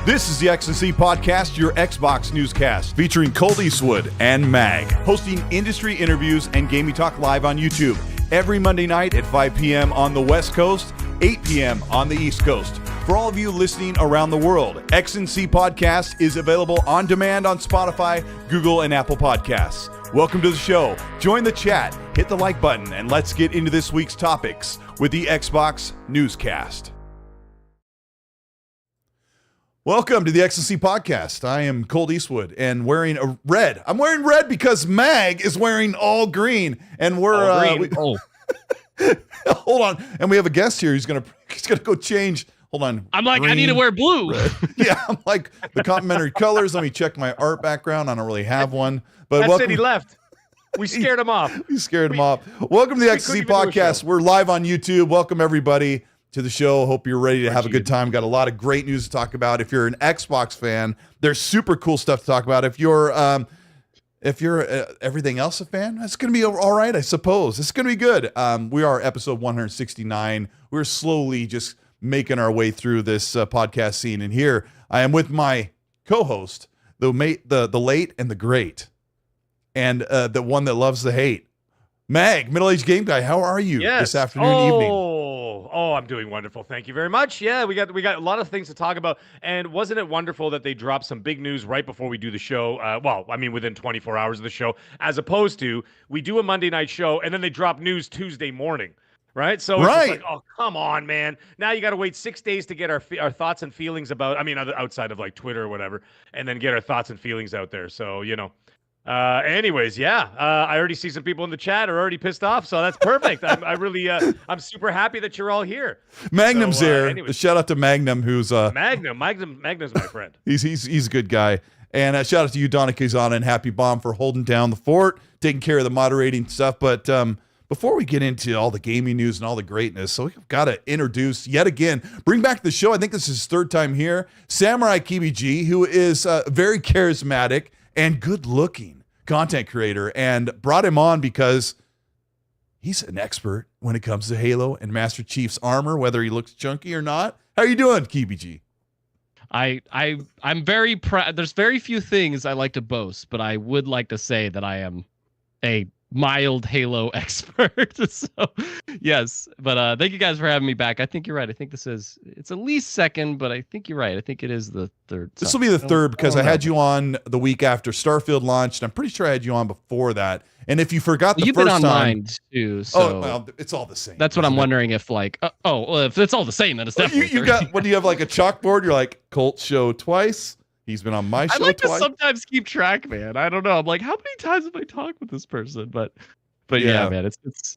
This is the XNC Podcast, your Xbox newscast, featuring Colteastwood and MAGG, hosting industry interviews and gaming talk live on YouTube every Monday night at 5 p.m. on the West Coast, 8 p.m. on the East Coast. For all of you listening around the world, XNC Podcast is available on demand on Spotify, Google, and Apple Podcasts. Welcome to the show. Join the chat, hit the like button, and let's get into this week's topics with the Xbox newscast. Welcome to the XNC Podcast. I am Colteastwood and wearing a red. I'm wearing red because MAGG is wearing all green, and we're hold on. And we have a guest here. He's gonna go change. Hold on. I'm like, green, I need to wear blue. Yeah, I'm like the complimentary colors. Let me check my art background. I don't really have one. But that's it. He left. We scared him off. We scared him off. Welcome to the XNC Podcast. We're live on YouTube. Welcome everybody to the show. Hope you're ready to have a good time. Got a lot of great news to talk about. If you're an Xbox fan, there's super cool stuff to talk about. If you're everything else a fan, it's going to be all right, I suppose. It's going to be good. We are episode 169. We're slowly just making our way through this podcast scene. And here I am with my co-host, the late and the great, and the one that loves the hate, MAGG, middle-aged game guy. How are you this afternoon, evening? Oh, I'm doing wonderful. Thank you very much. Yeah, we got a lot of things to talk about. And wasn't it wonderful that they dropped some big news right before we do the show? Within 24 hours of the show, as opposed to we do a Monday night show and then they drop news Tuesday morning, right? So it's just like, oh, come on, man. Now you got to wait 6 days to get our thoughts and feelings about, outside of like Twitter or whatever, and then get our thoughts and feelings out there. So, I already see some people in the chat are already pissed off, so that's perfect. I'm super happy that you're all here. Magnum's here. Anyways. Shout out to Magnum, who's Magnum's my friend. He's a good guy. And shout out to you, Donna Kazana and Happy Bomb, for holding down the fort, taking care of the moderating stuff. But before we get into all the gaming news and all the greatness, so we've got to introduce yet again, bring back the show. I think this is his third time here. Samurai KBG, who is very charismatic and good-looking content creator, and brought him on because he's an expert when it comes to Halo and Master Chief's armor, whether he looks chunky or not. How are you doing, KBG? I'm very proud. There's very few things I like to boast, but I would like to say that I am a mild Halo expert. So yes, but thank you guys for having me back. I think you're right. I think it's at least second, but I think you're right. I think it is the third. This will be the third because I had you on the week after Starfield launched, and I'm pretty sure I had you on before that. And if you forgot the you've first been on time, mine too. So it's all the same. That's what I'm wondering if if it's all the same, then it's definitely you got. What do you have, like a chalkboard? You're like, Colt show twice. He's been on my show I like twice. to sometimes keep track, man. I don't know. I'm like, how many times have I talked with this person? But yeah, man,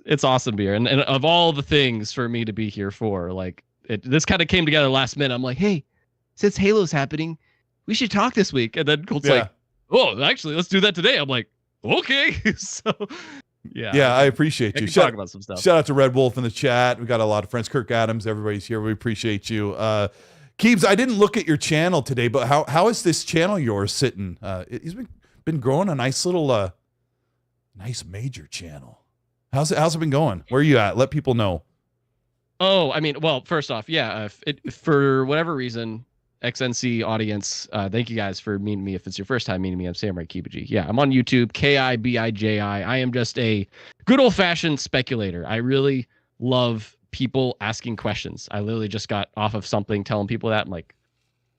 it's awesome beer. And of all the things for me to be here for, like this kind of came together last minute. I'm like, hey, since Halo's happening, we should talk this week. And then Colt's like, oh, actually, let's do that today. I'm like, okay. So yeah, I appreciate you. Talk about some stuff. Shout out to Red Wolf in the chat. We got a lot of friends. Kirk Adams, everybody's here. We appreciate you. Keebs, I didn't look at your channel today, but how is this channel yours sitting? He's been growing a nice little, nice major channel. How's it been going? Where are you at? Let people know. Oh, first off, yeah, for whatever reason, XNC audience, thank you guys for meeting me. If it's your first time meeting me, I'm Samurai KBG. Yeah, I'm on YouTube, KIBIJI. I am just a good old-fashioned speculator. I really love people asking questions. I literally just got off of something telling people that. I'm like,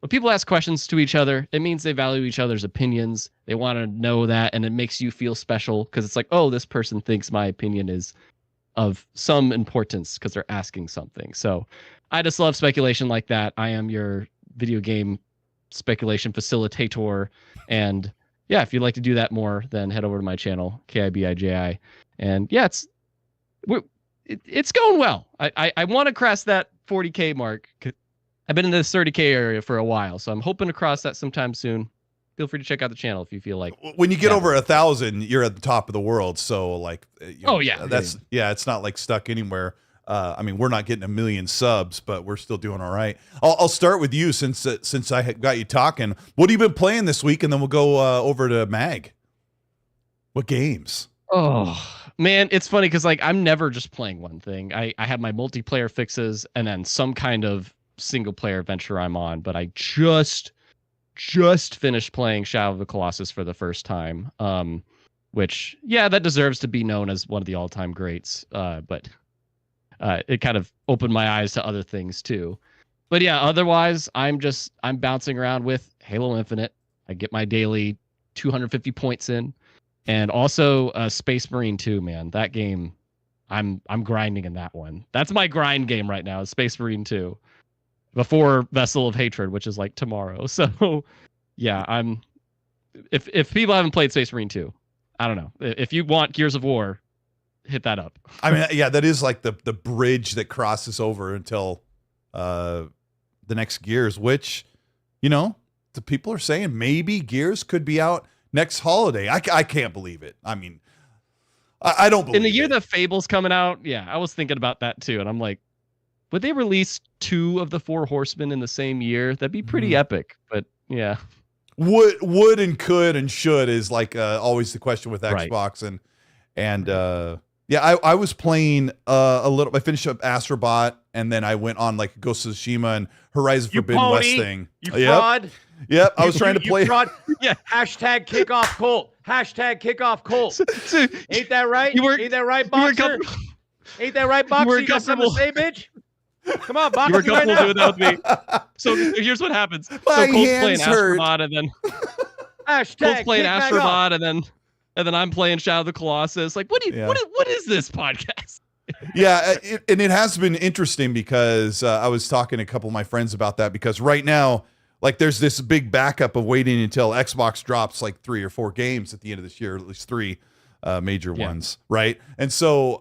when people ask questions to each other, it means they value each other's opinions. They want to know that, and it makes you feel special because it's like, oh, this person thinks my opinion is of some importance because they're asking something. So I just love speculation like that. I am your video game speculation facilitator. And yeah, if you'd like to do that more, then head over to my channel, KIBIJI. And yeah, it's going well. I want to cross that 40K mark. I've been in this 30K area for a while, so I'm hoping to cross that sometime soon. Feel free to check out the channel if you feel like. When you get over 1,000, you're at the top of the world. So like, it's not like stuck anywhere. We're not getting 1 million subs, but we're still doing all right. I'll start with you since I got you talking. What have you been playing this week, and then we'll go over to MAGG. What games? Oh man, it's funny because like I'm never just playing one thing. I have my multiplayer fixes and then some kind of single player adventure I'm on, but I just just finished playing Shadow of the Colossus for the first time, which, yeah, that deserves to be known as one of the all-time greats, but it kind of opened my eyes to other things too. But yeah, otherwise, I'm bouncing around with Halo Infinite. I get my daily 250 points in, and also Space Marine 2, man. That game, I'm grinding in that one. That's my grind game right now, is Space Marine 2. Before Vessel of Hatred, which is like tomorrow. So yeah, if people haven't played Space Marine 2, I don't know. If you want Gears of War, hit that up. I mean, yeah, that is like the bridge that crosses over until the next Gears, which, you know, the people are saying maybe Gears could be out next holiday. I can't believe it. I mean, I don't believe it. In the year that Fable's coming out, yeah, I was thinking about that too. And I'm like, would they release 2 of the 4 Horsemen in the same year? That'd be pretty epic. But yeah. Would and could and should is like always the question with Xbox. Right. And yeah, I was playing a little. I finished up Astrobot, and then I went on like Ghost of Tsushima and Horizon Forbidden West thing. You fraud. Yep, I was trying to play. Fraud. Yeah. Hashtag kickoff Colt. Hashtag kickoff Colt. Ain't that right? Ain't that right, Boxer? Ain't that right, Boxer? You got something to say, bitch? Come on, Boxer. You were comfortable doing that with me. So here's what happens. So Colt's playing Astrobot, and then Colt's playing Astrobot, and then I'm playing Shadow of the Colossus. Like, what is this podcast? Yeah, and it has been interesting because I was talking to a couple of my friends about that, because right now, like, there's this big backup of waiting until Xbox drops like 3 or 4 games at the end of this year, at least 3 major ones, right? And so,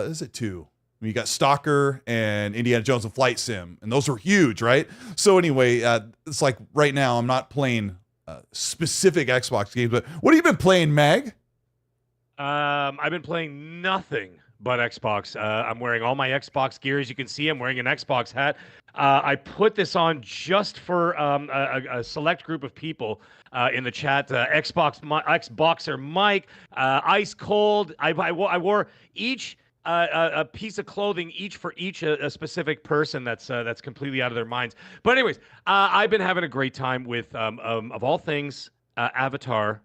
is it 2? You got Stalker and Indiana Jones and Flight Sim, and those were huge, right? So anyway, it's like right now I'm not playing specific Xbox games, but what have you been playing, Mag? I've been playing nothing but Xbox. I'm wearing all my Xbox gear. As you can see, I'm wearing an Xbox hat. I put this on just for a select group of people in the chat. Xboxer Mike, Ice Cold. I wore each a piece of clothing each for a specific person that's completely out of their minds. But anyways, I've been having a great time with of all things Avatar,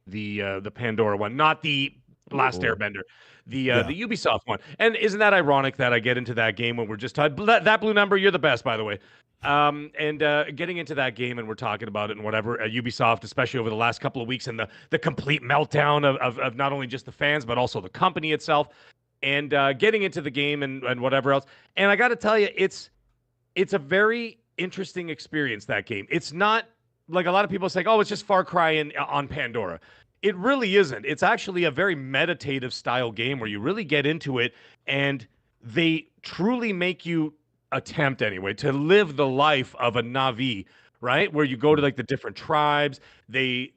the Pandora one, not the Last Airbender, the Ubisoft one. And isn't that ironic that I get into that game when we're just talking that blue number? You're the best, by the way. And getting into that game, and we're talking about it and whatever, Ubisoft, especially over the last couple of weeks, and the complete meltdown of not only just the fans but also the company itself. And getting into the game and whatever else. And I got to tell you, it's a very interesting experience, that game. It's not like a lot of people say, oh, it's just Far Cry on Pandora. It really isn't. It's actually a very meditative style game where you really get into it, and they truly make you attempt anyway to live the life of a Navi, right? Where you go to like the different tribes. They're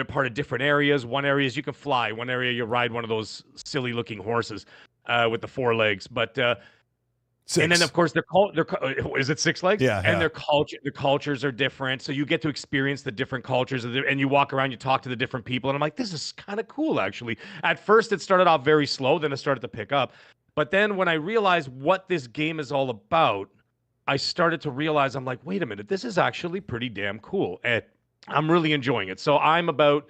part of different areas. One area is you can fly. One area you ride one of those silly looking horses with the 4 legs. But 6. And then of course is it 6 legs? Yeah. And their cultures are different, so you get to experience the different cultures, and you walk around, you talk to the different people, and I'm like, this is kind of cool actually. At first, it started off very slow, then it started to pick up. But then when I realized what this game is all about, I started to realize, I'm like, wait a minute, this is actually pretty damn cool, and I'm really enjoying it. So I'm about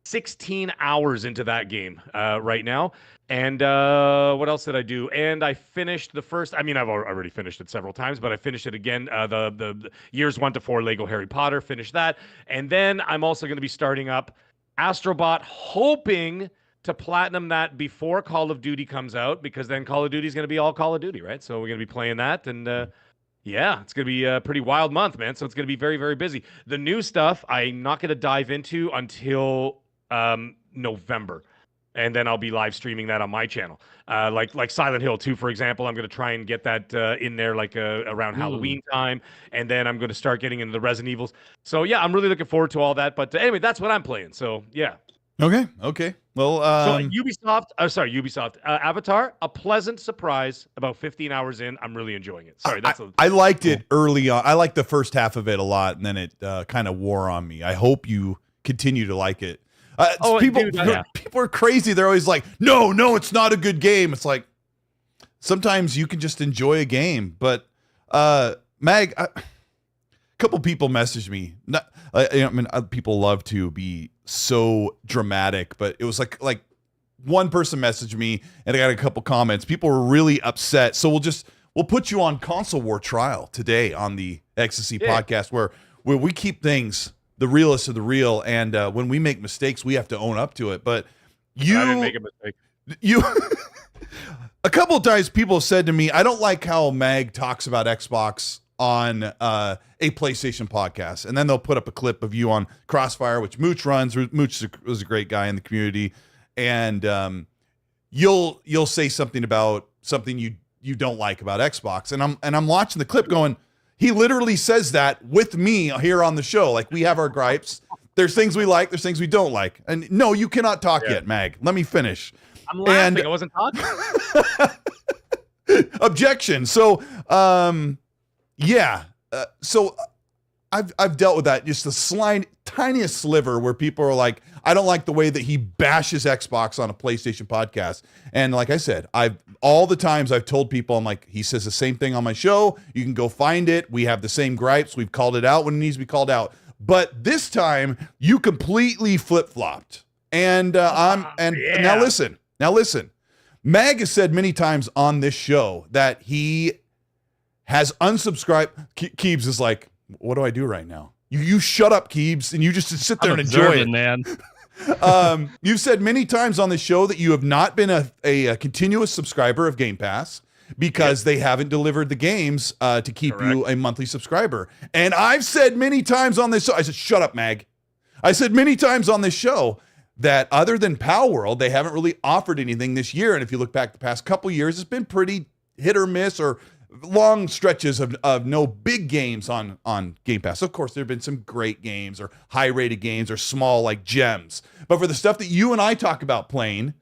16 hours into that game right now. And what else did I do? And I finished the first. I mean, I've already finished it several times, but I finished it again. The years 1 to 4 Lego Harry Potter. Finished that, and then I'm also going to be starting up Astrobot, hoping to platinum that before Call of Duty comes out, because then Call of Duty is going to be all Call of Duty, right? So we're going to be playing that, and yeah, it's going to be a pretty wild month, man. So it's going to be very, very busy. The new stuff I'm not going to dive into until November. And then I'll be live streaming that on my channel. Like Silent Hill 2, for example, I'm going to try and get that in there like around Halloween time. And then I'm going to start getting into the Resident Evils. So, yeah, I'm really looking forward to all that. But anyway, that's what I'm playing. So, yeah. Okay. Well, so Ubisoft, Avatar, a pleasant surprise. About 15 hours in, I'm really enjoying it. Sorry, I liked it early on. I liked the first half of it a lot, and then it kind of wore on me. I hope you continue to like it. People are crazy. They're always like, no, it's not a good game. It's like, sometimes you can just enjoy a game. But Mag, couple people messaged me. People love to be so dramatic, but it was like one person messaged me, and I got a couple comments. People were really upset. So we'll put you on console war trial today on the XNC podcast, where we keep things the realest of the real, and when we make mistakes, we have to own up to it. But I didn't make a mistake. You a couple of times people have said to me, I don't like how Mag talks about Xbox on a PlayStation podcast, and then they'll put up a clip of you on Crossfire, which Mooch runs. Mooch was a great guy in the community, and you'll say something about something you don't like about Xbox, and I'm watching the clip going, he literally says that with me here on the show. Like, we have our gripes. There's things we like, there's things we don't like. And no, you cannot talk yet, Mag. Let me finish. I'm laughing. I wasn't talking. Objection. So, so I've dealt with that. Just the tiniest sliver where people are like, I don't like the way that he bashes Xbox on a PlayStation podcast. And like I said, all the times I've told people, I'm like, he says the same thing on my show. You can go find it. We have the same gripes. We've called it out when it needs to be called out. But this time you completely flip-flopped. And now listen. Mag has said many times on this show that he has unsubscribed. Keebs is like, what do I do right now? You shut up, Keebs, and you just sit there and enjoy it, man. You've said many times on the show that you have not been a continuous subscriber of Game Pass because they haven't delivered the games to keep you a monthly subscriber. And I've said many times on this show, I said, shut up, Mag. I said many times on this show that other than Pal World, they haven't really offered anything this year. And if you look back the past couple years, it's been pretty hit or miss, or long stretches of no big games on Game Pass. Of course, there have been some great games or high-rated games or small like gems. But for the stuff that you and I talk about playing,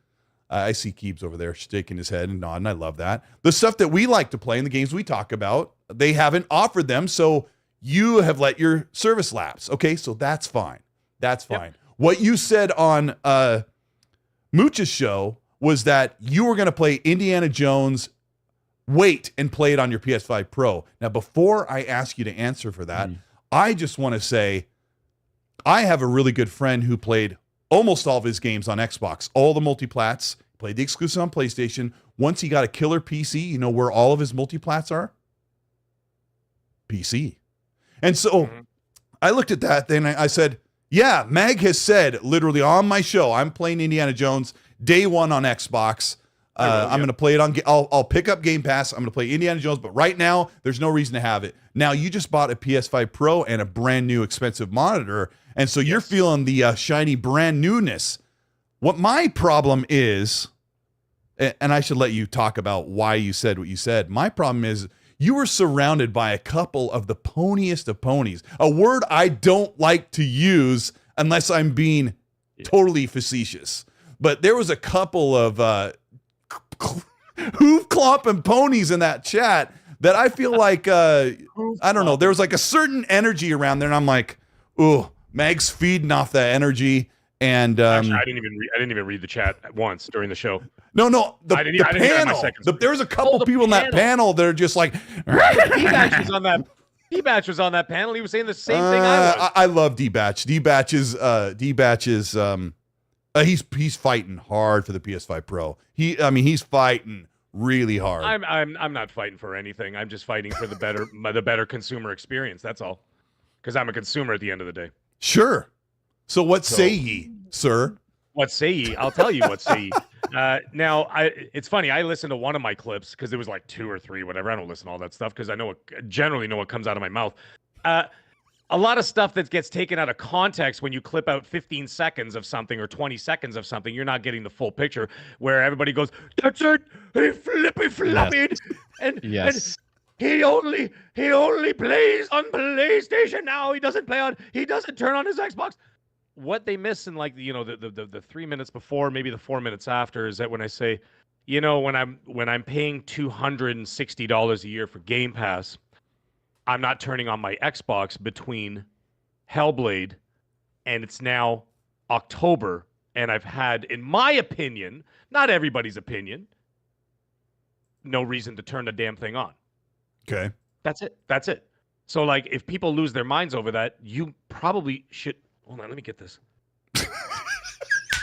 I see Keebs over there shaking his head and nodding. I love that. The stuff that we like to play and the games we talk about, they haven't offered them, so you have let your service lapse. Okay, so that's fine. That's fine. Yep. What you said on Mooch's show was that you were going to play Indiana Jones, wait and play it on your PS5 Pro. Now, before I ask you to answer for that, I just want to say I have a really good friend who played almost all of his games on Xbox, all the multiplats, played the exclusive on PlayStation. Once he got a killer PC, you know where all of his multiplats are? PC. And so I looked at that, then I said, yeah, Mag has said literally on my show, I'm playing Indiana Jones day one on Xbox. I'm going to play it on, I'll pick up Game Pass. I'm going to play Indiana Jones, but right now there's no reason to have it. Now you just bought a PS5 Pro and a brand new expensive monitor. And so you're feeling the shiny brand newness. What my problem is, and I should let you talk about why you said what you said. My problem is you were surrounded by a couple of the poniest of ponies, a word I don't like to use unless I'm being totally facetious. But there was a couple of hoof clomping ponies in that chat that I feel like, I don't know, there was like a certain energy around there. And I'm like, ooh, Mag's feeding off that energy. And actually, I didn't even read the chat once during the show. No, the panel. There was a couple people in that panel that are just like. D-Batch was on that. D-Batch was on that panel. He was saying the same thing I was. I love D-Batch. D-Batch is he's fighting hard for the PS5 Pro. He's fighting really hard. I'm not fighting for anything. I'm just fighting for the better consumer experience. That's all. Because I'm a consumer at the end of the day. Sure. So what say ye, sir? What say ye? I'll tell you what say ye. Now, it's funny. I listened to one of my clips because it was like 2 or 3, whatever. I don't listen to all that stuff because I generally know what comes out of my mouth. A lot of stuff that gets taken out of context when you clip out 15 seconds of something or 20 seconds of something, you're not getting the full picture. Where everybody goes, "That's it, he floppy," and he only plays on PlayStation now. He doesn't turn on his Xbox. What they miss in the 3 minutes before, maybe the 4 minutes after, is that when I say, when I'm paying $260 a year for Game Pass, I'm not turning on my Xbox between Hellblade and it's now October, and I've had, in my opinion, not everybody's opinion, no reason to turn the damn thing on. Okay. That's it. So like, if people lose their minds over that, you probably should. Hold on, let me get this.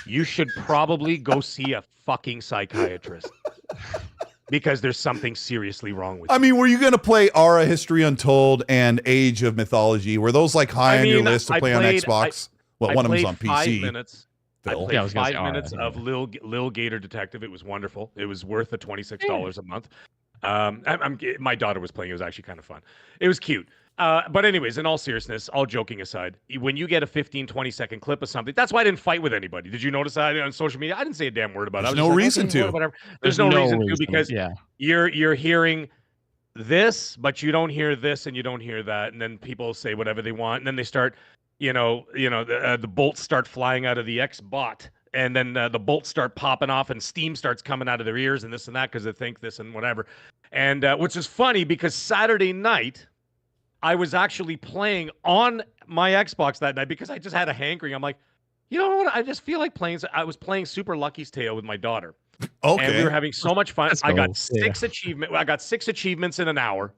You should probably go see a fucking psychiatrist because there's something seriously wrong with you. I mean, were you going to play Aura History Untold and Age of Mythology? Were those like high on your list to play on Xbox? Well, one of them's on PC. 5 minutes. Phil. I played 5 minutes of Lil Gator Detective. It was wonderful. It was worth the $26 a month. My daughter was playing. It was actually kind of fun. It was cute. But anyways, in all seriousness, all joking aside, when you get a 15, 20-second clip of something, that's why I didn't fight with anybody. Did you notice that on social media? I didn't say a damn word about it. There's no reason to. Whatever. There's no reason to, because you're hearing this, but you don't hear this and you don't hear that. And then people say whatever they want. And then they start, the bolts start flying out of the Xbot. And then the bolts start popping off and steam starts coming out of their ears and this and that because they think this and whatever. And which is funny because Saturday night, I was actually playing on my Xbox that night because I just had a hankering. I'm like, you know what? I just feel like playing. I was playing Super Lucky's Tale with my daughter. Okay. And we were having so much fun. I got 6 achievements. I got 6 achievements in an hour.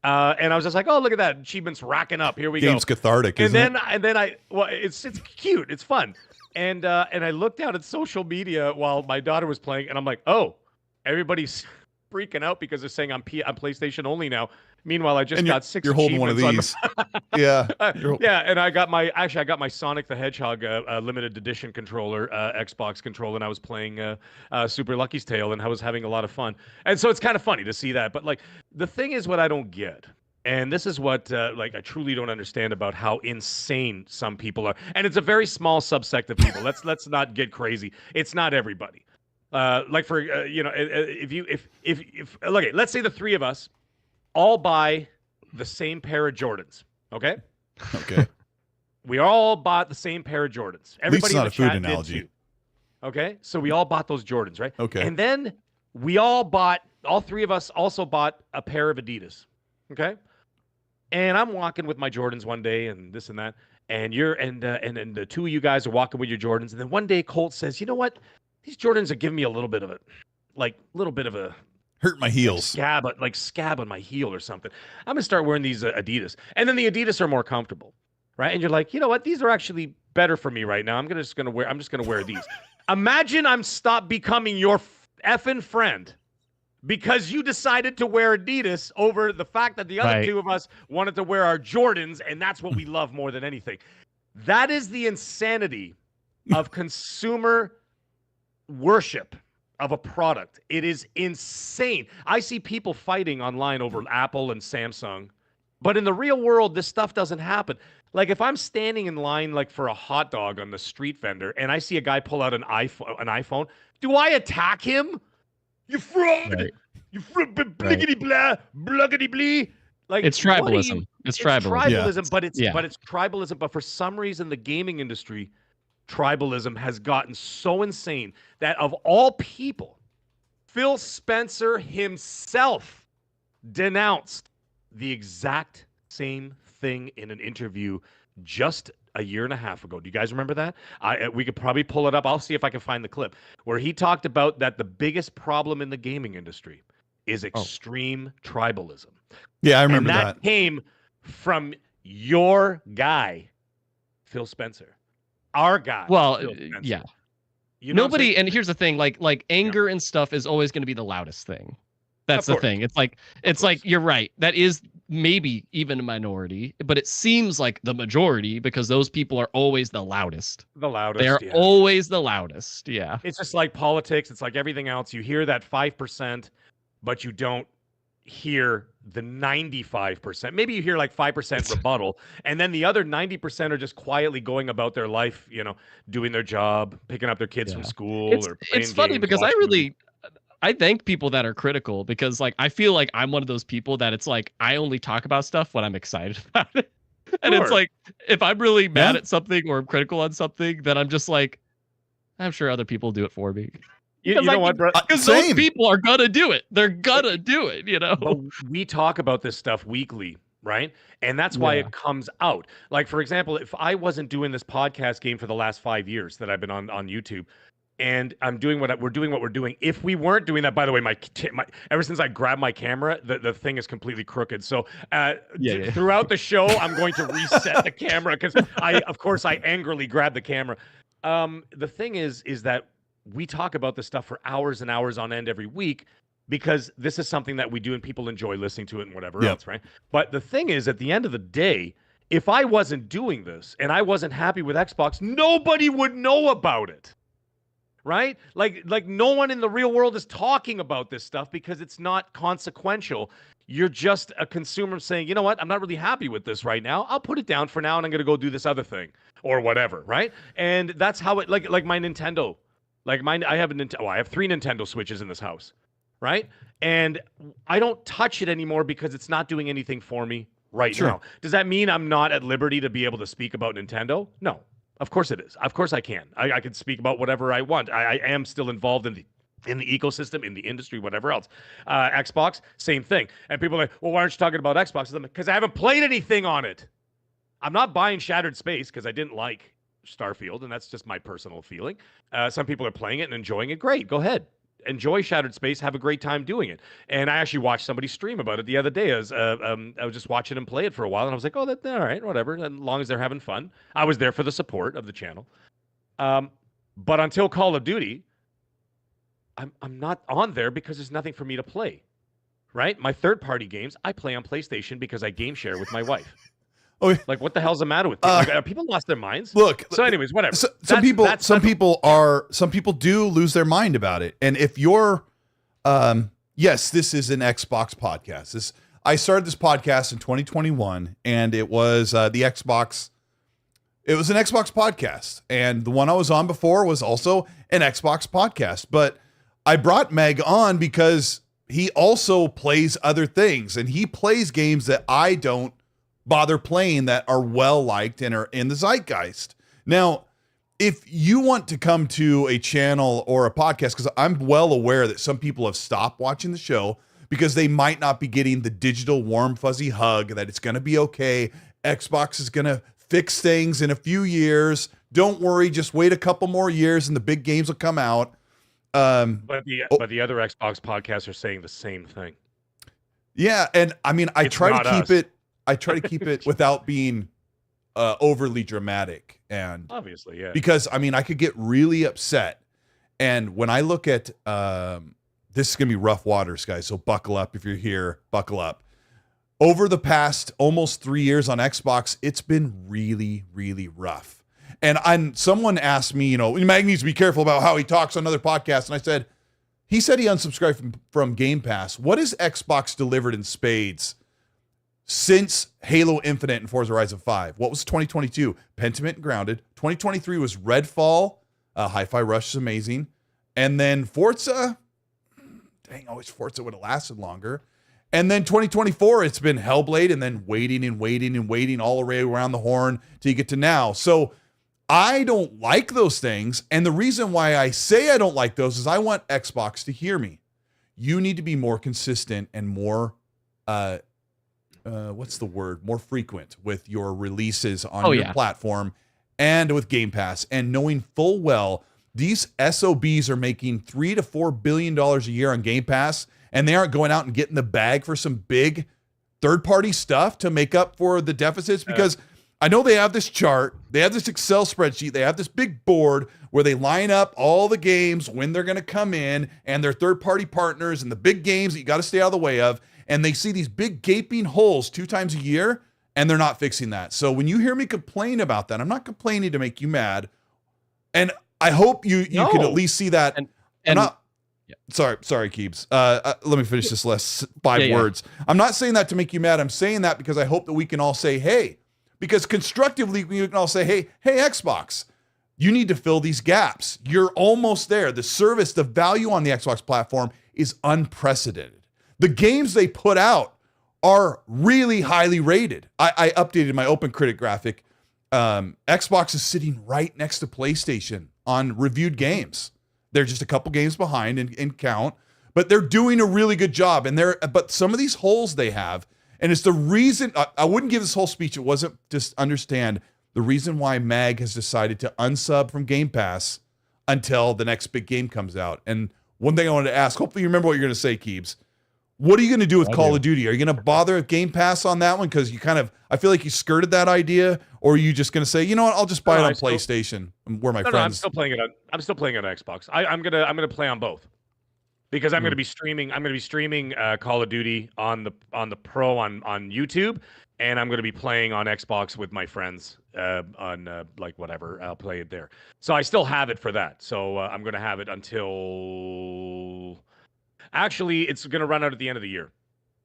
And I was just like, oh, look at that. Achievements racking up. Here we go. Game's cathartic, isn't it? And then it's cute. It's fun. And I looked out at social media while my daughter was playing, and I'm like, oh, everybody's freaking out because they're saying I'm PlayStation only now. Meanwhile, I just got 6 You're holding one of these. Yeah. Yeah, and I got my Sonic the Hedgehog limited edition controller, Xbox controller, and I was playing Super Lucky's Tale, and I was having a lot of fun. And so it's kind of funny to see that. But like, the thing is, what I don't get, and this is what I truly don't understand about how insane some people are, and it's a very small subsect of people. Let's not get crazy. It's not everybody. Like for if look, let's say the three of us all buy the same pair of Jordans. Okay. Okay. We all bought the same pair of Jordans. Everybody in the chat did too. Okay. So we all bought those Jordans, right? Okay. And then all three of us also bought a pair of Adidas. Okay. And I'm walking with my Jordans one day and this and that. And the two of you guys are walking with your Jordans. And then one day Colt says, you know what? These Jordans are giving me a little bit of a hurt my heels. Scab on my heel or something. I'm gonna start wearing these Adidas, and then the Adidas are more comfortable, right? And you're like, you know what? These are actually better for me right now. I'm just gonna wear these. Imagine I'm stopped becoming your effing friend because you decided to wear Adidas over the fact that the other two of us wanted to wear our Jordans, and that's what we love more than anything. That is the insanity of consumer worship of a product. It is insane. I see people fighting online over Apple and Samsung, but in the real world, this stuff doesn't happen. Like if I'm standing in line like for a hot dog on the street vendor and I see a guy pull out an iPhone, do I attack him? You fraud! Right. You fraud! Bliggity blah, bluggity blee. Like it's tribalism. It's tribalism. But it's tribalism. But for some reason, the gaming industry, tribalism has gotten so insane that of all people, Phil Spencer himself denounced the exact same thing in an interview just a year and a half ago. Do you guys remember that? We could probably pull it up. I'll see if I can find the clip where he talked about that the biggest problem in the gaming industry is extreme tribalism. Yeah, I remember that. That came from your guy, Phil Spencer. Our guy. Well, yeah. You know nobody, and here's the thing, like anger and stuff is always going to be the loudest thing. That's the thing. It's like you're right. That is maybe even a minority, but it seems like the majority because those people are always the loudest. They're always the loudest. Yeah. It's just like politics. It's like everything else. You hear that 5%, but you don't hear the 95%. Maybe you hear like 5% rebuttal, and then the other 90% are just quietly going about their life, doing their job, picking up their kids from school. It's funny because I thank people that are critical because like I feel like I'm one of those people that it's like I only talk about stuff when I'm excited about it. And it's like if I'm really mad at something or I'm critical on something, then I'm just like, I'm sure other people do it for me. You know what, bro? Because those people are gonna do it. They're gonna do it, But we talk about this stuff weekly, right? And that's why it comes out. Like, for example, if I wasn't doing this podcast game for the last 5 years that I've been on YouTube, and I'm doing we're doing. If we weren't doing that, by the way, ever since I grabbed my camera, the thing is completely crooked. So throughout the show, I'm going to reset the camera because of course I angrily grabbed the camera. The thing is that we talk about this stuff for hours and hours on end every week because this is something that we do and people enjoy listening to it and whatever else, right? But the thing is, at the end of the day, if I wasn't doing this and I wasn't happy with Xbox, nobody would know about it. Right? Like no one in the real world is talking about this stuff because it's not consequential. You're just a consumer saying, you know what? I'm not really happy with this right now. I'll put it down for now and I'm going to go do this other thing or whatever, right? And that's how it like my Nintendo. Like I have I have 3 Nintendo Switches in this house, right? And I don't touch it anymore because it's not doing anything for me right now. Does that mean I'm not at liberty to be able to speak about Nintendo? No. Of course it is. Of course I can. I can speak about whatever I want. I am still involved in the ecosystem, in the industry, whatever else. Xbox, same thing. And people are like, well, why aren't you talking about Xbox? Because I haven't played anything on it. I'm not buying Shattered Space because I didn't like Starfield, and that's just my personal feeling. Some people are playing it and enjoying it. Great, go ahead. Enjoy Shattered Space, have a great time doing it. And I actually watched somebody stream about it the other day. I was just watching him play it for a while, and I was like, oh, that's all right, whatever. As long as they're having fun. I was there for the support of the channel. But until Call of Duty, I'm not on there because there's nothing for me to play, right? My third-party games, I play on PlayStation because I game share with my wife. Oh, like what the hell's the matter with people? Are people lost their minds? Look. So, anyways, whatever. Some people do lose their mind about it. And if you're, yes, this is an Xbox podcast. I started this podcast in 2021, and it was the Xbox. It was an Xbox podcast, and the one I was on before was also an Xbox podcast. But I brought Meg on because he also plays other things, and he plays games that I don't bother playing that are well liked and are in the zeitgeist. Now, if you want to come to a channel or a podcast, because I'm well aware that some people have stopped watching the show because they might not be getting the digital warm fuzzy hug that it's going to be okay. Xbox is going to fix things in a few years. Don't worry, just wait a couple more years and the big games will come out. But the other Xbox podcasts are saying the same thing. Yeah, and I mean, I try to keep it without being overly dramatic, and obviously, yeah. Because I mean, I could get really upset, and when I look at this is gonna be rough waters, guys. So buckle up if you're here. Buckle up. Over the past almost 3 years on Xbox, it's been really, really rough. And someone asked me, Mag needs to be careful about how he talks on other podcasts, and I said, he said he unsubscribed from Game Pass. What has Xbox delivered in spades since Halo Infinite and Forza Horizon 5? What was 2022? Pentiment and Grounded. 2023 was Redfall. Hi-Fi Rush is amazing. And then Forza. Dang, I wish Forza would have lasted longer. And then 2024, it's been Hellblade and then waiting and waiting and waiting all the way around the horn till you get to now. So I don't like those things. And the reason why I say I don't like those is I want Xbox to hear me. You need to be more consistent and more what's the word? More frequent with your releases on your platform and with Game Pass, and knowing full well these SOBs are making $3 to $4 billion a year on Game Pass, and they aren't going out and getting the bag for some big third-party stuff to make up for the deficits. Because I know they have this chart, they have this Excel spreadsheet, they have this big board where they line up all the games, when they're going to come in, and their third-party partners, and the big games that you got to stay out of the way of. And they see these big gaping holes 2 times a year, and they're not fixing that. So when you hear me complain about that, I'm not complaining to make you mad. And I hope you can at least see that. I'm not. Yeah. Sorry, Keebs. Let me finish this last 5 words. I'm not saying that to make you mad. I'm saying that because I hope that we can all say, hey, because constructively we can all say, hey, Xbox, you need to fill these gaps. You're almost there. The service, the value on the Xbox platform is unprecedented. The games they put out are really highly rated. I updated my OpenCritic graphic. Xbox is sitting right next to PlayStation on reviewed games. They're just a couple games behind in count, but they're doing a really good job. But some of these holes they have, and it's the reason I wouldn't give this whole speech. It wasn't just understand the reason why Mag has decided to unsub from Game Pass until the next big game comes out. And one thing I wanted to ask, hopefully you remember what you're going to say, Keebs. What are you going to do with Call of Duty? Are you going to bother with Game Pass on that one? Because I feel like you skirted that idea, or are you just going to say, you know what, I'll just buy it on PlayStation, where my friends. No, I'm still playing it on. I'm still playing it on Xbox. I'm gonna play on both, because I'm gonna be streaming. I'm gonna be streaming Call of Duty on the Pro on YouTube, and I'm gonna be playing on Xbox with my friends on like whatever. I'll play it there. So I still have it for that. So I'm gonna have it until. Actually, it's going to run out at the end of the year.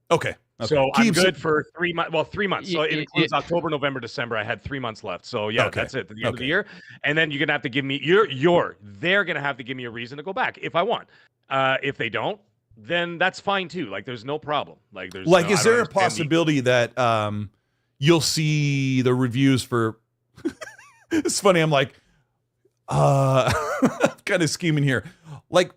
Okay. So I'm good for 3 months. Well, 3 months. So it includes October, November, December. I had 3 months left. So yeah, that's it. At the end of the year. And then you're going to have to give me they're going to have to give me a reason to go back if I want. If they don't, then that's fine too. Like there's no problem. Like is there a possibility that you'll see the reviews for it's funny, I'm like kind of scheming here. Like,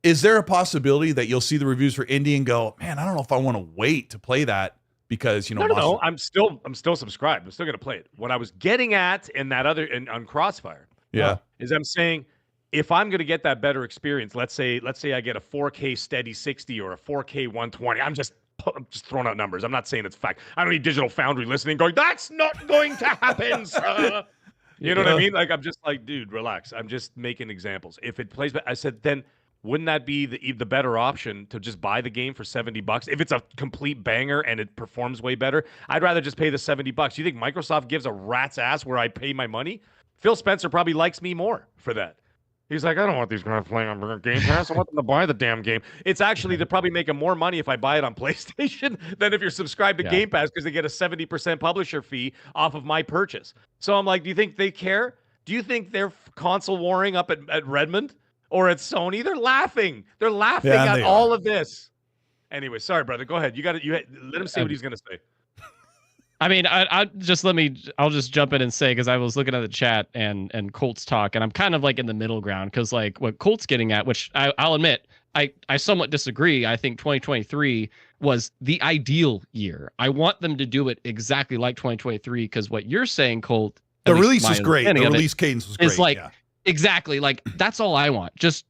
is there a possibility that you'll see the reviews for Indie and go, man, I don't know if I want to wait to play that because, you know, no, I'm still subscribed. I'm still going to play it. What I was getting at in that on Crossfire, is I'm saying if I'm going to get that better experience, let's say I get a 4K steady 60 or a 4K 120. I'm just throwing out numbers. I'm not saying it's fact. I don't need Digital Foundry listening, going, that's not going to happen, sir. You know what I mean? Like I'm just like, dude, relax. I'm just making examples. If it plays, I said then. Wouldn't that be the better option to just buy the game for $70? If it's a complete banger and it performs way better, I'd rather just pay the $70. You think Microsoft gives a rat's ass where I pay my money? Phil Spencer probably likes me more for that. He's like, I don't want these guys playing on Game Pass. I want them to buy the damn game. It's actually to probably make more money if I buy it on PlayStation than if you're subscribed to Game Pass because they get a 70% publisher fee off of my purchase. So I'm like, do you think they care? Do you think they're console warring up at Redmond? Or at Sony, they're laughing. They're laughing at all of this. Anyway, sorry, brother. Go ahead. Let him say what he's gonna say. I mean, I'll just jump in and say, because I was looking at the chat and Colt's talk, and I'm kind of like in the middle ground, because like what Colt's getting at, which I'll admit, I somewhat disagree. I think 2023 was the ideal year. I want them to do it exactly like 2023, because what you're saying, Colt, the release is great. The release cadence was great. It's like exactly like that's all I want. Just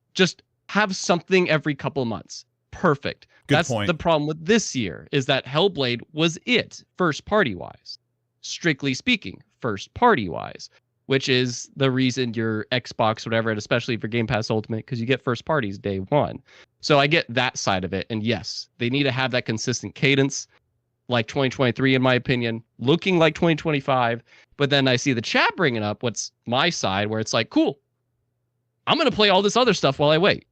have something every couple of months. Perfect. That's the problem with this year, is that Hellblade was it first party wise, strictly speaking, first party wise, which is the reason your Xbox, whatever, and especially for Game Pass Ultimate, because you get first parties day one. So I get that side of it. And yes, they need to have that consistent cadence, like 2023, in my opinion, looking like 2025. But then I see the chat bringing up what's my side, where it's like, cool, I'm going to play all this other stuff while I wait.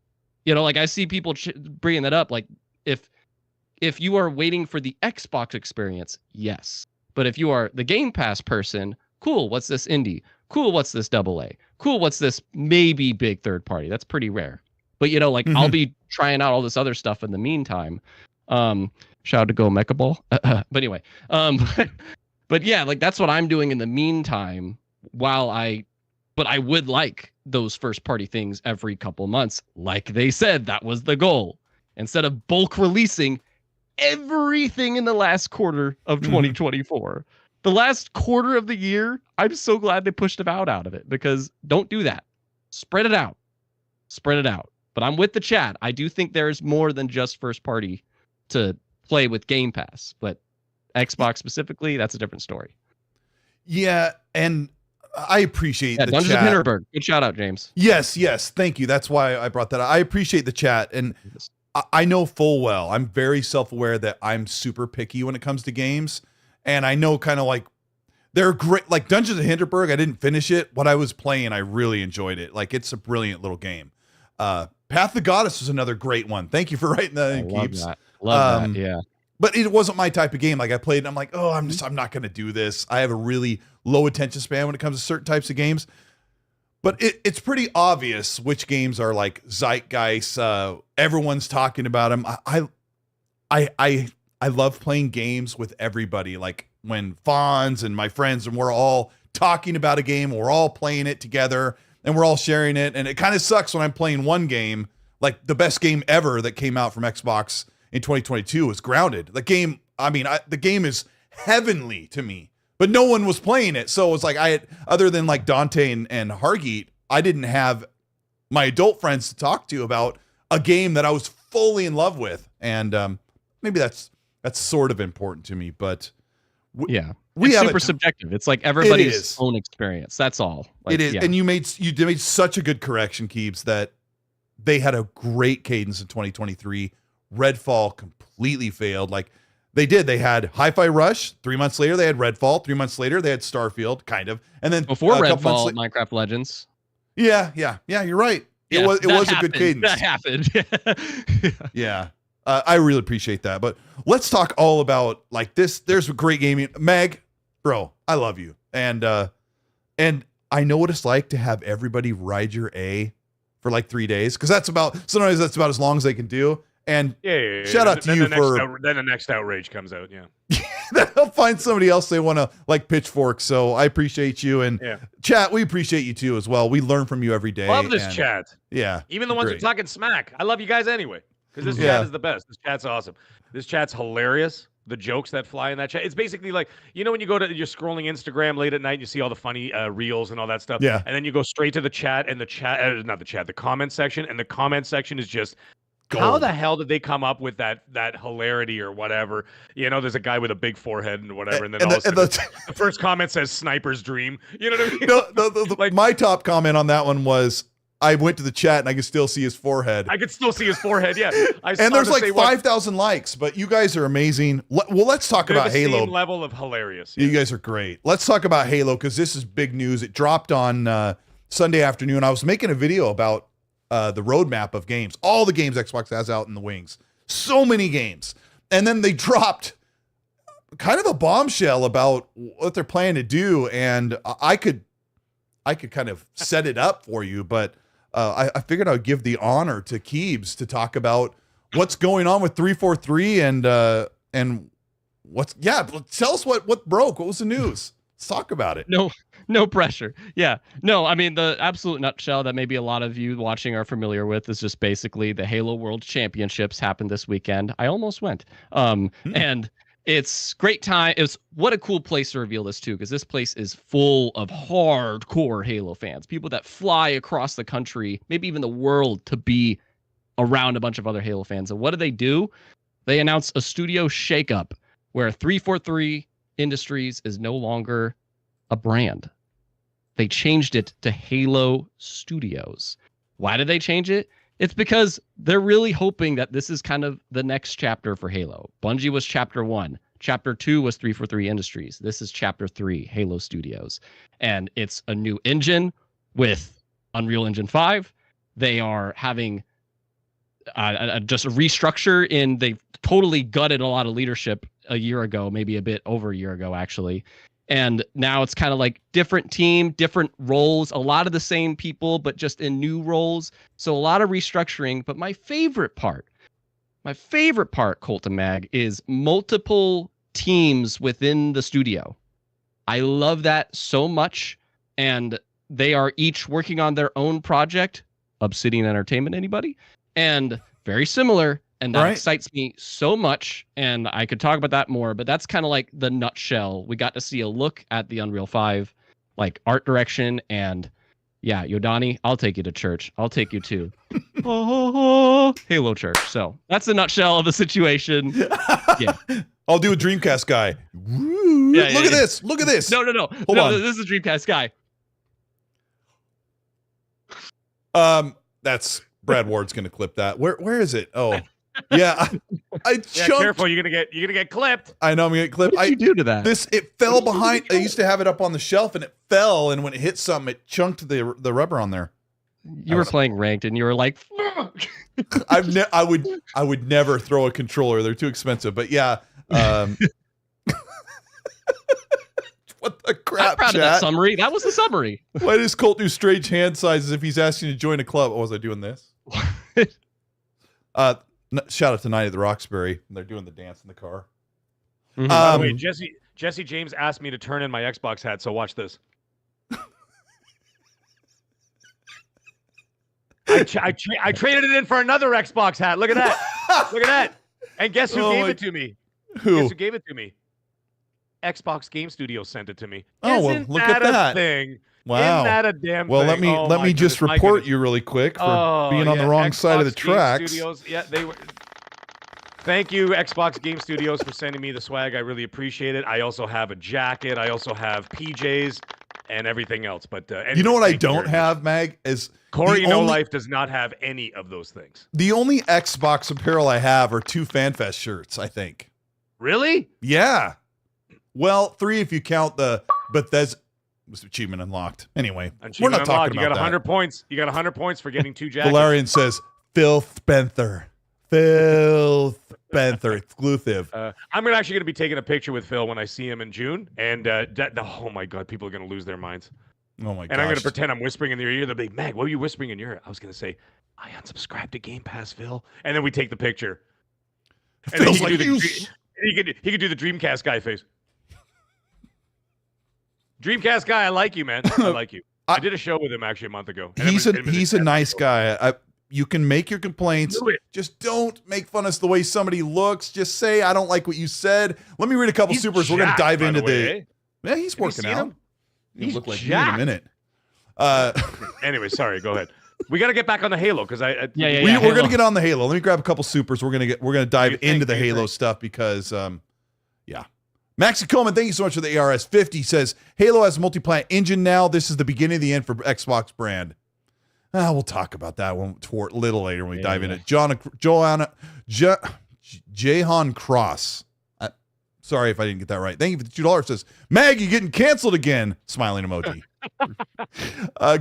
You know, like I see people bringing that up. Like if you are waiting for the Xbox experience, yes. But if you are the Game Pass person, cool, what's this indie? Cool, what's this AA? Cool, what's this maybe big third party? That's pretty rare. But, you know, like I'll be trying out all this other stuff in the meantime. Shout out to Go Mecha Ball. But anyway, but yeah, like that's what I'm doing in the meantime but I would like those first party things every couple months. Like they said, that was the goal. Instead of bulk releasing everything in the last quarter of 2024. The last quarter of the year, I'm so glad they pushed out of it, because don't do that. Spread it out. But I'm with the chat. I do think there's more than just first party to play with Game Pass, but Xbox specifically, that's a different story. Yeah, and I appreciate the Dungeons chat. of Hinterberg. Good shout out, James. Yes. Thank you. That's why I brought that up. I appreciate the chat, and I know full well, I'm very self-aware that I'm super picky when it comes to games, and I know kind of like they're great. Like Dungeons of Hinterberg, I didn't finish it. What I was playing, I really enjoyed it. Like it's a brilliant little game. Path of the Goddess was another great one. Thank you for writing that in, Keeps. Love that. Yeah. But it wasn't my type of game. Like I played and I'm like, oh, I'm not going to do this. I have a really low attention span when it comes to certain types of games. But it's pretty obvious which games are like zeitgeist. Everyone's talking about them. I love playing games with everybody. Like when Fonz and my friends and we're all talking about a game, we're all playing it together and we're all sharing it. And it kind of sucks when I'm playing one game, like the best game ever that came out from Xbox in 2022 was Grounded. The game, the game is heavenly to me, but no one was playing it. So it was like other than like Dante and Hargeet, I didn't have my adult friends to talk to about a game that I was fully in love with. And maybe that's sort of important to me, but it's super subjective. It's like everybody's own experience. That's all. Like, it is. And you made such a good correction, Keebs, that they had a great cadence in 2023. Redfall completely failed. Like they did. They had Hi-Fi Rush. 3 months later, they had Redfall. 3 months later, they had Starfield, kind of. And then before Redfall, Minecraft Legends. Yeah, you're right. It was a good cadence. That happened. Yeah. I really appreciate that. But let's talk all about like this. There's a great gaming. Mag, bro, I love you. And I know what it's like to have everybody ride your A for like 3 days, because sometimes that's about as long as they can do. And shout out to you for then the next outrage comes out. Yeah. They'll find somebody else they want to like pitchfork. So I appreciate you, and chat. We appreciate you too as well. We learn from you every day. Love this chat. Yeah. Even the ones who are talking smack. I love you guys anyway, because this chat is the best. This chat's awesome. This chat's hilarious. The jokes that fly in that chat. It's basically like, when you're scrolling Instagram late at night, you see all the funny reels and all that stuff. Yeah. And then you go straight to the chat, and the comment section, and the comment section is just gold. How the hell did they come up with that hilarity or whatever? There's a guy with a big forehead and whatever, and then the first comment says "sniper's dream." You know what I mean? My top comment on that one was, I went to the chat and I could still see his forehead. I could still see his forehead, yeah. And there's like 5,000 likes, but you guys are amazing. Well, let's talk about Halo. Same level of hilarious. Yeah. You guys are great. Let's talk about Halo, because this is big news. It dropped on Sunday afternoon. I was making a video about the roadmap of games, all the games Xbox has out in the wings. So many games. And then they dropped kind of a bombshell about what they're planning to do. And I could kind of set it up for you, but I figured I would give the honor to Keebs to talk about what's going on with 343 and what's tell us what broke. What was the news? Let's talk about it. No pressure. Yeah. No, I mean, the absolute nutshell that maybe a lot of you watching are familiar with is just basically the Halo World Championships happened this weekend. I almost went. And it's great time. What a cool place to reveal this too, because this place is full of hardcore Halo fans, people that fly across the country, maybe even the world, to be around a bunch of other Halo fans. And what do? They announced a studio shakeup where 343 Industries is no longer a brand. They changed it to Halo Studios. Why did they change it? It's because they're really hoping that this is kind of the next chapter for Halo. Bungie was chapter 1. Chapter 2 was 343 Industries. This is chapter 3, Halo Studios. And it's a new engine with Unreal Engine 5. They are having just a restructure they've totally gutted a lot of leadership a year ago, maybe a bit over a year ago, actually. And now it's kind of like different team, different roles, a lot of the same people, but just in new roles. So a lot of restructuring. But my favorite part, Colt and Mag, is multiple teams within the studio. I love that so much. And they are each working on their own project. Obsidian Entertainment, anybody? And very similar. And that excites me so much, and I could talk about that more, but that's kind of like the nutshell. We got to see a look at the Unreal 5, like art direction, and Yodani, I'll take you to church. I'll take you to Halo Church. So that's the nutshell of the situation. Yeah. I'll do a Dreamcast guy. Look at this. Look at this. No. Hold on. This is a Dreamcast guy. That's Brad Ward's going to clip that. Where is it? Oh. Yeah, I careful! You're gonna get clipped. I know I'm gonna get clipped. What did you do to that? It fell behind. I used to have it up on the shelf, and it fell. And when it hit something, it chunked the rubber on there. You were playing ranked, and you were like, I would never throw a controller. They're too expensive. But yeah, what the crap? I'm proud of that summary. That was the summary. Why does Colt do strange hand sizes if he's asking to join a club? Oh, was I doing this? Shout out to Night at the Roxbury. They're doing the dance in the car. Mm-hmm. Wait, Jesse James asked me to turn in my Xbox hat, so watch this. I traded it in for another Xbox hat. Look at that. Look at that. And guess who gave it to me? Who? Guess who gave it to me? Xbox Game Studios sent it to me. Oh, well, Isn't look at that. a thing? Wow. Isn't that a damn Well, thing? let me just report you really quick for being on the wrong side of the Game tracks. Studios, yeah, they were. Thank you, Xbox Game Studios, for sending me the swag. I really appreciate it. I also have a jacket. I also have PJs and everything else. But anyways, you know what I don't have, Mag, is Corey No Life does not have any of those things. The only Xbox apparel I have are 2 FanFest shirts, I think. Really? Yeah. Well, 3 if you count the Bethesda achievement unlocked. Anyway, we're not talking about that. You got 100 points. You got 100 points for getting 2 jackets. Valerian says, Phil Spencer. Phil Spencer, exclusive. I'm actually going to be taking a picture with Phil when I see him in June. And oh my God, people are going to lose their minds. Oh my God. And I'm going to pretend I'm whispering in their ear. They'll be, Mag, what were you whispering in your ear? I was going to say, I unsubscribed to Game Pass, Phil. And then we take the picture. And Phil's then like, he could do the Dreamcast guy face. Dreamcast guy, I like you, man. I like you. I did a show with him actually a month ago. He's a nice guy. You can make your complaints. Just don't make fun of the way somebody looks. Just say, I don't like what you said. Let me read a couple supers. We're going to dive into the... Yeah, he's working out. He look like you in a minute. Anyway, sorry. Go ahead. We got to get back on the Halo because we're going to get on the Halo. Let me grab a couple supers. We're going to dive into the Halo stuff because yeah. Maxi Coleman, thank you so much for the ARS 50. Says Halo has a multiplayer engine now. This is the beginning of the end for Xbox brand. We'll talk about that one a little later when we dive into Jahan Cross. Sorry if I didn't get that right. Thank you for the $2. Says Maggie getting canceled again. Smiling emoji.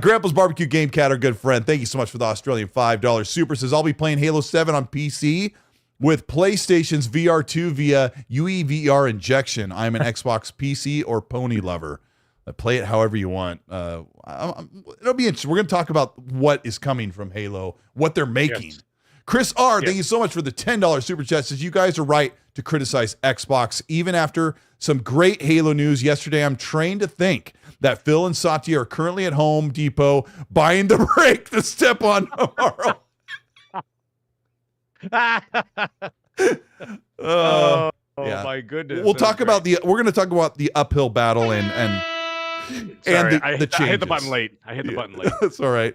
Grandpa's Barbecue Game Cat, our good friend. Thank you so much for the Australian $5 super. Says I'll be playing Halo 7 on PC with PlayStation's VR2 via UEVR injection. I'm an Xbox PC or pony lover. Play it however you want. It'll be interesting. We're going to talk about what is coming from Halo, what they're making. Yes. Chris R., thank you so much for the $10 super chat. Says you guys are right to criticize Xbox. Even after some great Halo news yesterday, I'm trained to think that Phil and Satya are currently at Home Depot buying the brake to step on tomorrow. Yeah. My goodness. We're going to talk about the uphill battle and Sorry, the changes. I hit the button late. That's all right.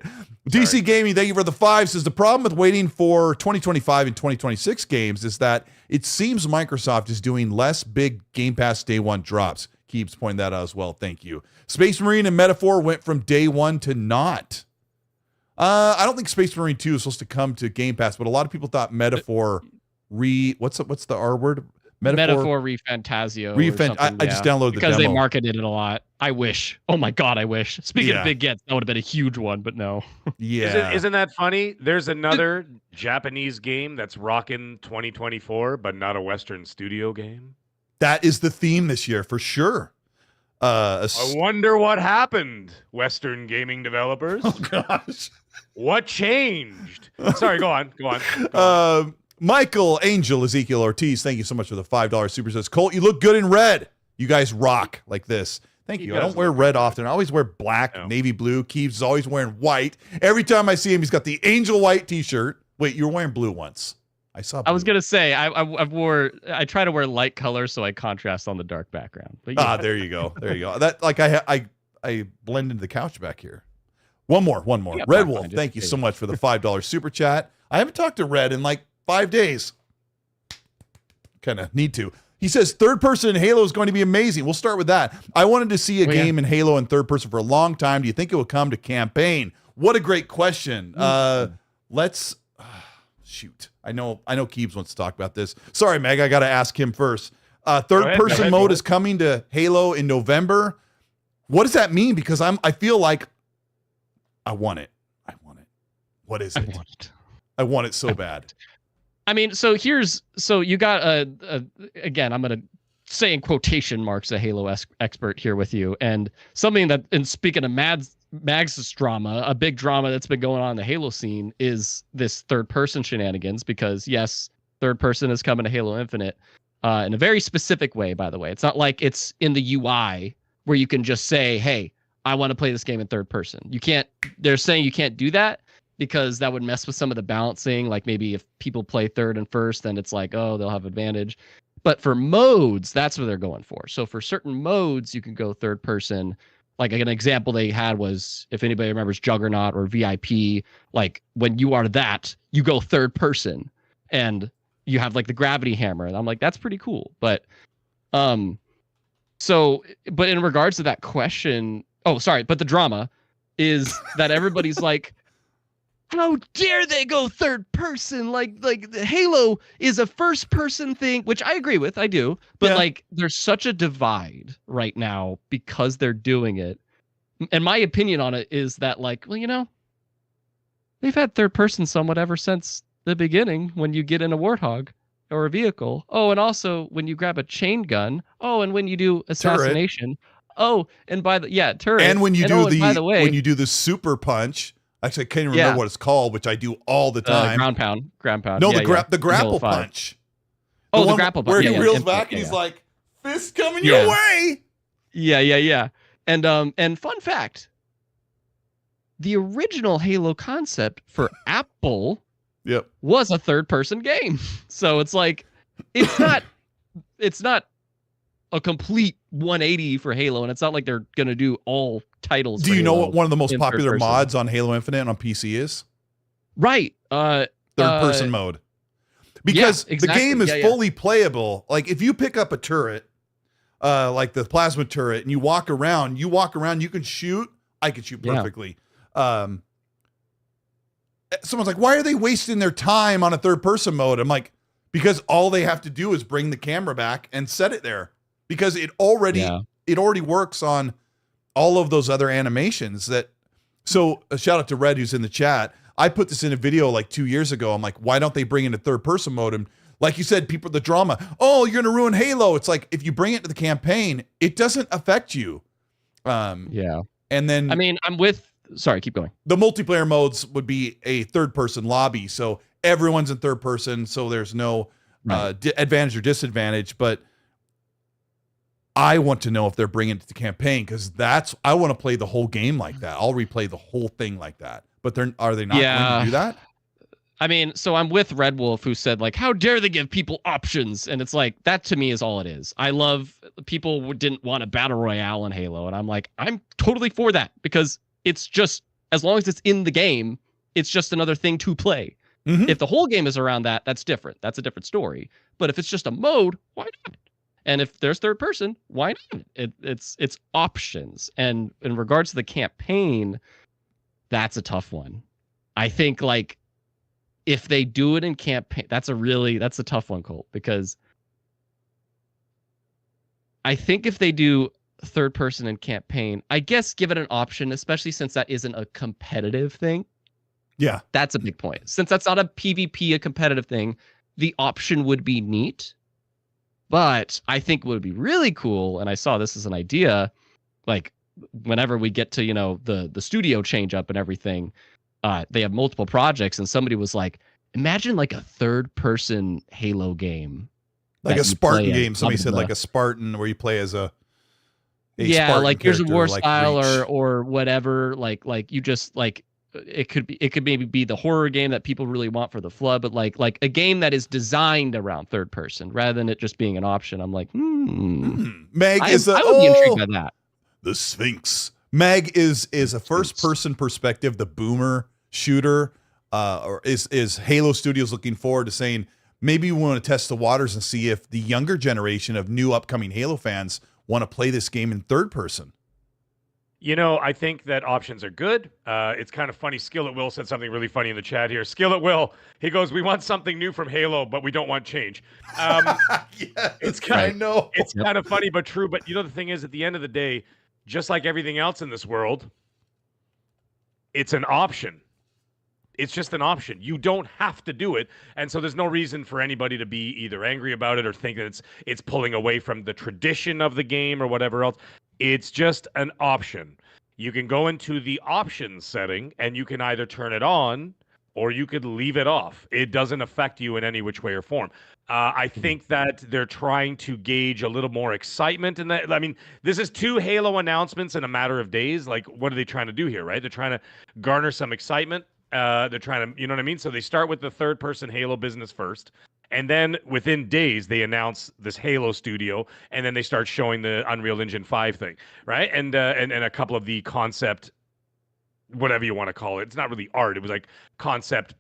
DC Gaming, thank you for the 5. Says the problem with waiting for 2025 and 2026 games is that it seems Microsoft is doing less big Game Pass day one drops. Keeps pointing that out as well. Thank you. Space Marine and Metaphor went from day one to not. I don't think Space Marine 2 is supposed to come to Game Pass, but a lot of people thought Metaphor what's the R word? Metaphor Refantasio. I just downloaded the demo. Because they marketed it a lot. I wish. Oh my God, I wish. Speaking of big gets, that would have been a huge one, but no. Yeah. Isn't that funny? There's another Japanese game that's rocking 2024, but not a Western studio game. That is the theme this year for sure. I wonder what happened, Western gaming developers. Oh gosh. What changed? Sorry, go on. Michael Angel Ezekiel Ortiz, thank you so much for the $5 super. Says Colt, you look good in red. You guys rock like this. Thank you. I don't wear red often. I always wear black, navy blue. Keeves is always wearing white. Every time I see him, he's got the angel white t-shirt. Wait, you were wearing blue once. I saw blue. I was gonna say I try to wear light colors so I contrast on the dark background. But there you go. That I blend into the couch back here. One more. Red Wolf, thank you so much for the $5 super chat. I haven't talked to Red in like 5 days. Kind of need to. He says third person in Halo is going to be amazing. We'll start with that. I wanted to see a game in Halo in third person for a long time. Do you think it will come to campaign? What a great question. Let's shoot. I know Keebs wants to talk about this. Sorry, Meg, I got to ask him first. Third person mode is coming to Halo in November. What does that mean? Because I feel like I want it. What is it? I want it so bad. I mean, so you got again, I'm going to say in quotation marks a Halo expert here with you, and something that, and speaking of Mags' drama, a big drama that's been going on in the Halo scene is this third person shenanigans, because yes, third person is coming to Halo Infinite in a very specific way, by the way. It's not like it's in the UI where you can just say, hey, I want to play this game in third person. They're saying you can't do that, because that would mess with some of the balancing. Like maybe if people play third and first, then it's like, oh, they'll have advantage. But for modes, that's what they're going for. So for certain modes, you can go third person. Like an example they had was, if anybody remembers Juggernaut or VIP, like when you are that, you go third person and you have like the gravity hammer. And I'm like, that's pretty cool. But but in regards to that question, but the drama is that everybody's like, how dare they go third person? Like Halo is a first person thing, which I agree with. I do. But like there's such a divide right now because they're doing it. And my opinion on it is that like, well, you know, they've had third person somewhat ever since the beginning when you get in a Warthog or a vehicle. Oh, and also when you grab a chain gun. Oh, and when you do assassination. Turret. Oh, and turret. And when you when you do the super punch. Actually, I can't even remember what it's called, which I do all the time. Ground pound. No, the grapple punch. The grapple punch. Where he reels back and he's like, fist coming your way. Yeah. And fun fact, the original Halo concept for Apple was a third-person game. So it's like, it's not a complete 180 for Halo, and it's not like they're going to do all titles. Do you know what one of the most popular mods on Halo Infinite on PC is? Right. Third-person mode. Because the game is fully playable. Like, if you pick up a turret, like the plasma turret, and you walk around, you can shoot. I can shoot perfectly. Someone's like, why are they wasting their time on a third-person mode? I'm like, because all they have to do is bring the camera back and set it there. Because it already works on all of those other animations so a shout out to Red who's in the chat. I put this in a video like 2 years ago. I'm like, why don't they bring in a third person mode? And like you said, people, the drama, you're going to ruin Halo. It's like, if you bring it to the campaign, it doesn't affect you. And then, I mean, sorry, keep going. The multiplayer modes would be a third person lobby. So everyone's in third person. So there's no advantage or disadvantage, but I want to know if they're bringing it to the campaign, because I want to play the whole game like that. I'll replay the whole thing like that. But are they not going to do that? I mean, so I'm with Red Wolf, who said like, how dare they give people options? And it's like, that to me is all it is. I love people didn't want a battle royale in Halo. And I'm like, I'm totally for that, because it's just, as long as it's in the game, it's just another thing to play. Mm-hmm. If the whole game is around that, that's different. That's a different story. But if it's just a mode, why not? And if there's third person, why not? It's options. And in regards to the campaign, that's a tough one. I think like if they do it in campaign, that's a tough one, Colt, because I think if they do third person in campaign, I guess give it an option, especially since that isn't a competitive thing. Yeah. That's a big point. Since that's not a PvP, a competitive thing, the option would be neat. But I think what would be really cool, and I saw this as an idea, like whenever we get to, you know, the studio change up and everything, they have multiple projects, and somebody was like, imagine like a third person Halo game. Like a Spartan game. Somebody said like a Spartan where you play as a Spartan like here's a war like style Reach. or whatever. Like you just like it could maybe be the horror game that people really want for the flood, but like a game that is designed around third person rather than it just being an option. I'm like, Mag I would be intrigued by that. The Sphinx. Mag is a first person perspective, the boomer shooter. Or is Halo Studios looking forward to saying, maybe we want to test the waters and see if the younger generation of new upcoming Halo fans want to play this game in third person? You know, I think that options are good. It's kind of funny. Skillet Will said something really funny in the chat here. Skillet Will, he goes, we want something new from Halo, but we don't want change. It's kind of funny, but true. But you know, the thing is, at the end of the day, just like everything else in this world, it's an option. It's just an option. You don't have to do it. And so there's no reason for anybody to be either angry about it or think that it's pulling away from the tradition of the game or whatever else. It's just an option. You can go into the options setting and you can either turn it on or you could leave it off. It doesn't affect you in any which way or form. I think that they're trying to gauge a little more excitement in that. I mean, this is 2 Halo announcements in a matter of days. Like, what are they trying to do here, right? They're trying to garner some excitement. They're trying to, you know what I mean? So they start with the third person Halo business first. And then within days, they announce this Halo studio, and then they start showing the Unreal Engine 5 thing, right? And a couple of the concept, whatever you want to call it. It's not really art. It was like concept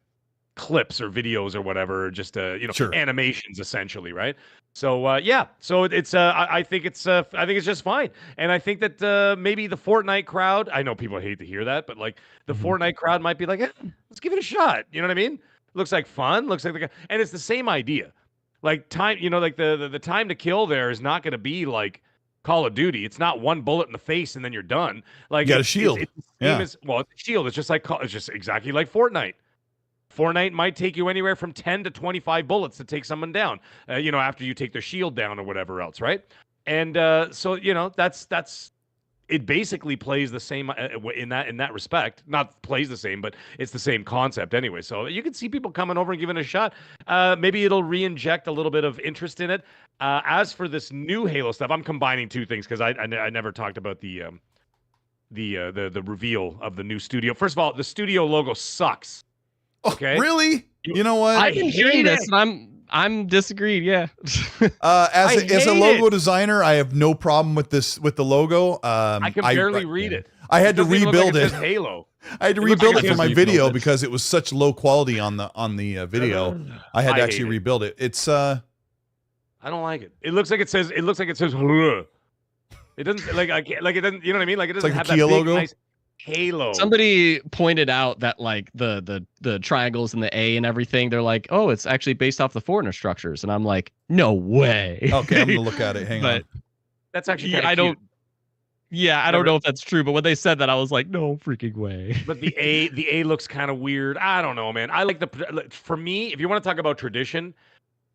clips or videos or whatever, just Sure. animations essentially, right? So yeah, so it's I think it's just fine, and I think that maybe the Fortnite crowd. I know people hate to hear that, but like the Fortnite crowd might be like, let's give it a shot. You know what I mean? Looks like fun. Looks like and it's the same idea. Like time, like the time to kill there is not going to be like Call of Duty. It's not one bullet in the face and then you're done. Like You got a shield. It's the same as, well, it's a shield. It's just like it's just exactly like Fortnite. Fortnite might take you anywhere from 10 to 25 bullets to take someone down. After you take their shield down or whatever else, right? And so that's it. Basically plays the same in that respect. Not plays the same, but it's the same concept anyway. So you can see people coming over and giving it a shot. Maybe it'll re-inject a little bit of interest in it. As for this new Halo stuff, I'm combining two things because I never talked about the reveal of the new studio. First of all, the studio logo sucks. Okay. Oh, really? You know what? I've been hearing this, and I'm disagreed. Yeah. As a logo designer, I have no problem with the logo. I can barely read it. I had to rebuild it. Halo. I had to rebuild it for my video because it was such low quality on the video. I had to actually rebuild it. It's I don't like it. It looks like it says. It doesn't it doesn't. You know what I mean? Like it doesn't have that big, logo. Nice Halo. Somebody pointed out that like the triangles and the A and everything, they're like, oh, it's actually based off the Forerunner structures, and I'm like, no way. Okay, I'm gonna look at it. Hang on. That's actually I don't know if that's true, but when they said that, I was like, no freaking way. But the A looks kind of weird. I don't know, man. I like for me, if you want to talk about tradition,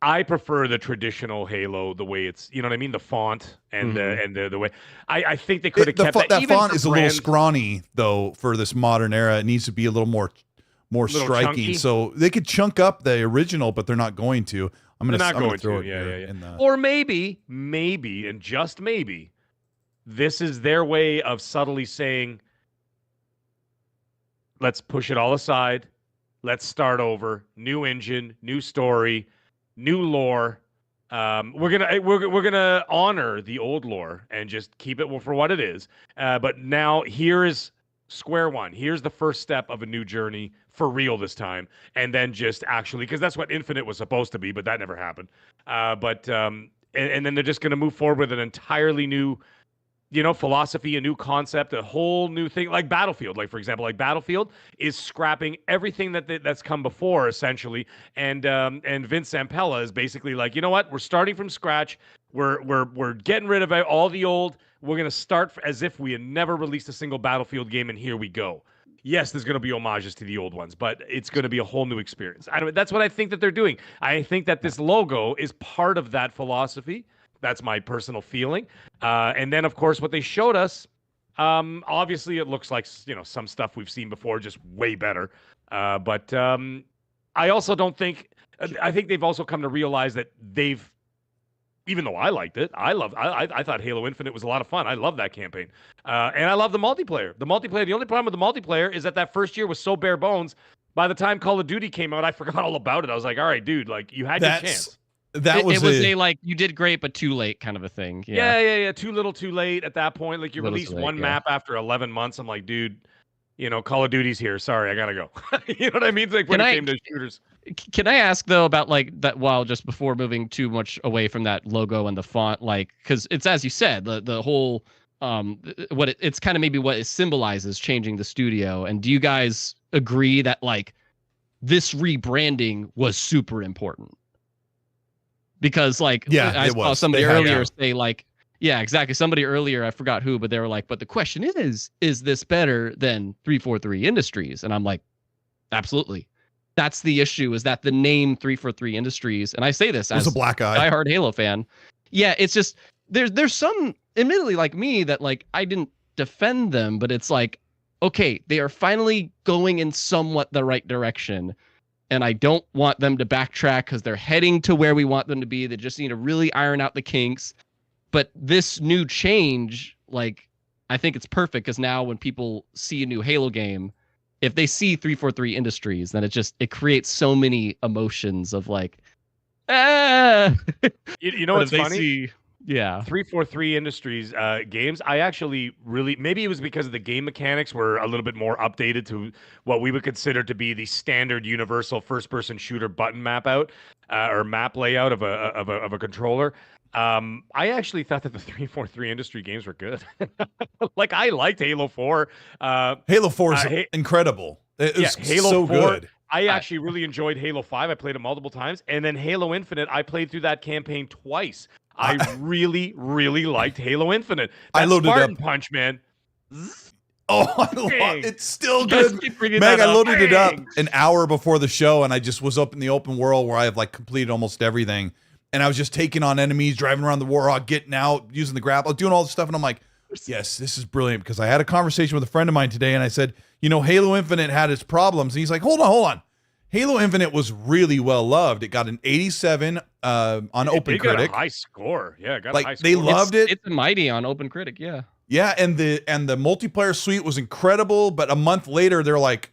I prefer the traditional Halo, the way it's, you know what I mean, the font and the way. I think they could have kept that font is a little scrawny though for this modern era. It needs to be a little more striking. Chunky. So they could chunk up the original, but they're not going to. I'm gonna throw it here. Or maybe, and just maybe, this is their way of subtly saying, let's push it all aside. Let's start over. New engine, new story. New lore. We're gonna honor the old lore and just keep it for what it is. But now here is square one. Here's the first step of a new journey for real this time, and then just actually, because that's what Infinite was supposed to be, but that never happened. And then they're just gonna move forward with an entirely new, philosophy, a new concept, a whole new thing, like Battlefield. Like, for example, Battlefield is scrapping everything that's come before, essentially. And Vince Zampella is basically like, you know what? We're starting from scratch. We're getting rid of all the old. We're going to start as if we had never released a single Battlefield game, and here we go. Yes, there's going to be homages to the old ones, but it's going to be a whole new experience. That's what I think that they're doing. I think that this logo is part of that philosophy. That's my personal feeling. And then, of course, what they showed us, obviously it looks like, some stuff we've seen before, just way better. But I also don't think, I think they've also come to realize that even though I liked it, I thought Halo Infinite was a lot of fun. I love that campaign. And I love the multiplayer. The only problem with the multiplayer is that first year was so bare bones. By the time Call of Duty came out, I forgot all about it. I was like, all right, dude, like you had your chance. It was a like you did great but too late kind of a thing. Yeah. Too little, too late at that point. Like you released one map after 11 months. I'm like, dude, Call of Duty's here. Sorry, I gotta go. You know what I mean? It's like when it came to shooters. Can I ask though about like that? Well, just before moving too much away from that logo and the font, like because it's as you said, the whole it's kind of maybe what it symbolizes changing the studio. And do you guys agree that like this rebranding was super important? Because like I saw somebody earlier say like, yeah, exactly. Somebody earlier, I forgot who, but they were like, but the question is this better than 343 Industries? And I'm like, absolutely. That's the issue, is that the name 343 Industries, and I say this as a black guy, diehard Halo fan. Yeah, it's just there's some, admittedly like me, that like I didn't defend them, but it's like, okay, they are finally going in somewhat the right direction. And I don't want them to backtrack because they're heading to where we want them to be. They just need to really iron out the kinks. But this new change, like, I think it's perfect because now when people see a new Halo game, if they see 343 Industries, then it creates so many emotions of like, You know But what's if they funny? see, yeah. 343 Industries games, I actually really, maybe it was because of the game mechanics were a little bit more updated to what we would consider to be the standard universal first-person shooter button map out or map layout of a controller. I actually thought that the 343 Industry games were good. Like I liked Halo 4. Halo 4 is Ha- incredible. It yeah, was Halo so 4. good. I actually really enjoyed Halo 5. I played it multiple times. And then Halo Infinite, I played through that campaign twice. I really, really liked Halo Infinite. I That loaded Spartan up. Punch, man. Oh, I love, Dang. it's still You guys good. keep bringing Meg, that I up. loaded it up Dang. an hour before the show, and I just was up in the open world where I have like completed almost everything. And I was just taking on enemies, driving around the Warhawk, getting out, using the grapple, doing all this stuff. And I'm like, yes, this is brilliant, because I had a conversation with a friend of mine today, and I said, you know, Halo Infinite had its problems. And he's like, hold on. Halo Infinite was really well loved. It got an 87 on OpenCritic. It got a high score. Yeah, it got a high Like score. they loved it. It's mighty on OpenCritic, yeah. Yeah, and the multiplayer suite was incredible, but a month later they're like,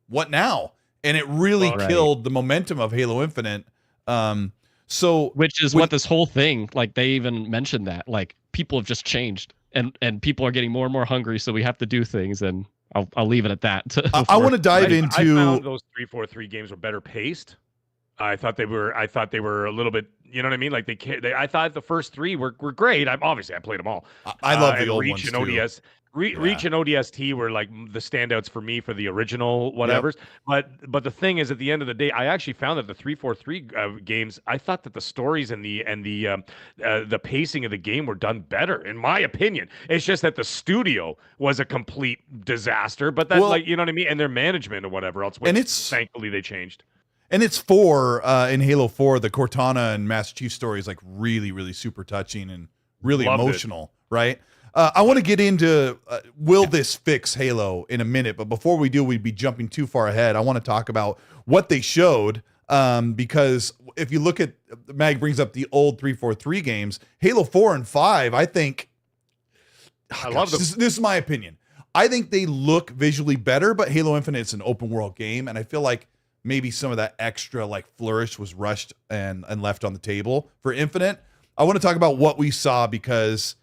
what now? And it really Well, right. killed the momentum of Halo Infinite. So Which is what this whole thing, like they even mentioned that, like people have just changed and people are getting more and more hungry, so we have to do things, and I'll leave it at that. I want to dive I into found those 343 games were better paced. I thought they were a little bit, you know what I mean? Like I thought the first three were great. I played them all. I love the and old Reach ones and too. ODS. Reach and ODST were like the standouts for me for the original whatevers. But the thing is, at the end of the day, I actually found that the 343 games, I thought that the stories and the pacing of the game were done better, in my opinion. It's just that the studio was a complete disaster. But that, like, you know what I mean, and their management or whatever else. Which, and it's thankfully they changed. And it's 4 in Halo 4, the Cortana and Master Chief story is like really, really super touching and really Loved emotional, right? I want to get into will this fix Halo in a minute, but before we do, we'd be jumping too far ahead. I want to talk about what they showed, because if you look at, Mag brings up the old 343 games, Halo 4 and 5, I think, I love them. this is my opinion. I think they look visually better, but Halo Infinite is an open world game, and I feel like maybe some of that extra like flourish was rushed and left on the table for Infinite. I want to talk about what we saw, because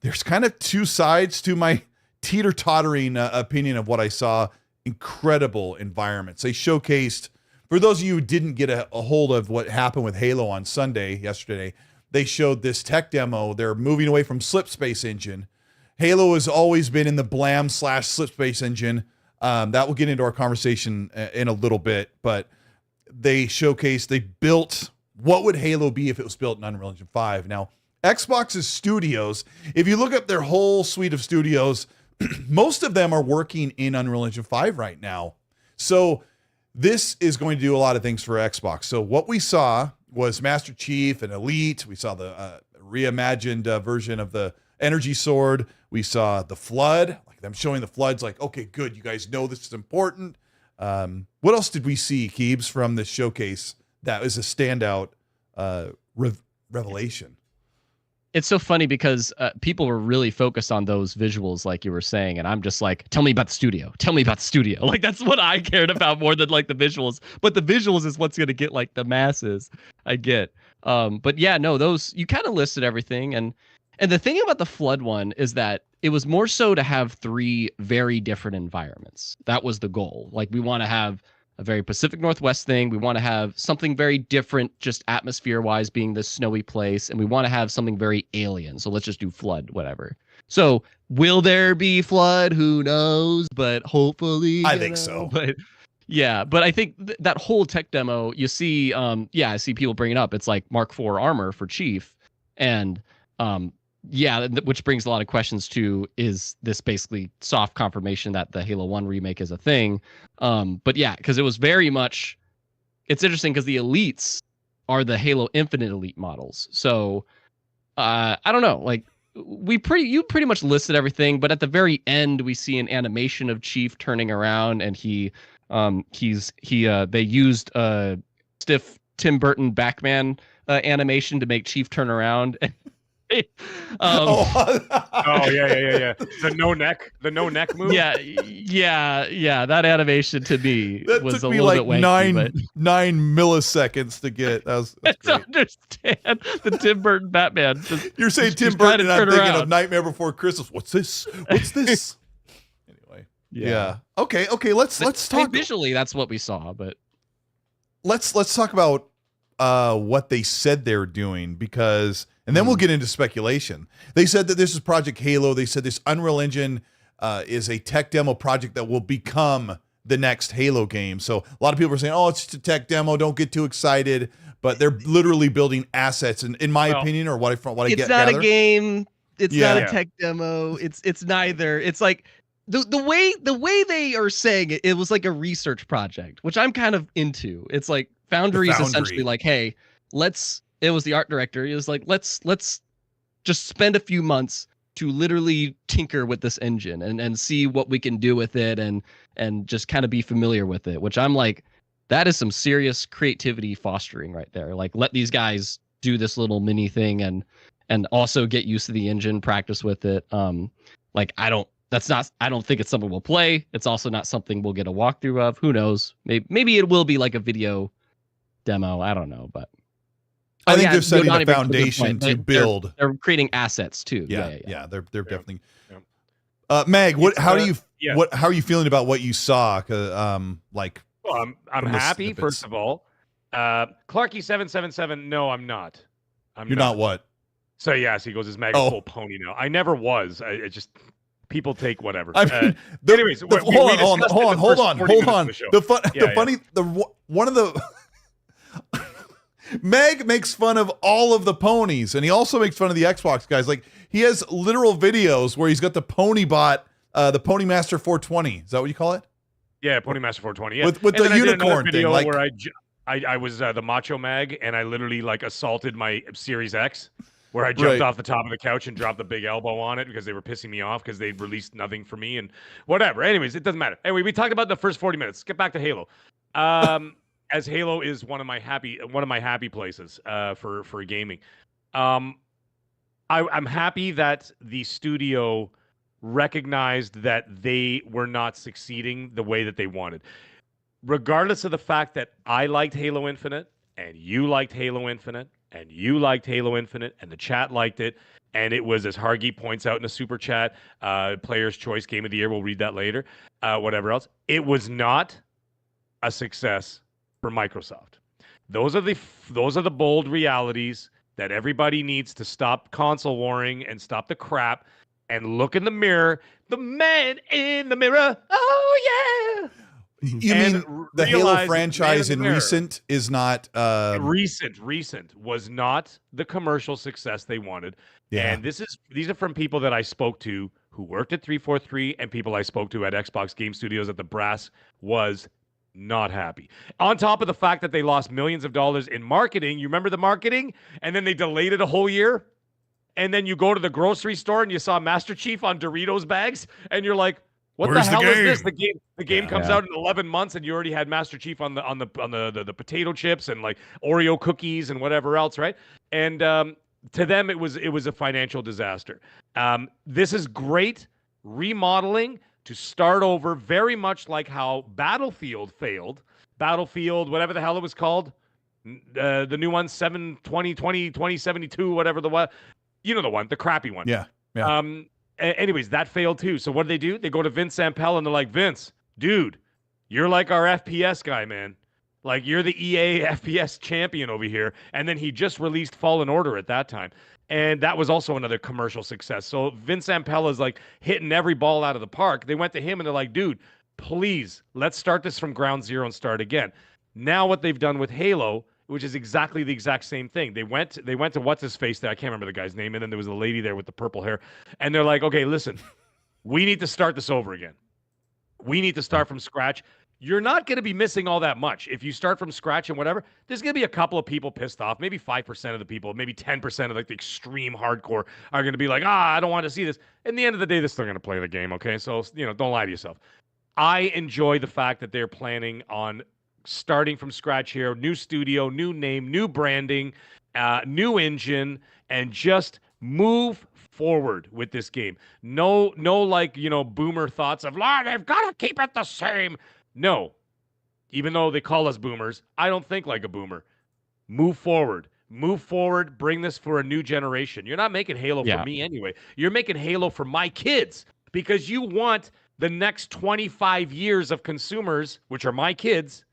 there's kind of two sides to my teeter-tottering opinion of what I saw. Incredible environments. They showcased, for those of you who didn't get a hold of what happened with Halo on yesterday, they showed this tech demo. They're moving away from Slipspace engine. Halo has always been in the Blam/Slipspace engine. That will get into our conversation in a little bit, but they built, what would Halo be if it was built in Unreal Engine 5? Now, Xbox's studios, if you look up their whole suite of studios, most of them are working in Unreal Engine 5 right now. So this is going to do a lot of things for Xbox. So what we saw was Master Chief and Elite. We saw the reimagined version of the Energy Sword. We saw the Flood, like them showing the Floods, like, okay, good, you guys know this is important. What else did we see, Keebs, from this showcase that is a standout revelation? It's so funny because people were really focused on those visuals, like you were saying, and I'm just like, tell me about the studio. Tell me about the studio. Like, that's what I cared about more than like the visuals. But the visuals is what's gonna get like the masses. I get. But yeah, no, those, you kind of listed everything, and the thing about the Flood one is that it was more so to have 3 very different environments. That was the goal. Like, we want to have a very Pacific Northwest thing. We want to have something very different, just atmosphere-wise, being this snowy place, and we want to have something very alien. So let's just do Flood, whatever. So will there be Flood? Who knows? But hopefully, I think so. But yeah, but I think that whole tech demo, you see, I see people bring it up. It's like Mark IV armor for Chief, and which brings a lot of questions to, is this basically soft confirmation that the Halo 1 remake is a thing? But yeah, because it was very much, it's interesting because the elites are the Halo Infinite elite models. So I don't know, like you pretty much listed everything, but at the very end we see an animation of Chief turning around, and they used stiff Tim Burton Batman animation to make Chief turn around. Oh yeah. The no neck move. Yeah. That animation to me That was took a me little like bit wanky, nine milliseconds to get. That's but to great. understand the Tim Burton Batman. You're saying he's Tim trying Burton, to and I'm turn thinking around. of Nightmare Before Christmas. What's this? Anyway. Yeah. Okay. Let's I mean, talk. visually. That's what we saw, but Let's talk about what they said they're doing, because, and then we'll get into speculation. They said that this is Project Halo. They said this Unreal Engine is a tech demo project that will become the next Halo game. So a lot of people are saying, "Oh, it's just a tech demo. Don't get too excited." But they're literally building assets, and in my opinion, or what I it's get, not gather, a game. It's not Yeah. a tech demo. It's neither. It's like the way they are saying it. It was like a research project, which I'm kind of into. It's like Foundry is essentially like, hey, it was the art director. He was like, let's just spend a few months to literally tinker with this engine and see what we can do with it and just kind of be familiar with it, which I'm like, that is some serious creativity fostering right there. Like, let these guys do this little mini thing and also get used to the engine, practice with it. Like, I don't think it's something we'll play. It's also not something we'll get a walkthrough of. Who knows? Maybe it will be like a video demo. I don't know, but I think they're setting the foundation to build. They're creating assets too. Yeah. They're definitely. Mag, how are you feeling about what you saw? Like, well, I'm happy. First of all, Clarky777. No, I'm not. You're not what? So yes, he goes, "Is Mag a full pony now?" I never was. I just people take whatever. I mean, anyways, hold on. One of the Meg makes fun of all of the ponies, and he also makes fun of the Xbox guys. Like, he has literal videos where he's got the Ponybot, the Pony Master 420. Is that what you call it? Yeah, Pony Master 420. Yeah, with the unicorn thing. Like, where I was the Macho Mag, and I literally like assaulted my Series X, where I jumped off the top of the couch and dropped the big elbow on it because they were pissing me off because they released nothing for me and whatever. Anyways, it doesn't matter. Anyway, we talked about the first 40 minutes. Let's get back to Halo. As Halo is one of my happy places for gaming. I'm happy that the studio recognized that they were not succeeding the way that they wanted. Regardless of the fact that I liked Halo Infinite and you liked Halo Infinite and you liked Halo Infinite and the chat liked it, and it was, as Hargy points out in a super chat, Player's Choice Game of the Year. We'll read that later. Whatever else. It was not a success for Microsoft. Those are the bold realities that everybody needs to stop console warring and stop the crap and look in the mirror. The man in the mirror. Oh yeah. You mean the Halo franchise in recent is not recent was not the commercial success they wanted. Yeah. And these are from people that I spoke to who worked at 343 and people I spoke to at Xbox Game Studios at the brass was not happy. On top of the fact that they lost millions of dollars in marketing. You remember the marketing? And then they delayed it a whole year. And then you go to the grocery store and you saw Master Chief on Doritos bags and you're like, what the hell is this? The game comes out in 11 months and you already had Master Chief on the potato chips and like Oreo cookies and whatever else, right? And to them it was a financial disaster. This is great remodeling to start over, very much like how Battlefield failed. Battlefield, whatever the hell it was called, the new one, 2072, whatever the one, you know the one, the crappy one. Yeah. Anyways, that failed too. So what do? They go to Vince Zampella and they're like, Vince, dude, you're like our FPS guy, man. Like, you're the EA FPS champion over here. And then he just released Fallen Order at that time. And that was also another commercial success. So Vince Zampella's like hitting every ball out of the park. They went to him and they're like, dude, please, let's start this from ground zero and start again. Now what they've done with Halo, which is exactly the exact same thing. They went to what's his face there. I can't remember the guy's name. And then there was a lady there with the purple hair. And they're like, okay, listen, we need to start this over again. We need to start from scratch. You're not going to be missing all that much. If you start from scratch and whatever, there's going to be a couple of people pissed off. Maybe 5% of the people, maybe 10% of like the extreme hardcore are going to be like, I don't want to see this. In the end of the day, they're still going to play the game, okay? So, don't lie to yourself. I enjoy the fact that they're planning on starting from scratch here, new studio, new name, new branding, new engine, and just Move forward with this game. No, like, boomer thoughts of, they've got to keep it the same. No. Even though they call us boomers, I don't think like a boomer. Move forward. Move forward. Bring this for a new generation. You're not making Halo for me anyway. You're making Halo for my kids because you want the next 25 years of consumers, which are my kids.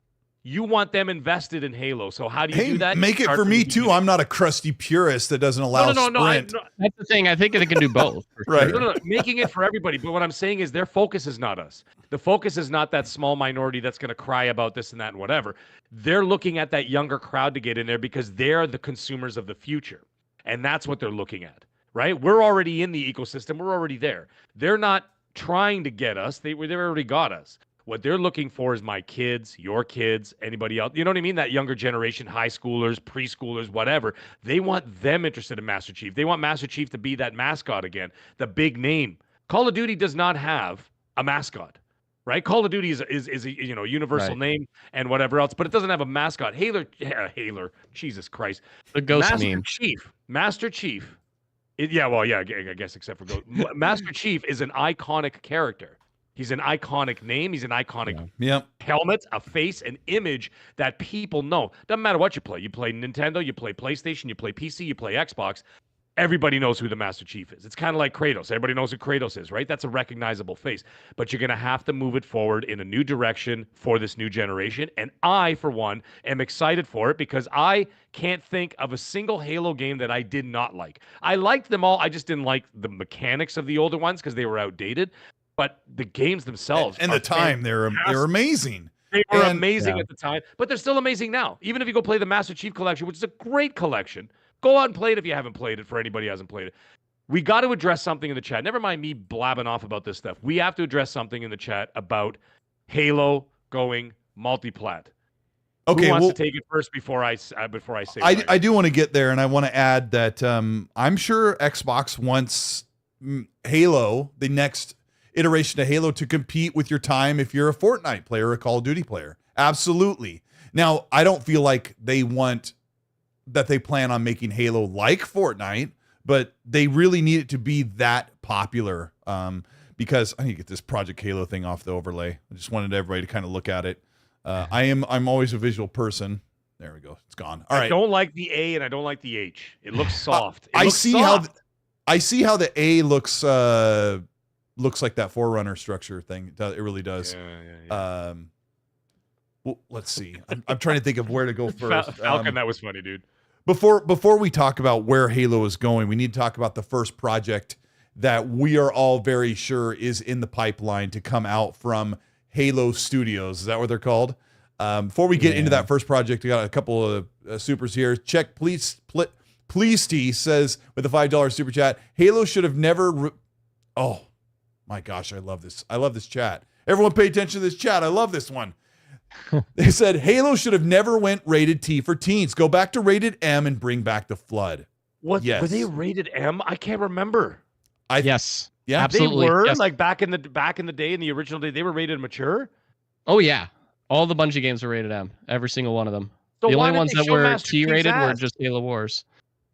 You want them invested in Halo. So how do you do that? Make it for me too. I'm not a crusty purist that doesn't allow sprint. That's the thing. I think they can do both. Right. No, making it for everybody. But what I'm saying is their focus is not us. The focus is not that small minority that's going to cry about this and that and whatever. They're looking at that younger crowd to get in there because they're the consumers of the future. And that's what they're looking at, right? We're already in the ecosystem. We're already there. They're not trying to get us. They already got us. What they're looking for is my kids, your kids, anybody else. You know what I mean? That younger generation, high schoolers, preschoolers, whatever. They want them interested in Master Chief. They want Master Chief to be that mascot again, the big name. Call of Duty does not have a mascot, right? Call of Duty is a universal name and whatever else, but it doesn't have a mascot. Halo, Jesus Christ. The ghost Master Chief. I guess except for Ghost. Master Chief is an iconic character. He's an iconic name. He's an iconic helmet, a face, an image that people know. Doesn't matter what you play. You play Nintendo, you play PlayStation, you play PC, you play Xbox. Everybody knows who the Master Chief is. It's kind of like Kratos. Everybody knows who Kratos is, right? That's a recognizable face. But you're going to have to move it forward in a new direction for this new generation. And I, for one, am excited for it because I can't think of a single Halo game that I did not like. I liked them all. I just didn't like the mechanics of the older ones because they were outdated. But the games themselves and the time they're amazing. They were amazing at the time, but they're still amazing now. Even if you go play the Master Chief Collection, which is a great collection, go out and play it if you haven't played it. For anybody who hasn't played it, we got to address something in the chat. Never mind me blabbing off about this stuff. We have to address something in the chat about Halo going multiplat. Okay, who wants to take it first before I say? I do want to get there, and I want to add that I'm sure Xbox wants Halo, the next iteration of Halo, to compete with your time if you're a Fortnite player or a Call of Duty player. Absolutely. Now, I don't feel like they plan on making Halo like Fortnite, but they really need it to be that popular because I need to get this Project Halo thing off the overlay. I just wanted everybody to kind of look at it. I'm always a visual person. There we go. It's gone. All right. I don't like the A and I don't like the H. It looks soft. I see how the A looks like that Forerunner structure thing. It really does. Yeah. Well, let's see. I'm trying to think of where to go first. Falcon, that was funny, dude. Before we talk about where Halo is going, we need to talk about the first project that we are all very sure is in the pipeline to come out from Halo Studios. Is that what they're called? Before we get into that first project, we got a couple of supers here. Check, please. T says with a $5 super chat, Halo should have never. Oh my gosh, I love this. I love this chat. Everyone pay attention to this chat. I love this one. They said Halo should have never went rated T for teens. Go back to rated M and bring back the flood. What? Yes. Were they rated M? I can't remember. Yes. Yeah, absolutely. They were yes. like back in the day, in the original day, they were rated mature. Oh yeah, all the Bungie games were rated M. Every single one of them. So the why only did ones they that show were Master T rated Chief's were ass? just Halo Wars.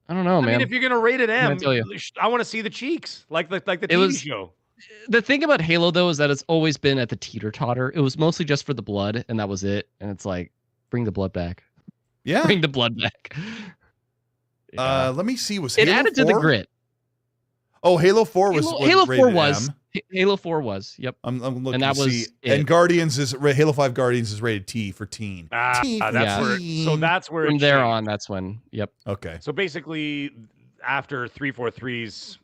I don't know, man. I mean, if you're gonna rate it M, tell you. I want to see the cheeks, like the TV show. The thing about Halo though is that it's always been at the teeter-totter. It was mostly just for the blood, and that was it. And it's like, bring the blood back. Yeah. Bring the blood back. Yeah. Let me see. Was it Halo added 4? to the grit? Oh, Halo 4 was Halo 4 rated was. M. Halo 4 was. Yep. I'm looking and that to was see. it. And Halo 5 Guardians is rated T for teen. That's where from it there changed. on. That's when. Yep. Okay. So basically, after 343's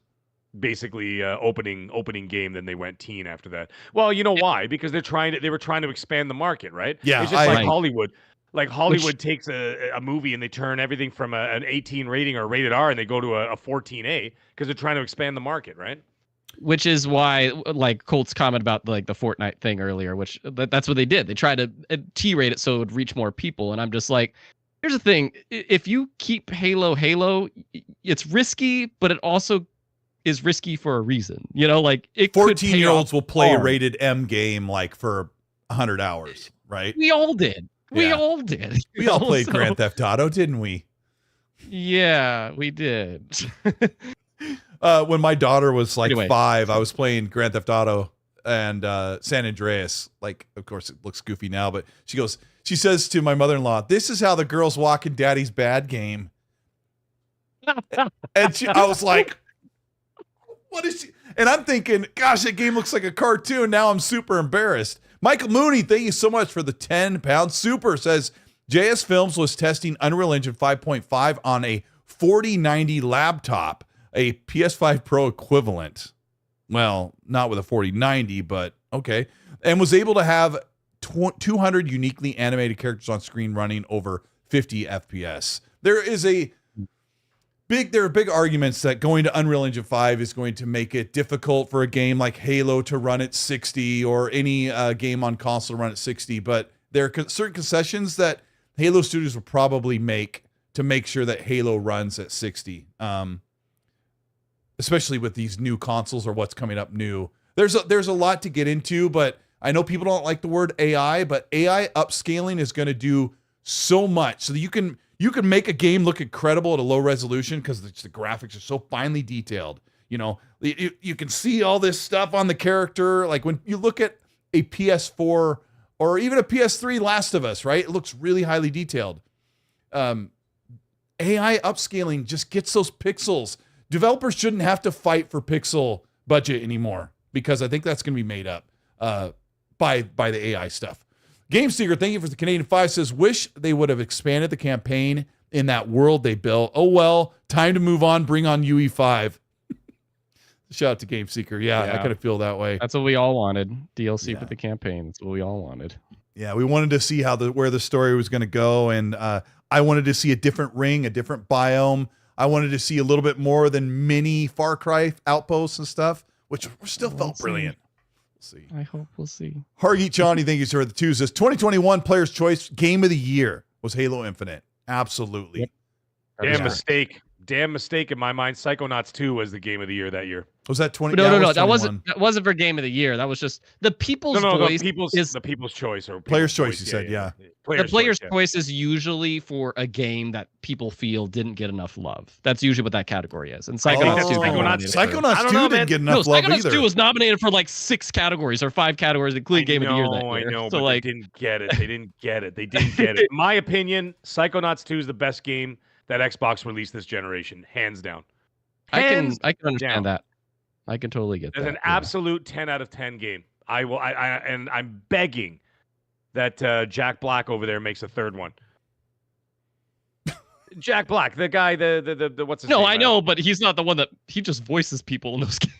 basically opening game, then they went teen after that. Well, you know why? Because they were trying to expand the market, right? Yeah, it's just like Right. Hollywood. Like Hollywood takes a movie and they turn everything from an 18 rating or rated R and they go to a 14A because they're trying to expand the market, right? Which is why, like Colt's comment about like the Fortnite thing earlier, which that's what they did. They tried to T-rate it so it would reach more people. And I'm just like, here's the thing: if you keep Halo, it's risky, but it also is risky for a reason. You know, like 14-year-olds will play a rated M game like for 100 hours, right? We all did. We Yeah. all did. We all played So- Grand Theft Auto, didn't we? Yeah, we did. when my daughter was like Anyway. 5, I was playing Grand Theft Auto and San Andreas. Like, of course, it looks goofy now, but she says to my mother-in-law, "This is how the girls walk in Daddy's bad game." And I was like, "What is she?" And I'm thinking, "Gosh, that game looks like a cartoon." Now I'm super embarrassed. Michael Mooney, thank you so much for the 10-pound super. Says JS Films was testing Unreal Engine 5.5 on a 4090 laptop, a PS5 Pro equivalent. Well, not with a 4090, but okay. And was able to have 200 uniquely animated characters on screen running over 50 FPS. There are big arguments that going to Unreal Engine 5 is going to make it difficult for a game like Halo to run at 60 or any game on console to run at 60. But there are certain concessions that Halo Studios will probably make to make sure that Halo runs at 60. Especially with these new consoles or what's coming up new. There's a lot to get into, but I know people don't like the word AI, but AI upscaling is going to do so much so that you can make a game look incredible at a low resolution because the graphics are so finely detailed. You know, you can see all this stuff on the character. Like when you look at a PS4 or even a PS3 Last of Us, right? It looks really highly detailed. AI upscaling just gets those pixels. Developers shouldn't have to fight for pixel budget anymore because I think that's going to be made up by the AI stuff. Game Seeker, thank you for the Canadian 5, says, wish they would have expanded the campaign in that world they built. Oh, well, time to move on. Bring on UE5. Shout out to Game Seeker. Yeah, I kind of feel that way. That's what we all wanted. DLC for the campaign. That's what we all wanted. Yeah, we wanted to see where the story was going to go. And I wanted to see a different ring, a different biome. I wanted to see a little bit more than mini Far Cry outposts and stuff, which still felt brilliant. See. I hope we'll see. Hargeet Johnny, thank you, sir. The 2 says 2021 Player's Choice Game of the Year was Halo Infinite. Absolutely. Yep. Damn mistake in my mind. Psychonauts 2 was the game of the year that year. Was that 20? No. That wasn't for game of the year. That was just the people's choice. The people's choice or player's choice. You said, yeah. The player's choice is usually for a game that people feel didn't get enough love. That's usually what that category is. And Psychonauts 2. Psychonauts 2 didn't get enough love either. Psychonauts 2 was nominated for like 6 categories or 5 categories, including game of the year that year. I know, so but they didn't get it. They didn't get it. In my opinion, Psychonauts 2 is the best game that Xbox released this generation, hands down. I can understand that. I can totally get that. It's an absolute 10 out of 10 game. And I'm begging that Jack Black over there makes a third one. Jack Black, the guy, the what's his name? No, I know, but he's not the one that he just voices people in those games.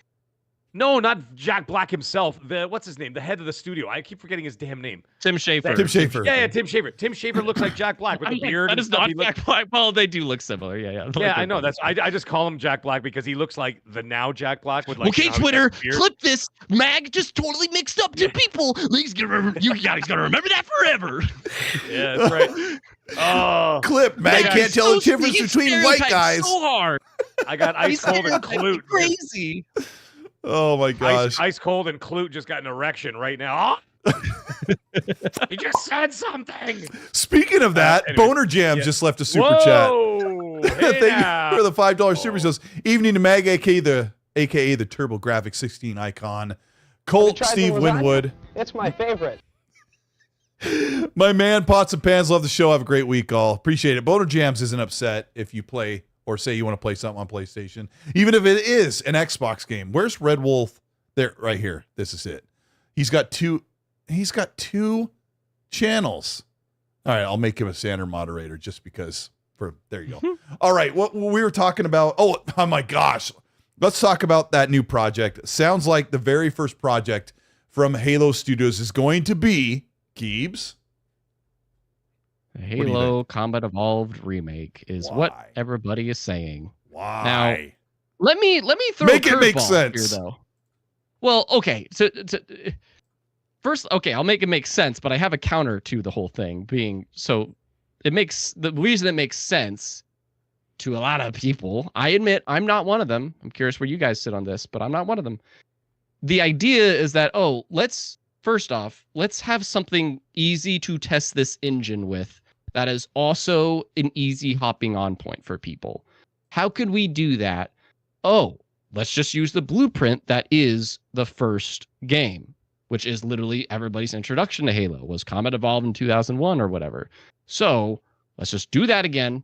No, not Jack Black himself. What's his name? The head of the studio. I keep forgetting his damn name. Tim Schafer. Tim Schafer. Yeah, Tim Schafer. Tim Schafer looks like Jack Black with the beard. That is not Jack Black. Well, they do look similar. Yeah. Yeah, I know. I just call him Jack Black because he looks like the now Jack Black with like. Okay, Twitter, clip this. Mag just totally mixed up two people. He's gonna remember that forever. Yeah, that's right. Oh, clip. Mag can't tell the difference between white guys. So hard. I got Ice Cold and Clute. Crazy. Oh my gosh. Ice Cold and Clute just got an erection right now. Oh! He just said something. Speaking of that, anyway, Boner Jam just left a super chat. Hey Thank you for the $5 super. Says, evening to Mag, aka the Turbo Graphics 16 icon. Colt Steve Winwood. It's my favorite. My man, Pots and Pans, love the show. Have a great week, all. Appreciate it. Boner Jams isn't upset if you play or say you want to play something on PlayStation, even if it is an Xbox game. Where's Red Wolf? There, right here. This is it. He's got two channels. All right, I'll make him a standard moderator just because. There you go. All right, what we were talking about. Oh my gosh, let's talk about that new project. Sounds like the very first project from Halo Studios is going to be Keebs. Halo Combat Evolved Remake is what everybody is saying. Why? Now, let me throw make a it make curveball sense here, though. Well, okay. So first, okay, I'll make it make sense, but I have a counter to the whole thing being so. The reason it makes sense to a lot of people. I admit I'm not one of them. I'm curious where you guys sit on this, but I'm not one of them. The idea is that first off, let's have something easy to test this engine with that is also an easy hopping on point for people. How could we do that? Oh, let's just use the blueprint that is the first game, which is literally everybody's introduction to Halo, was Combat Evolved in 2001 or whatever. So let's just do that again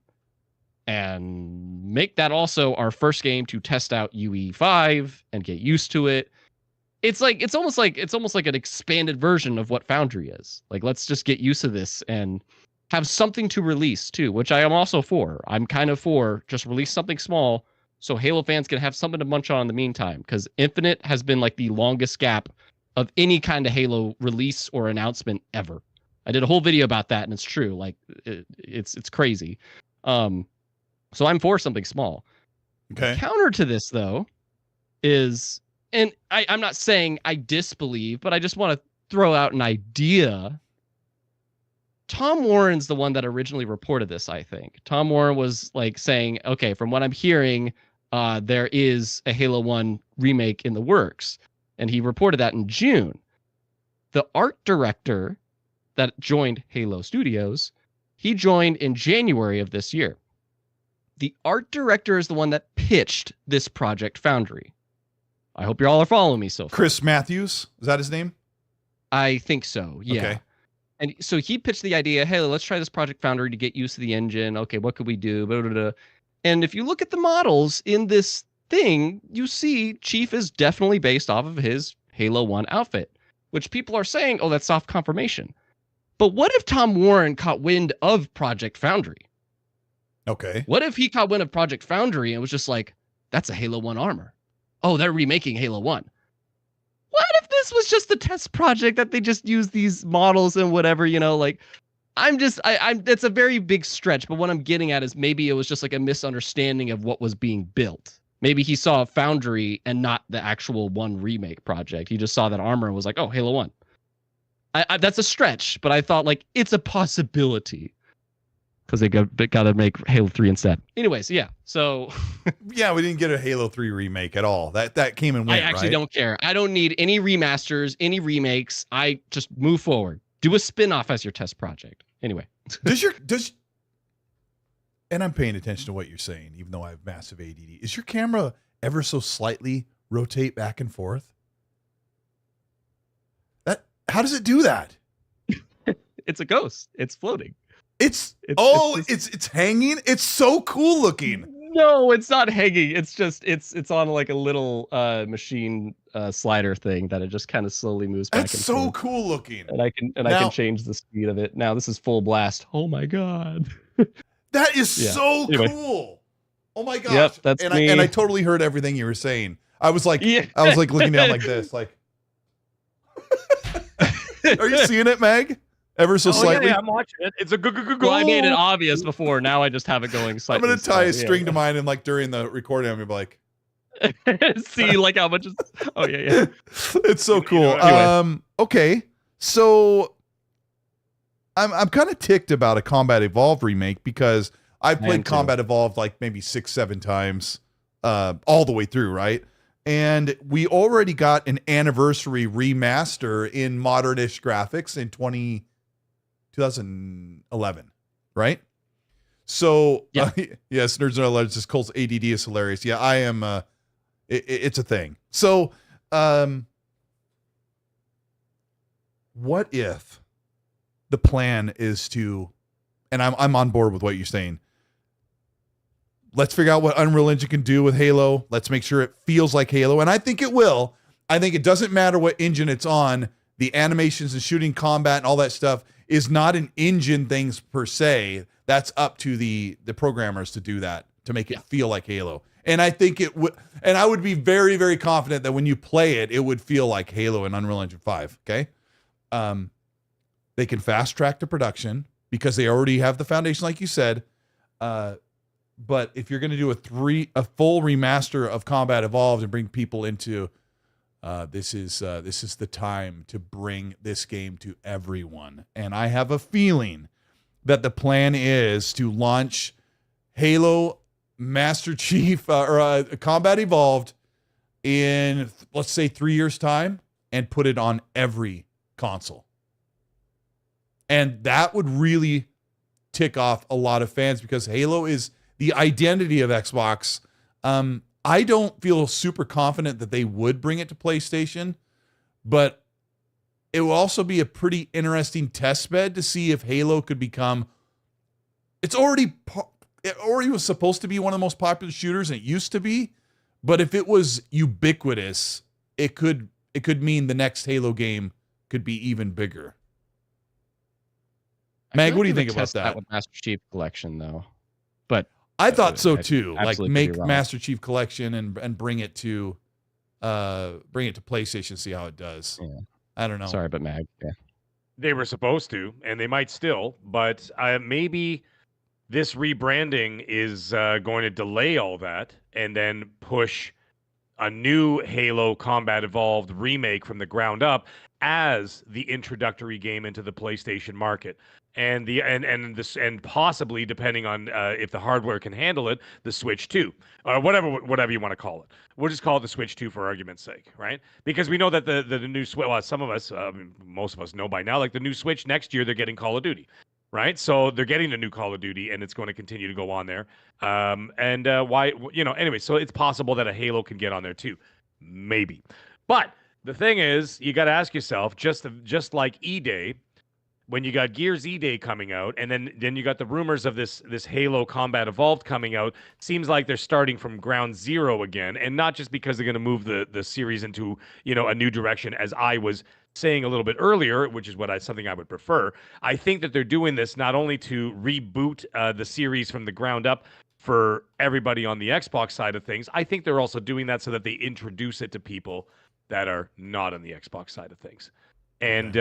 and make that also our first game to test out UE5 and get used to it. It's almost like an expanded version of what Foundry is. Like, let's just get used to this and have something to release too, which I am also for. I'm kind of for just release something small so Halo fans can have something to munch on in the meantime, because Infinite has been like the longest gap of any kind of Halo release or announcement ever. I did a whole video about that, and it's true. Like, it's crazy. So I'm for something small. Okay. Counter to this, though, is, and I'm not saying I disbelieve, but I just want to throw out an idea. Tom Warren's the one that originally reported this, I think. Tom Warren was like saying, okay, from what I'm hearing, there is a Halo 1 remake in the works. And he reported that in June. The art director that joined Halo Studios, he joined in January of this year. The art director is the one that pitched this Project Foundry. I hope you all are following me so far. Chris Matthews, is that his name? I think so, yeah. Okay. And so he pitched the idea, hey, let's try this Project Foundry to get used to the engine. Okay, what could we do? Blah, blah, blah. And if you look at the models in this thing, you see Chief is definitely based off of his Halo 1 outfit, which people are saying, oh, that's soft confirmation. But what if Tom Warren caught wind of Project Foundry? Okay. What if he caught wind of Project Foundry and was just like, that's a Halo 1 armor. Oh, they're remaking Halo 1. What if this was just a test project that they just use these models and whatever, you know, like, I'm it's a very big stretch, but what I'm getting at is maybe it was just like a misunderstanding of what was being built. Maybe he saw Foundry and not the actual 1 remake project. He just saw that armor and was like, oh, Halo 1. That's a stretch, but I thought, like, it's a possibility. Because they got to make Halo 3 instead. Anyways, yeah. So yeah, we didn't get a Halo 3 remake at all. That came and went. I actually right? don't care. I don't need any remasters, any remakes. I just move forward. Do a spin-off as your test project. Anyway. And I'm paying attention to what you're saying, even though I have massive ADD. Is your camera ever so slightly rotate back and forth? How does it do that? It's a ghost. It's floating. It's hanging. It's so cool looking. No, it's not hanging. It's just it's on like a little machine slider thing that it just kind of slowly moves back. It's so cool looking. And I can change the speed of it. Now this is full blast. Oh my god. That is so cool. Oh my gosh. Yep, that's me. I totally heard everything you were saying. I was like looking down like this, like. Are you seeing it, Mag? Ever so slightly? Yeah, I'm watching it. It's a good. Well, I made it obvious before. Now I just have it going slightly. I'm going to tie a string to mine, and like during the recording, I'm going to be like, see like how much is. Oh yeah. It's so cool. Anyway. Okay. So I'm kind of ticked about a Combat Evolved remake because I've played Combat Evolved like maybe 6-7 times, all the way through, right? And we already got an anniversary remaster in modernish graphics in 2011, right? So, yes, Nerds and Alerts, this Cole's ADD is hilarious. Yeah, I am. It's a thing. So, what if the plan is to, and I'm on board with what you're saying, let's figure out what Unreal Engine can do with Halo. Let's make sure it feels like Halo. And I think it will. I think it doesn't matter what engine it's on. The animations and shooting combat and all that stuff is not an engine things per se. That's up to the programmers to do that, to make it feel like Halo. And I think it would, and I would be very, very confident that when you play it, it would feel like Halo in Unreal Engine 5. Okay. They can fast track to production because they already have the foundation, like you said. But if you're going to do a full remaster of Combat Evolved and bring people into, this is the time to bring this game to everyone. And I have a feeling that the plan is to launch Halo Master Chief or Combat Evolved in, let's say, 3 years' time and put it on every console. And that would really tick off a lot of fans because Halo is the identity of Xbox. I I don't feel super confident that they would bring it to PlayStation, but it will also be a pretty interesting test bed to see if Halo could become. It already was supposed to be one of the most popular shooters, and it used to be. But if it was ubiquitous, it could mean the next Halo game could be even bigger. Mag, what do you think about that? With Master Chief Collection, though, but I thought so too. Like make wrong. Master Chief Collection and bring it to PlayStation, see how it does. Yeah. I don't know. Sorry, but Mag. Yeah. They were supposed to, and they might still, but maybe this rebranding is going to delay all that and then push a new Halo Combat Evolved remake from the ground up as the introductory game into the PlayStation market. And and possibly, depending on if the hardware can handle it, the Switch 2, or whatever you want to call it. We'll just call it the Switch 2 for argument's sake, right? Because we know that the new Switch, well, some of us, most of us know by now, like the new Switch next year, they're getting Call of Duty, right? So they're getting the new Call of Duty, and it's going to continue to go on there. Why, anyway, so it's possible that a Halo can get on there too, maybe. But the thing is, you got to ask yourself, just like E-Day, when you got Gears E-Day coming out, and then you got the rumors of this Halo Combat Evolved coming out, seems like they're starting from ground zero again, and not just because they're going to move the series into a new direction, as I was saying a little bit earlier, which is something I would prefer. I think that they're doing this not only to reboot the series from the ground up for everybody on the Xbox side of things. I think they're also doing that so that they introduce it to people that are not on the Xbox side of things. And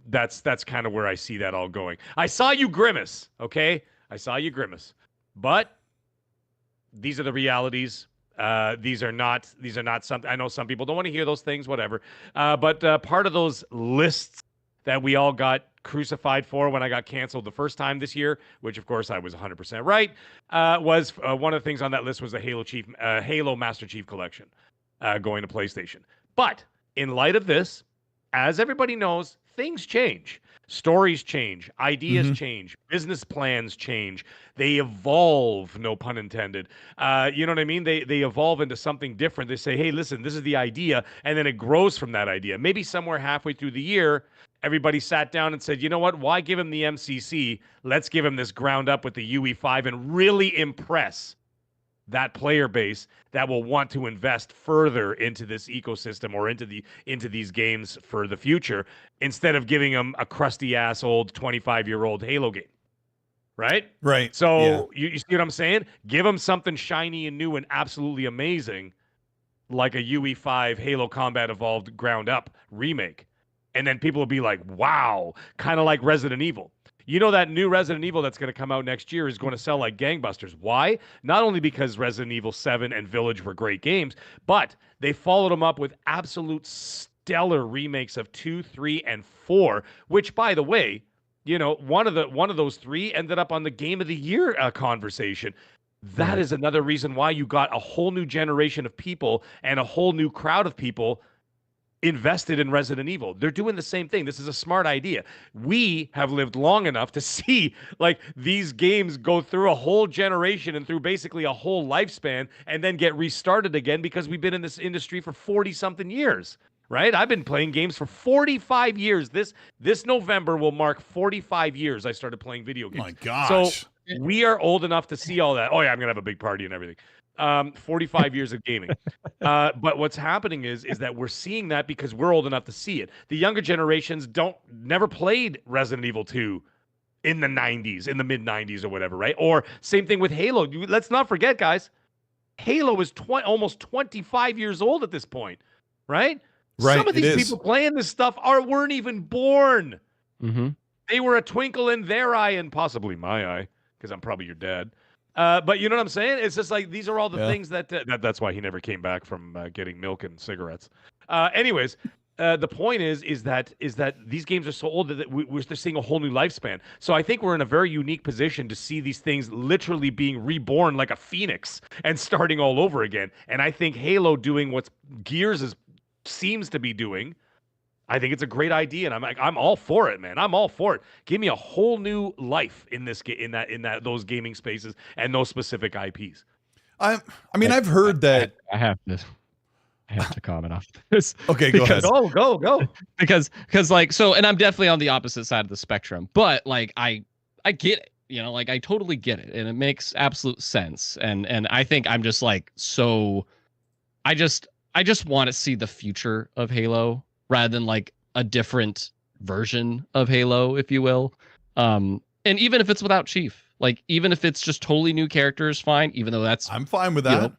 that's kind of where I see that all going. I saw you grimace, okay? I saw you grimace. But these are the realities. These are not something. I know some people don't want to hear those things, whatever. But part of those lists that we all got crucified for when I got canceled the first time this year, which of course I was 100% right, was one of the things on that list was the Halo Master Chief Collection going to PlayStation. But in light of this, as everybody knows, things change. Stories change. Ideas change. Business plans change. They evolve, no pun intended. You know what I mean? They evolve into something different. They say, hey, listen, this is the idea. And then it grows from that idea. Maybe somewhere halfway through the year, everybody sat down and said, you know what? Why give him the MCC? Let's give him this ground up with the UE5 and really impress that player base that will want to invest further into this ecosystem or into these games for the future, instead of giving them a crusty ass old 25-year-old Halo game. Right? Right. So you see what I'm saying? Give them something shiny and new and absolutely amazing, like a UE5 Halo Combat Evolved ground up remake. And then people will be like, wow, kind of like Resident Evil. You know, that new Resident Evil that's going to come out next year is going to sell like gangbusters. Why? Not only because Resident Evil 7 and Village were great games, but they followed them up with absolute stellar remakes of 2, 3, and 4, which, by the way, one of those 3 ended up on the Game of the Year conversation. That is another reason why you got a whole new generation of people and a whole new crowd of people invested in Resident Evil. They're doing the same thing. This is a smart idea. We have lived long enough to see like these games go through a whole generation and through basically a whole lifespan and then get restarted again, because we've been in this industry for 40 something years, right? I've been playing games for 45 years. This November will mark 45 years I started playing video games. My gosh. So we are old enough to see all that. Oh yeah, I'm going to have a big party and everything. 45 years of gaming. But what's happening is that we're seeing that because we're old enough to see it. The younger generations never played Resident Evil 2 in the 90s, in the mid 90s or whatever, right? Or same thing with Halo. Let's not forget, guys, Halo is almost 25 years old at this point, right? Right. Some of these people playing this stuff weren't even born. Mm-hmm. They were a twinkle in their eye and possibly my eye, because I'm probably your dad. But you know what I'm saying? It's just like, these are all the things that's why he never came back from getting milk and cigarettes. Anyways, the point is that these games are so old that we're just seeing a whole new lifespan. So I think we're in a very unique position to see these things literally being reborn like a phoenix and starting all over again. And I think Halo doing what Gears seems to be doing, I think it's a great idea, and I'm all for it, man. I'm all for it. Give me a whole new life in those gaming spaces and those specific IPs. I mean, I've heard that. I have to comment off this. Okay, go ahead. Go. Because like, so, and I'm definitely on the opposite side of the spectrum, but like, I get it, you know, like I totally get it. And it makes absolute sense. And I think I'm just like, so I just want to see the future of Halo rather than like a different version of Halo, if you will. And even if it's without Chief, like, even if it's just totally new characters, fine, even though I'm fine with that. You know,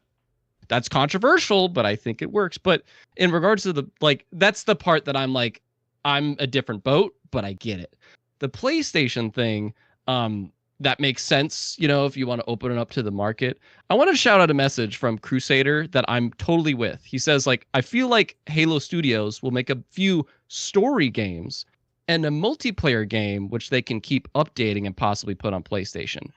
that's controversial, but I think it works. But in regards to the, like, that's the part that I'm like, I'm a different boat, but I get it. The PlayStation thing, that makes sense, you know, if you want to open it up to the market. I want to shout out a message from Crusader that I'm totally with. He says, like, I feel like Halo Studios will make a few story games and a multiplayer game, which they can keep updating and possibly put on PlayStation.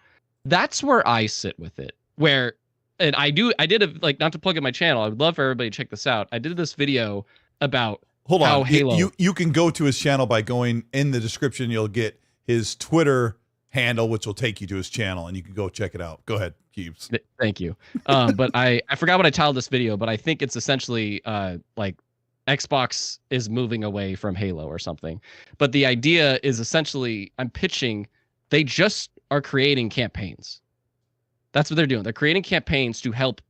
That's where I sit with it, where, and I did a, like, not to plug in my channel, I would love for everybody to check this out. I did this video about how Halo. You can go to his channel by going in the description. You'll get his Twitter handle, which will take you to his channel, and you can go check it out. Go ahead, Cubes. Thank you. But I forgot what I titled this video, but I think it's essentially like Xbox is moving away from Halo or something. But the idea is essentially, I'm pitching, they just are creating campaigns. That's what they're doing. They're creating campaigns to help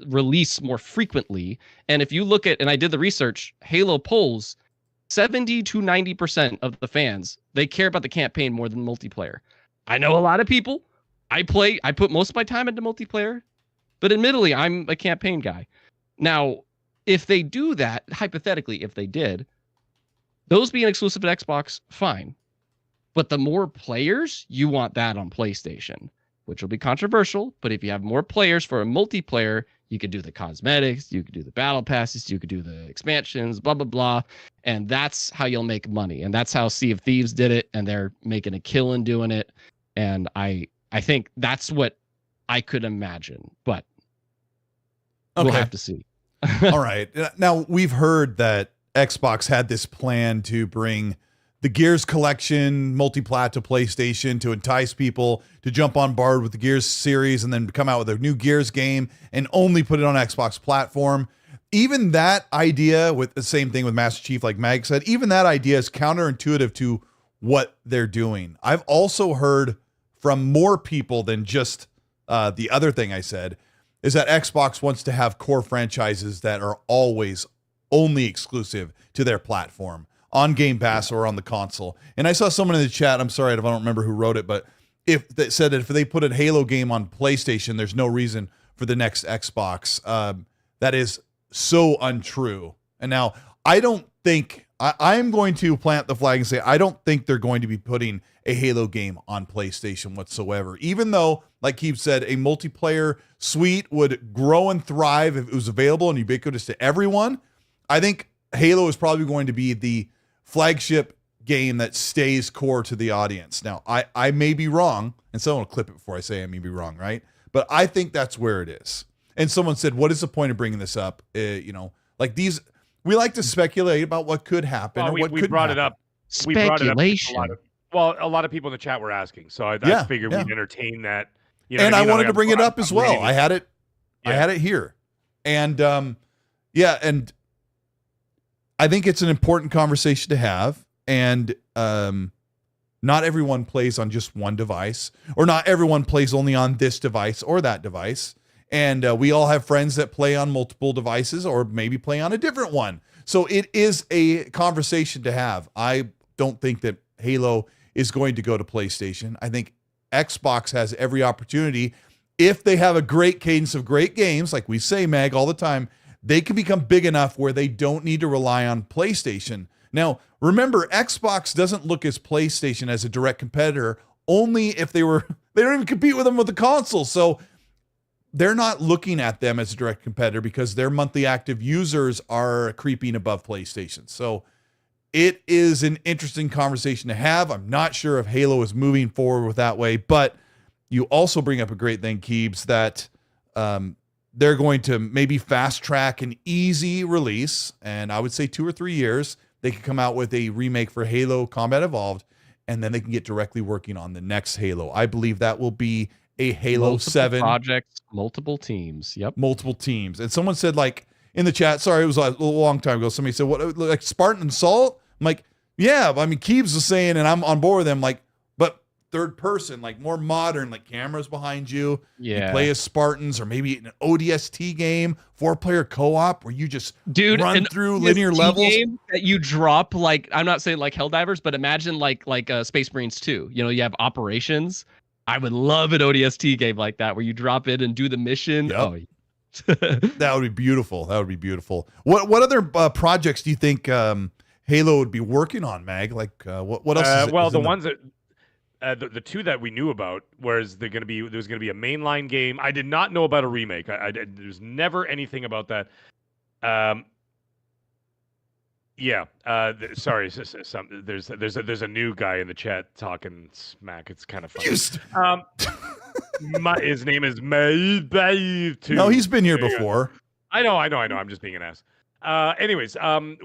release more frequently. And if you look at, and I did the research, Halo polls 70 to 90% of the fans, they care about the campaign more than multiplayer. I know a lot of people. I put most of my time into multiplayer, but admittedly, I'm a campaign guy. Now, if they do that, hypothetically, if they did, those being exclusive to Xbox, fine. But the more players, you want that on PlayStation, which will be controversial. But if you have more players for a multiplayer, you could do the cosmetics, you could do the battle passes, you could do the expansions, blah, blah, blah. And that's how you'll make money. And that's how Sea of Thieves did it. And they're making a killing doing it. And I think that's what I could imagine. But we'll have to see. All right. Now, we've heard that Xbox had this plan to bring the Gears collection multi-plat to PlayStation to entice people to jump on board with the Gears series and then come out with a new Gears game and only put it on Xbox platform. Even that idea, with the same thing with Master Chief, like Mag said, even that idea is counterintuitive to what they're doing. I've also heard from more people than just the other thing I said, is that Xbox wants to have core franchises that are always only exclusive to their platform on Game Pass or on the console. And I saw someone in the chat, I'm sorry, I don't remember who wrote it, but if that said that if they put a Halo game on PlayStation, there's no reason for the next Xbox. That is so untrue. And now I don't think, I'm going to plant the flag and say, I don't think they're going to be putting a Halo game on PlayStation whatsoever. Even though, like Keith said, a multiplayer suite would grow and thrive if it was available and ubiquitous to everyone. I think Halo is probably going to be the flagship game that stays core to the audience. Now, I may be wrong, and someone will clip it before I say I may be wrong, right? But I think that's where it is. And someone said, what is the point of bringing this up? Like these, we like to speculate about what could happen or what we could brought happen. it up. Speculation. A lot of people in the chat were asking, so I figured we'd entertain that. You know and what I mean? I wanted to bring it up as well. I had it here. And and I think it's an important conversation to have. And not everyone plays on just one device, or not everyone plays only on this device or that device. And we all have friends that play on multiple devices or maybe play on a different one. So it is a conversation to have. I don't think that Halo is going to go to PlayStation. I think Xbox has every opportunity. If they have a great cadence of great games, like we say, Mag, all the time, they can become big enough where they don't need to rely on PlayStation. Now, remember, Xbox doesn't look as PlayStation as a direct competitor, only if they don't even compete with them with the console. So they're not looking at them as a direct competitor because their monthly active users are creeping above PlayStation. So it is an interesting conversation to have. I'm not sure if Halo is moving forward with that way, but you also bring up a great thing, Keebs, that they're going to maybe fast track an easy release. And I would say 2 or 3 years, they could come out with a remake for Halo Combat Evolved, and then they can get directly working on the next Halo. I believe that will be a Halo 7 projects, multiple teams. Yep. Multiple teams. And someone said, like, in the chat, sorry, it was a long time ago. Somebody said, what, like Spartan Assault? I'm like, yeah, I mean, Keebs was saying, and I'm on board with them, like, but third person, like more modern, like cameras behind you. Yeah. You play as Spartans, or maybe an ODST game, 4-player co-op, where you just run through linear levels. Game that you drop, like, I'm not saying like Helldivers, but imagine like Space Marines 2. You know, you have operations. I would love an ODST game like that, where you drop in and do the mission. Yep. Oh, that would be beautiful. That would be beautiful. What other projects do you think Halo would be working on, Mag? Like what else? Well, the ones that the two that we knew about was there's going to be a mainline game. I did not know about a remake. There's never anything about that. Yeah. Sorry. There's a new guy in the chat talking smack. It's kind of funny. His name is May. No, he's been here before. I know. I'm just being an ass. Anyways,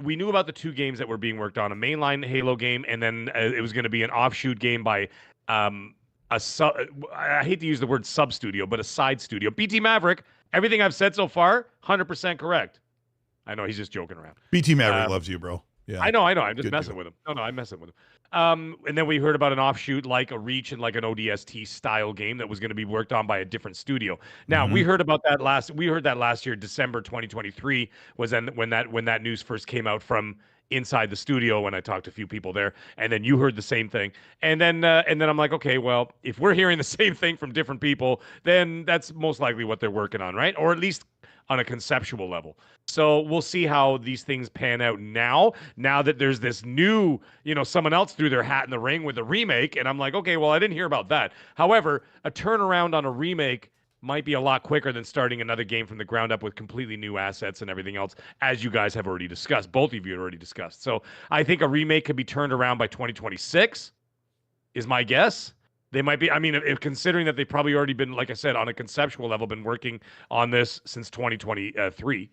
we knew about the two games that were being worked on: a mainline Halo game, and then it was going to be an offshoot game by I hate to use the word sub studio, but a side studio. BT Maverick. Everything I've said so far, 100% correct. I know he's just joking around. BT Maverick loves you, bro. Yeah, I know. I'm just messing with him. No, I'm messing with him. And then we heard about an offshoot like a Reach and like an ODST style game that was going to be worked on by a different studio. Now we heard about that last year, December 2023 was when that news first came out from inside the studio when I talked to a few people there, and then you heard the same thing. And then I'm like, okay, well, if we're hearing the same thing from different people, then that's most likely what they're working on, right? Or at least on a conceptual level. So we'll see how these things pan out now that there's this new, someone else threw their hat in the ring with a remake. And I'm like, okay, well, I didn't hear about that. However, a turnaround on a remake might be a lot quicker than starting another game from the ground up with completely new assets and everything else, as you guys have already discussed. Both of you have already discussed. So I think a remake could be turned around by 2026 is my guess. They might be, if considering that they've probably already been, like I said, on a conceptual level, been working on this since 2023,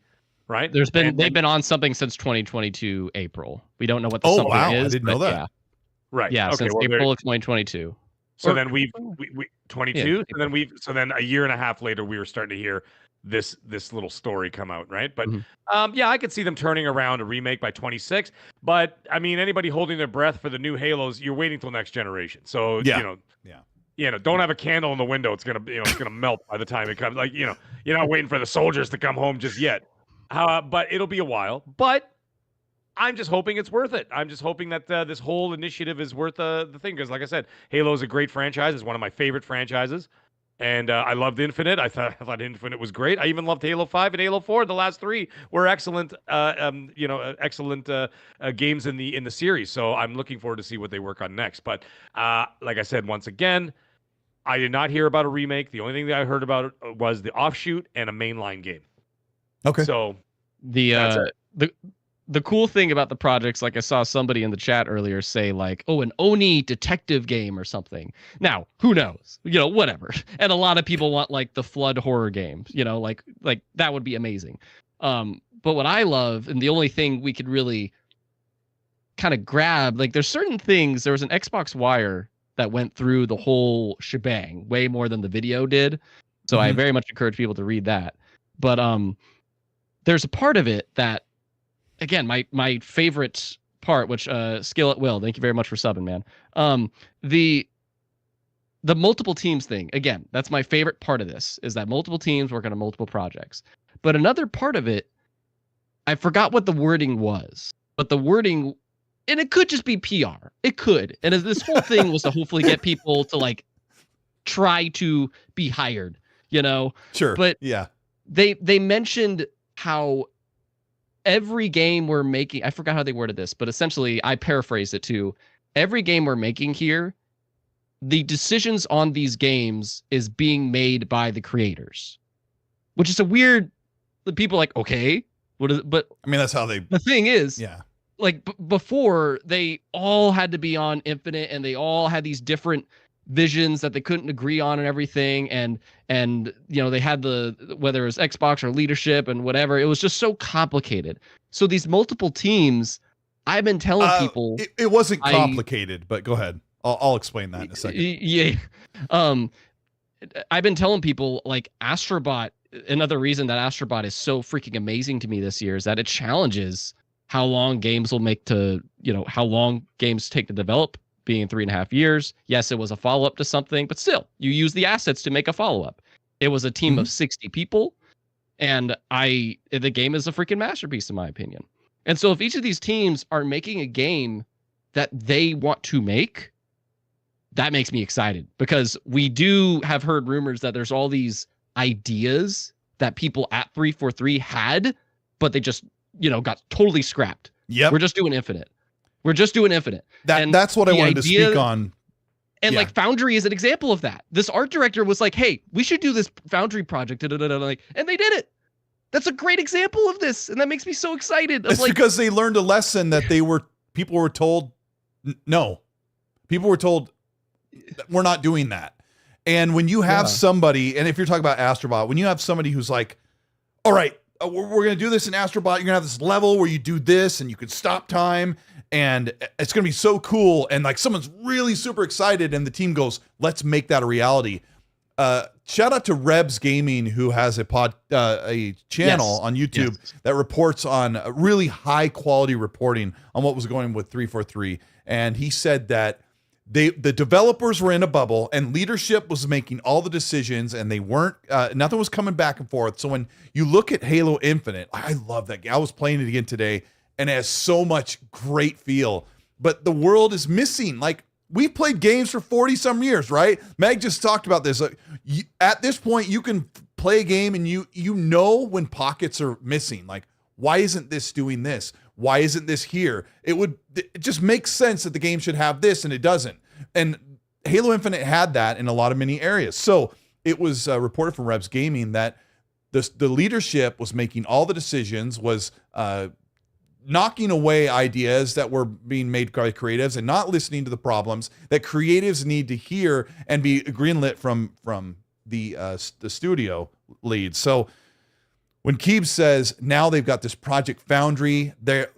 right? They've been on something since 2022 April. We don't know what the something is. I didn't know that. Yeah. Right. Yeah, okay, since April of 2022. So then we 22. Yeah, so then a year and a half later, we were starting to hear this little story come out, right? But yeah, I could see them turning around a remake by 26. But anybody holding their breath for the new Halos, you're waiting till next generation. So don't have a candle in the window. It's gonna melt by the time it comes. Like you're not waiting for the soldiers to come home just yet. But it'll be a while. But I'm just hoping it's worth it. I'm just hoping that this whole initiative is worth the thing. Because like I said, Halo is a great franchise. It's one of my favorite franchises. And I loved Infinite. I thought Infinite was great. I even loved Halo 5 and Halo 4. The last three were excellent, excellent games in the series. So I'm looking forward to see what they work on next. But like I said, once again, I did not hear about a remake. The only thing that I heard about was the offshoot and a mainline game. Okay. So the cool thing about the projects, like I saw somebody in the chat earlier say like, oh, an Oni detective game or something. Now, who knows? Whatever. And a lot of people want like the Flood horror game, like that would be amazing. But what I love, and the only thing we could really kind of grab, like there's certain things, there was an Xbox Wire that went through the whole shebang way more than the video did. So I very much encourage people to read that. But there's a part of it that, again, my favorite part, which Skill at Will, thank you very much for subbing, man. The multiple teams thing, again, that's my favorite part of this, is that multiple teams work on multiple projects. But another part of it, I forgot what the wording was, but the wording, and it could just be PR. It could. And this whole thing was to hopefully get people to like try to be hired, Sure. But yeah, they mentioned how every game we're making, I forgot how they worded this, but essentially I paraphrased it to every game we're making here, the decisions on these games is being made by the creators, which is a weird, the people like, okay, what is it? But that's how they, the thing is, yeah, like before they all had to be on Infinite and they all had these different visions that they couldn't agree on and everything. And they had whether it was Xbox or leadership and whatever, it was just so complicated. So these multiple teams, I've been telling people it wasn't complicated, but go ahead. I'll explain that in a second. Yeah. I've been telling people like Astrobot. Another reason that Astrobot is so freaking amazing to me this year is that it challenges how long games will make to, how long games take to develop, being 3.5 years. Yes, it was a follow-up to something, but still, you use the assets to make a follow-up. It was a team of 60 people, and the game is a freaking masterpiece in my opinion. And so if each of these teams are making a game that they want to make, that makes me excited, because we do have heard rumors that there's all these ideas that people at 343 had, but they just, got totally scrapped. Yep. We're just doing Infinite. That's what I wanted to speak on. And like Foundry is an example of that. This art director was like, hey, we should do this Foundry project. And they did it. That's a great example of this. And that makes me so excited. It's because they learned a lesson that people were told, no. People were told, we're not doing that. And when you have somebody, and if you're talking about Astrobot, when you have somebody who's like, all right, we're going to do this in Astrobot. You're going to have this level where you do this and you can stop time. And it's going to be so cool. And like someone's really super excited and the team goes, let's make that a reality. Shout out to Rebs Gaming, who has a channel on YouTube that reports on really high quality reporting on what was going on with 343. And he said that the developers were in a bubble and leadership was making all the decisions, and they weren't, nothing was coming back and forth. So when you look at Halo Infinite, I love that game. I was playing it again today, and it has so much great feel, but the world is missing. Like, we've played games for 40 some years, right? Meg just talked about this. Like, at this point, you can play a game and you know when pockets are missing. Like, why isn't this doing this? Why isn't this here? It just makes sense that the game should have this, and it doesn't. And Halo Infinite had that in a lot of many areas. So it was reported from Rebs Gaming that the leadership was making all the decisions, was knocking away ideas that were being made by creatives and not listening to the problems that creatives need to hear and be greenlit from the studio lead. So when Keeb says now they've got this Project Foundry, they're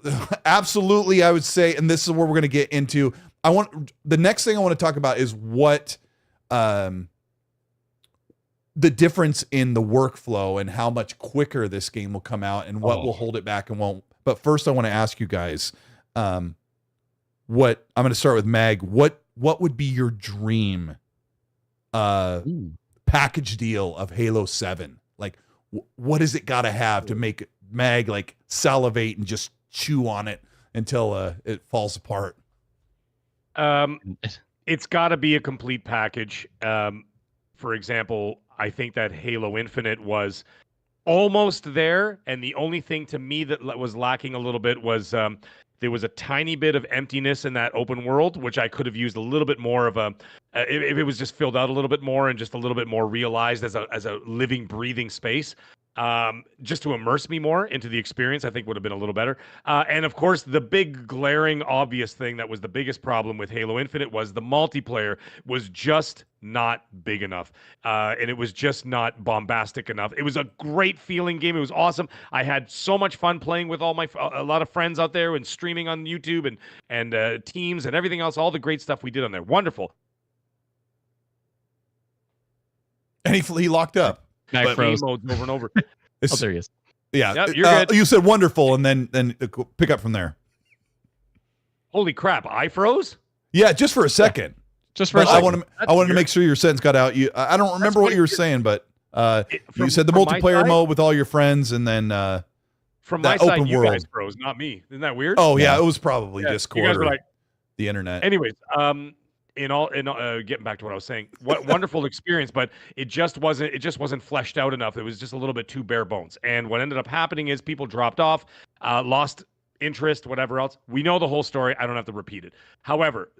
absolutely, I would say, and this is where we're going to get into. The next thing I want to talk about is what the difference in the workflow and how much quicker this game will come out and what will hold it back and won't. But first, I want to ask you guys, what I'm going to start with Mag. What would be your dream package deal of Halo 7? Like, what does it got to have to make Mag like salivate and just chew on it until it falls apart? It's got to be a complete package. For example, I think that Halo Infinite was almost there, and the only thing to me that was lacking a little bit was there was a tiny bit of emptiness in that open world, which I could have used a little bit more of if it was just filled out a little bit more and just a little bit more realized as a living, breathing space. Just to immerse me more into the experience, I think would have been a little better. And of course, the big glaring obvious thing that was the biggest problem with Halo Infinite was the multiplayer was just not big enough. And it was just not bombastic enough. It was a great feeling game. It was awesome. I had so much fun playing with a lot of friends out there and streaming on YouTube and teams and everything else, all the great stuff we did on there. Wonderful. And he locked up. Modes over and over. Oh, there he is. Yeah, yep, you're good. You said wonderful, and then pick up from there. Holy crap! I froze. Yeah, just for a second. Just for a second. I wanted to make sure your sentence got out. I don't remember what you were saying, but you said the multiplayer mode with all your friends, and then from my side, you guys froze, not me. Isn't that weird? Oh yeah, it was probably Discord. You guys were like, the internet. Anyways, getting back to what I was saying, what wonderful experience, but it just wasn't fleshed out enough. It was just a little bit too bare bones. And what ended up happening is people dropped off, lost interest, whatever else. We know the whole story. I don't have to repeat it. However,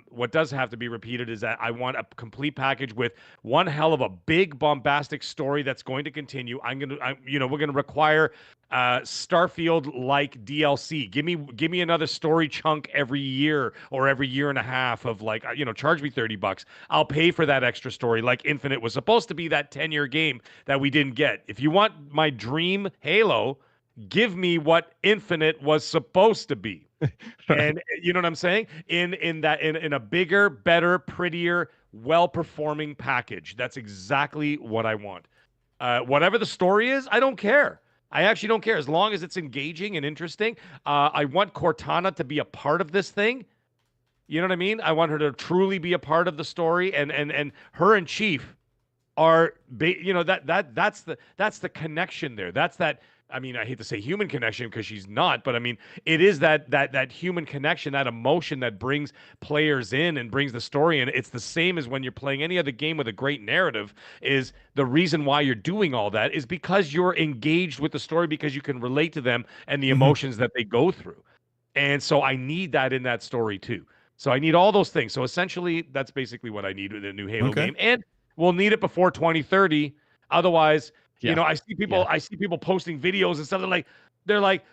what does have to be repeated is that I want a complete package with one hell of a big bombastic story that's going to continue. We're going to require Starfield-like DLC. Give me another story chunk every year or every year and a half of charge me $30. I'll pay for that extra story. Like Infinite was supposed to be that 10-year game that we didn't get. If you want my dream Halo, give me what Infinite was supposed to be. And you know what I'm saying? In a bigger, better, prettier, well-performing package. That's exactly what I want. Whatever the story is, I don't care. I actually don't care as long as it's engaging and interesting. I want Cortana to be a part of this thing. You know what I mean? I want her to truly be a part of the story, and her and Chief are, that's the connection there. That's that. I mean, I hate to say human connection because she's not, but I mean, it is that human connection, that emotion that brings players in and brings the story in. It's the same as when you're playing any other game with a great narrative. Is the reason why you're doing all that is because you're engaged with the story, because you can relate to them and the emotions that they go through. And so I need that in that story too. So I need all those things. So essentially, that's basically what I need with a new Halo game, and we'll need it before 2030. Otherwise, I see people posting videos and stuff. They're like,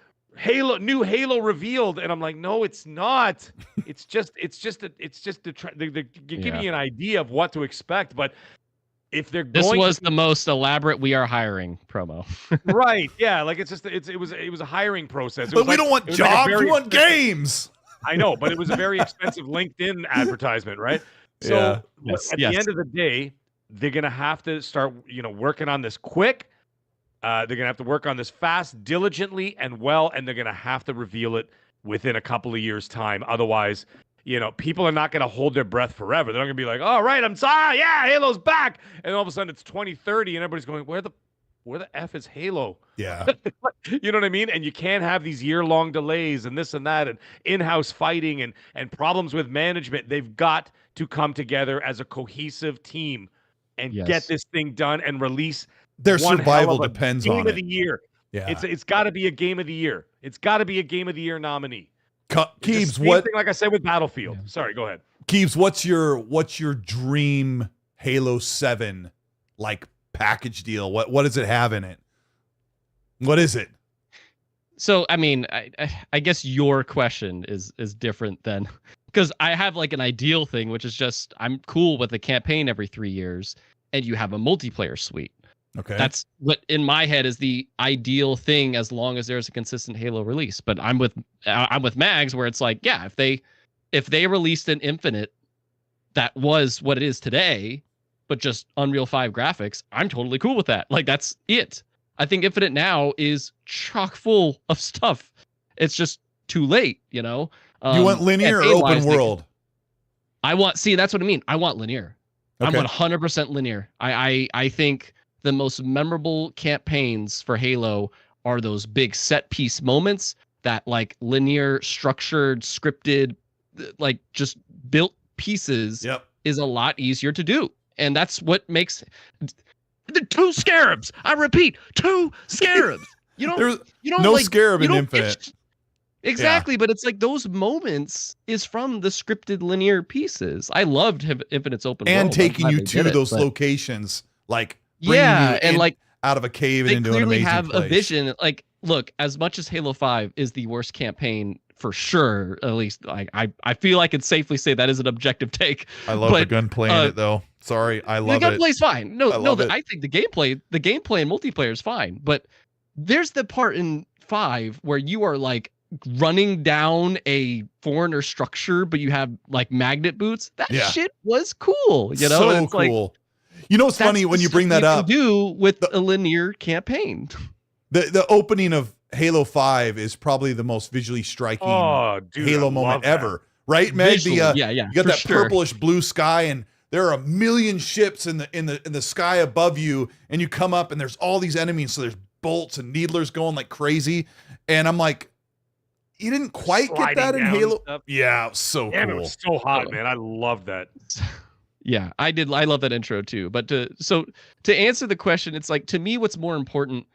new Halo revealed, and I'm like, no, it's not. It's just they're giving you an idea of what to expect. But if they're this was the most elaborate "we are hiring" promo, right? Yeah, like it was a hiring process. But we don't want jobs. We want games. I know, but it was a very expensive LinkedIn advertisement, right? So at the end of the day, they're going to have to start, working on this quick. They're going to have to work on this fast, diligently, and well, and they're going to have to reveal it within a couple of years' time. Otherwise, people are not going to hold their breath forever. They're not going to be like, all right, I'm sorry, yeah, Halo's back. And all of a sudden it's 2030 and everybody's going, where the F is Halo? Yeah. You know what I mean? And you can't have these year-long delays and this and that and in-house fighting and problems with management. They've got to come together as a cohesive team and get this thing done and release. Their survival depends on it. Game of the year. Yeah. It's got to be a game of the year. It's got to be a game of the year nominee. Keebs, what thing, like I said with Battlefield. Yeah. Sorry, go ahead. Keebs, what's your dream Halo 7 package deal? What does it have in it? What is it? So, I mean, I guess your question is different than, because I have an ideal thing, which is just I'm cool with a campaign every 3 years, and you have a multiplayer suite. Okay, that's what in my head is the ideal thing, as long as there's a consistent Halo release. But I'm with Mags, where it's like, yeah, if they released an Infinite that was what it is today, but just Unreal 5 graphics, I'm totally cool with that. That's it. I think Infinite now is chock full of stuff. It's just too late, You want linear or open world? That's what I mean. I want linear. Okay. I'm 100% linear. I think the most memorable campaigns for Halo are those big set piece moments that linear, structured, scripted, just built pieces is a lot easier to do. And that's what makes the 2 scarabs. I repeat, 2 scarabs. You don't no scarab in Infinite. Exactly, but it's those moments is from the scripted linear pieces. I loved Infinite's open world. And taking you to those locations, out of a cave and into an amazing place. They clearly have a vision. Look, as much as Halo 5 is the worst campaign for sure, at least I feel I can safely say that is an objective take. I love the gunplay in it though. Sorry, I love it. The gunplay's fine. I think the gameplay and multiplayer is fine. But there's the part in 5 where you are running down a foreigner structure, but you have magnet boots. That shit was cool. So cool. It's funny when you bring that up. Do with a linear campaign. The opening of Halo 5 is probably the most visually striking Halo moment ever, right, Meg? You got that purplish blue sky, and there are a million ships in the sky above you, and you come up, and there's all these enemies. So there's bolts and needlers going like crazy, and I'm like, you didn't quite get that in Halo. Yeah, so cool. It was so hot, man. I love that. Yeah, I did. I love that intro too. But to answer the question, it's to me, what's more important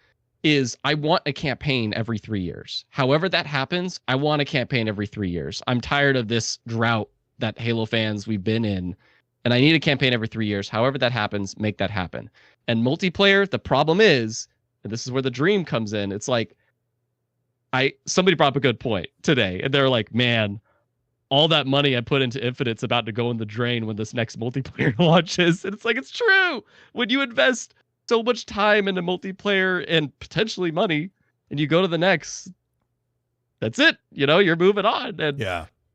is I want a campaign every 3 years. However that happens, I want a campaign every 3 years. I'm tired of this drought that Halo fans we've been in, and I need a campaign every 3 years. However that happens, make that happen. And multiplayer, the problem is, and this is where the dream comes in, it's somebody brought up a good point today, and they're like, man, all that money I put into Infinite's about to go in the drain when this next multiplayer launches. And it's true. When you invest so much time into multiplayer and potentially money, and you go to the next, that's it. You're moving on. And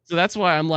so that's why I'm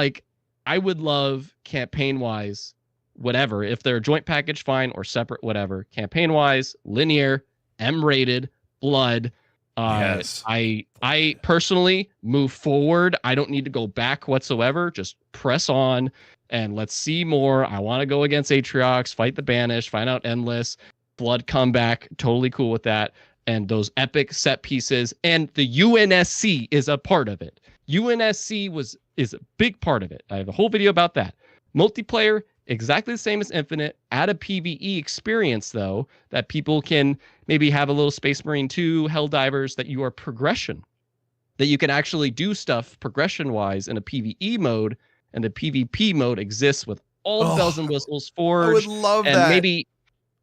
I would love campaign-wise whatever. If they're a joint package, fine, or separate, whatever. Campaign wise, linear, M-rated, blood. Yes. I personally move forward. I don't need to go back whatsoever. Just press on and let's see more. I want to go against Atriox, fight the Banished, find out Endless, blood comeback. Totally cool with that. And those epic set pieces. And the UNSC is a part of it. UNSC is a big part of it. I have a whole video about that. Multiplayer, exactly the same as Infinite. Add a PvE experience, though, that people can maybe have a little Space Marine 2, Helldivers, that you are progression. That you can actually do stuff progression-wise in a PvE mode, and the PvP mode exists with all the bells and whistles, Forge. I would love and that.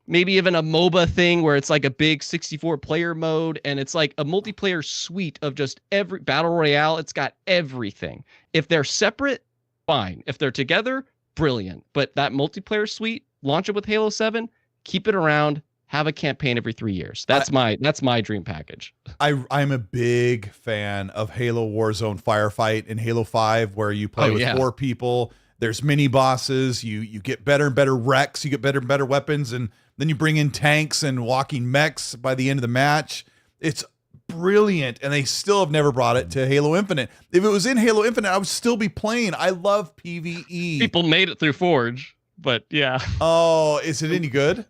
Maybe even a MOBA thing where it's like a big 64-player mode, and it's like a multiplayer suite of just every Battle Royale. It's got everything. If they're separate, fine. If they're together, brilliant. But that multiplayer suite, launch it with Halo 7, keep it around, have a campaign every 3 years. That's my dream package. I'm a big fan of Halo Warzone Firefight in Halo 5, where you play with 4 people. There's mini bosses. You get better and better wrecks. You get better and better weapons, and then you bring in tanks and walking mechs by the end of the match. It's brilliant, and they still have never brought it to Halo Infinite. If it was in Halo Infinite, I would still be playing. I love PvE. People made it through Forge, but yeah. Oh, is it any good?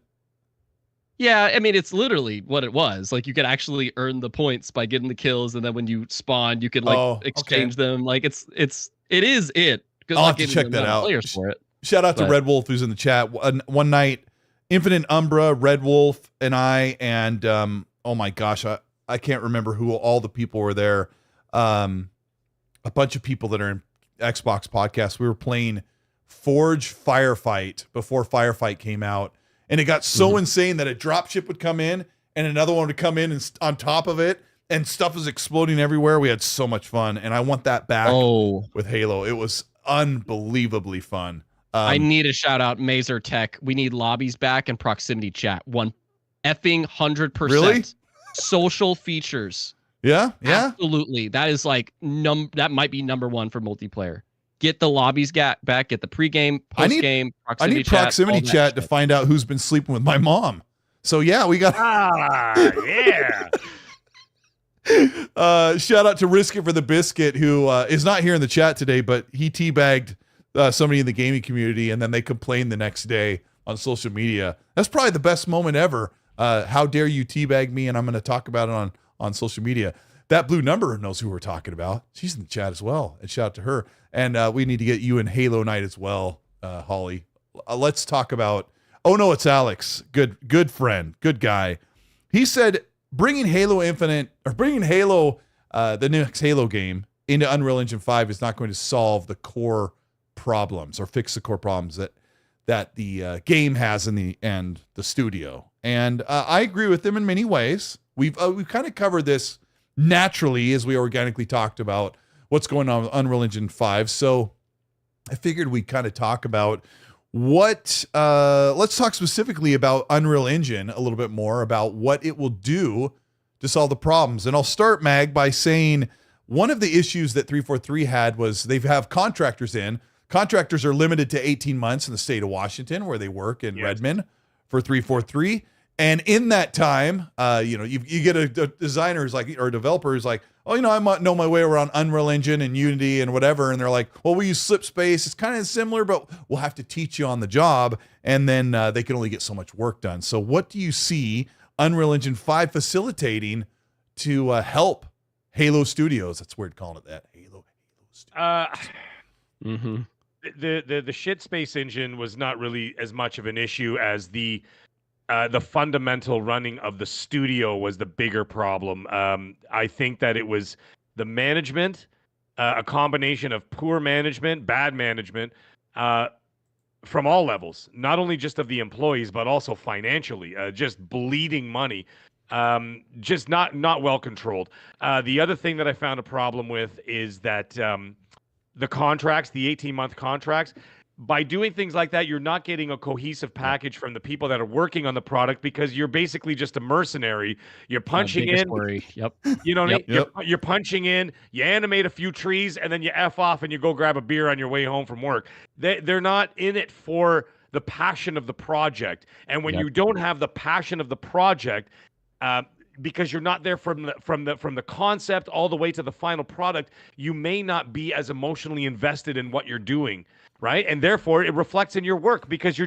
Yeah, I mean, it's literally what it was. Like, you could actually earn the points by getting the kills, and then when you spawn, you could exchange them. Like, it is it. I'll have to check that out. Players for it. Shout out to Red Wolf, who's in the chat. One night, Infinite Umbra, Red Wolf, and I, and oh my gosh, I can't remember who all the people were there. A bunch of people that are in Xbox Podcast. We were playing Forge Firefight before Firefight came out, and it got so insane that a dropship would come in, and another one would come in and on top of it, and stuff was exploding everywhere. We had so much fun, and I want that back with Halo. It was unbelievably fun. I need a shout out, Mazer Tech. We need lobbies back and proximity chat. 100%. Really? Social features. Yeah. Absolutely. That is like that might be number 1 for multiplayer. Get the lobbies back. Get the pregame, postgame, I need proximity chat to find out who's been sleeping with my mom. So yeah, we got. Yeah. Shout out to Risk It for the Biscuit, who is not here in the chat today, but he teabagged somebody in the gaming community, and then they complained the next day on social media. That's probably the best moment ever. How dare you teabag me, and I'm going to talk about it on social media. That blue number knows who we're talking about. She's in the chat as well, and shout out to her. And we need to get you in Halo Night as well, Holly. Let's talk about. Oh no, it's Alex. Good friend, good guy. He said, bringing Halo Infinite, or bringing Halo, the next Halo game, into Unreal Engine 5 is not going to solve the core problems or fix the core problems that the game has in the studio. And I agree with them in many ways. We've kind of covered this naturally as we organically talked about what's going on with Unreal Engine 5. So I figured we'd kind of talk about let's talk specifically about Unreal Engine a little bit more, about what it will do to solve the problems. And I'll start, Mag, by saying one of the issues that 343 had was they have contractors in. Contractors are limited to 18 months in the state of Washington, where they work in Redmond for 343. And in that time, you get a designer who's like, or a developer who's like, oh, I might know my way around Unreal Engine and Unity and whatever. And they're like, well, we use slip space. It's kind of similar, but we'll have to teach you on the job. And then they can only get so much work done. So what do you see Unreal Engine 5 facilitating to help Halo Studios? That's weird calling it that. Halo Studios. The shit space engine was not really as much of an issue as the fundamental running of the studio was the bigger problem. I think that it was the management, a combination of poor management, bad management, from all levels, not only just of the employees, but also financially, just bleeding money, just not well controlled. The other thing that I found a problem with is that the contracts, the 18-month contracts, by doing things like that, you're not getting a cohesive package from the people that are working on the product, because you're basically just a mercenary. You're punching in. Yep. You know what I mean? You're punching in, you animate a few trees, and then you F off and you go grab a beer on your way home from work. They're not in it for the passion of the project. And when Yep. you don't have the passion of the project, because you're not there from the concept all the way to the final product, you may not be as emotionally invested in what you're doing, right? And therefore, it reflects in your work because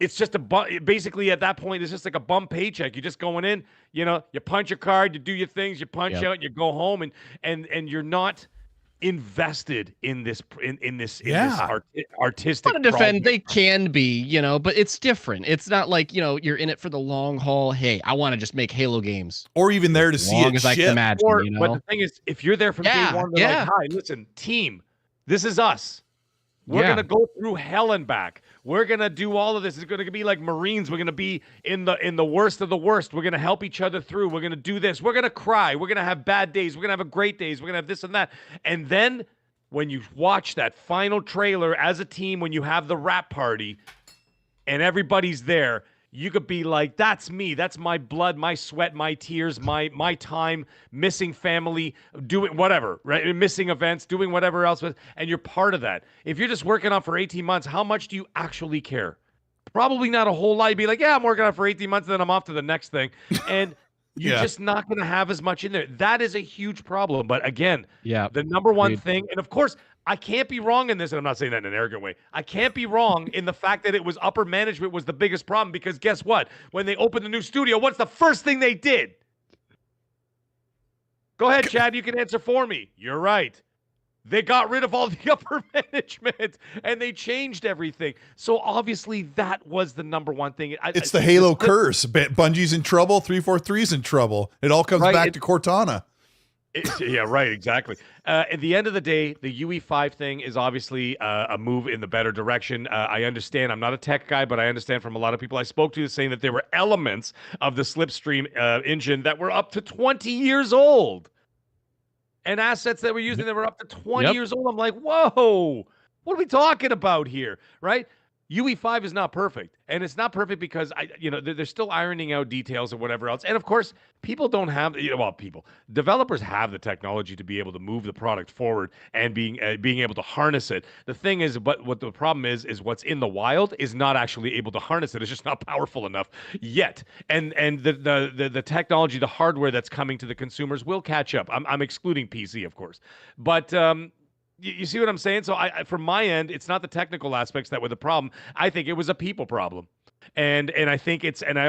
it's just basically at that point, it's just like a bum paycheck. You're just going in, you punch your card, you do your things, you punch Yep. out, and you go home, and you're not invested in this artistic Want to defend, project. they can be, but it's different. It's not like, you're in it for the long haul. Hey, I want to just make Halo games. Or even there to As see long it as I can ship. imagine, But the thing is, if you're there from day Yeah, one, they're yeah. like, hi, listen, team, this is us. We're Yeah. going to go through hell and back. We're going to do all of this. It's going to be like Marines. We're going to be in the worst of the worst. We're going to help each other through. We're going to do this. We're going to cry. We're going to have bad days. We're going to have great days. We're going to have this and that. And then when you watch that final trailer as a team, when you have the rap party and everybody's there, you could be like, that's me. That's my blood, my sweat, my tears, my time, missing family, doing whatever, right? Missing events, doing whatever else. And you're part of that. If you're just working on for 18 months, how much do you actually care? Probably not a whole lot. You'd be like, yeah, I'm working on for 18 months, and then I'm off to the next thing. And you're Yeah. just not going to have as much in there. That is a huge problem. But again, Yeah. the number one Agreed. thing, and of course, I can't be wrong in this, and I'm not saying that in an arrogant way. I can't be wrong in the fact that it was upper management was the biggest problem, because guess what? When they opened the new studio, what's the first thing they did? Go ahead, Chad. You can answer for me. You're right. They got rid of all the upper management, and they changed everything. So obviously, that was the number one thing. It's the Halo curse. Bungie's in trouble. 343's in trouble. It all comes back to Cortana. Yeah, right, exactly. At the end of the day, the UE5 thing is obviously a move in the better direction. I understand. I'm not a tech guy, but I understand from a lot of people I spoke to saying that there were elements of the Slipstream engine that were up to 20 years old. And assets that we're using that were up to 20 years old. I'm like, whoa, what are we talking about here, right? UE5 is not perfect. And it's not perfect because, they're still ironing out details and whatever else. And, of course, people don't have, developers have the technology to be able to move the product forward and being able to harness it. The thing is, but what the problem is what's in the wild is not actually able to harness it. It's just not powerful enough yet. And the technology, the hardware that's coming to the consumers will catch up. I'm excluding PC, of course. But, you see what I'm saying? So from my end, it's not the technical aspects that were the problem. I think it was a people problem. And I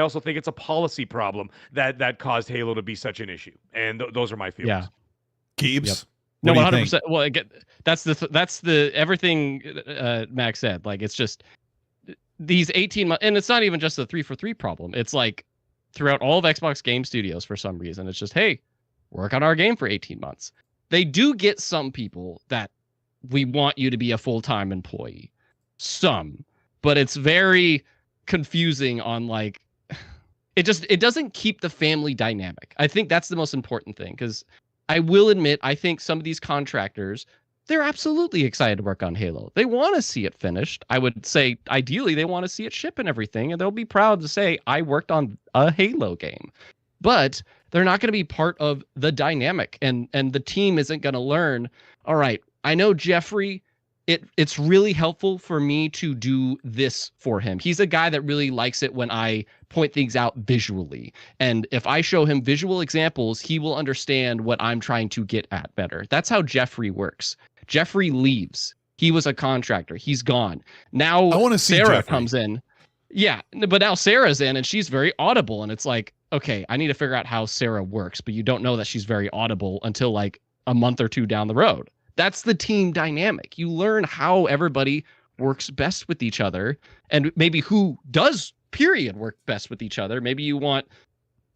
also think it's a policy problem that caused Halo to be such an issue. And those are my feelings. Yeah. Keebs. Yep. No, 100%. Well, again, that's the everything Max said. Like, it's just these 18 months, and it's not even just the 343 problem. It's like throughout all of Xbox Game Studios for some reason. It's just, hey, work on our game for 18 months. They do get some people that we want you to be a full-time employee. Some, but it's very confusing on like, it doesn't keep the family dynamic. I think that's the most important thing, because I will admit, I think some of these contractors, they're absolutely excited to work on Halo. They want to see it finished. I would say ideally they want to see it ship and everything, and they'll be proud to say, I worked on a Halo game. But they're not going to be part of the dynamic, and the team isn't going to learn, all right, I know Jeffrey, it's really helpful for me to do this for him. He's a guy that really likes it when I point things out visually. And if I show him visual examples, he will understand what I'm trying to get at better. That's how Jeffrey works. Jeffrey leaves. He was a contractor. He's gone. Now I want to see Sarah Jeffrey. comes in. Yeah, but now Sarah's in, and she's very audible. And it's like, okay, I need to figure out how Sarah works, but you don't know that she's very audible until like a month or two down the road. That's the team dynamic. You learn how everybody works best with each other, and maybe who does, period, work best with each other. Maybe you want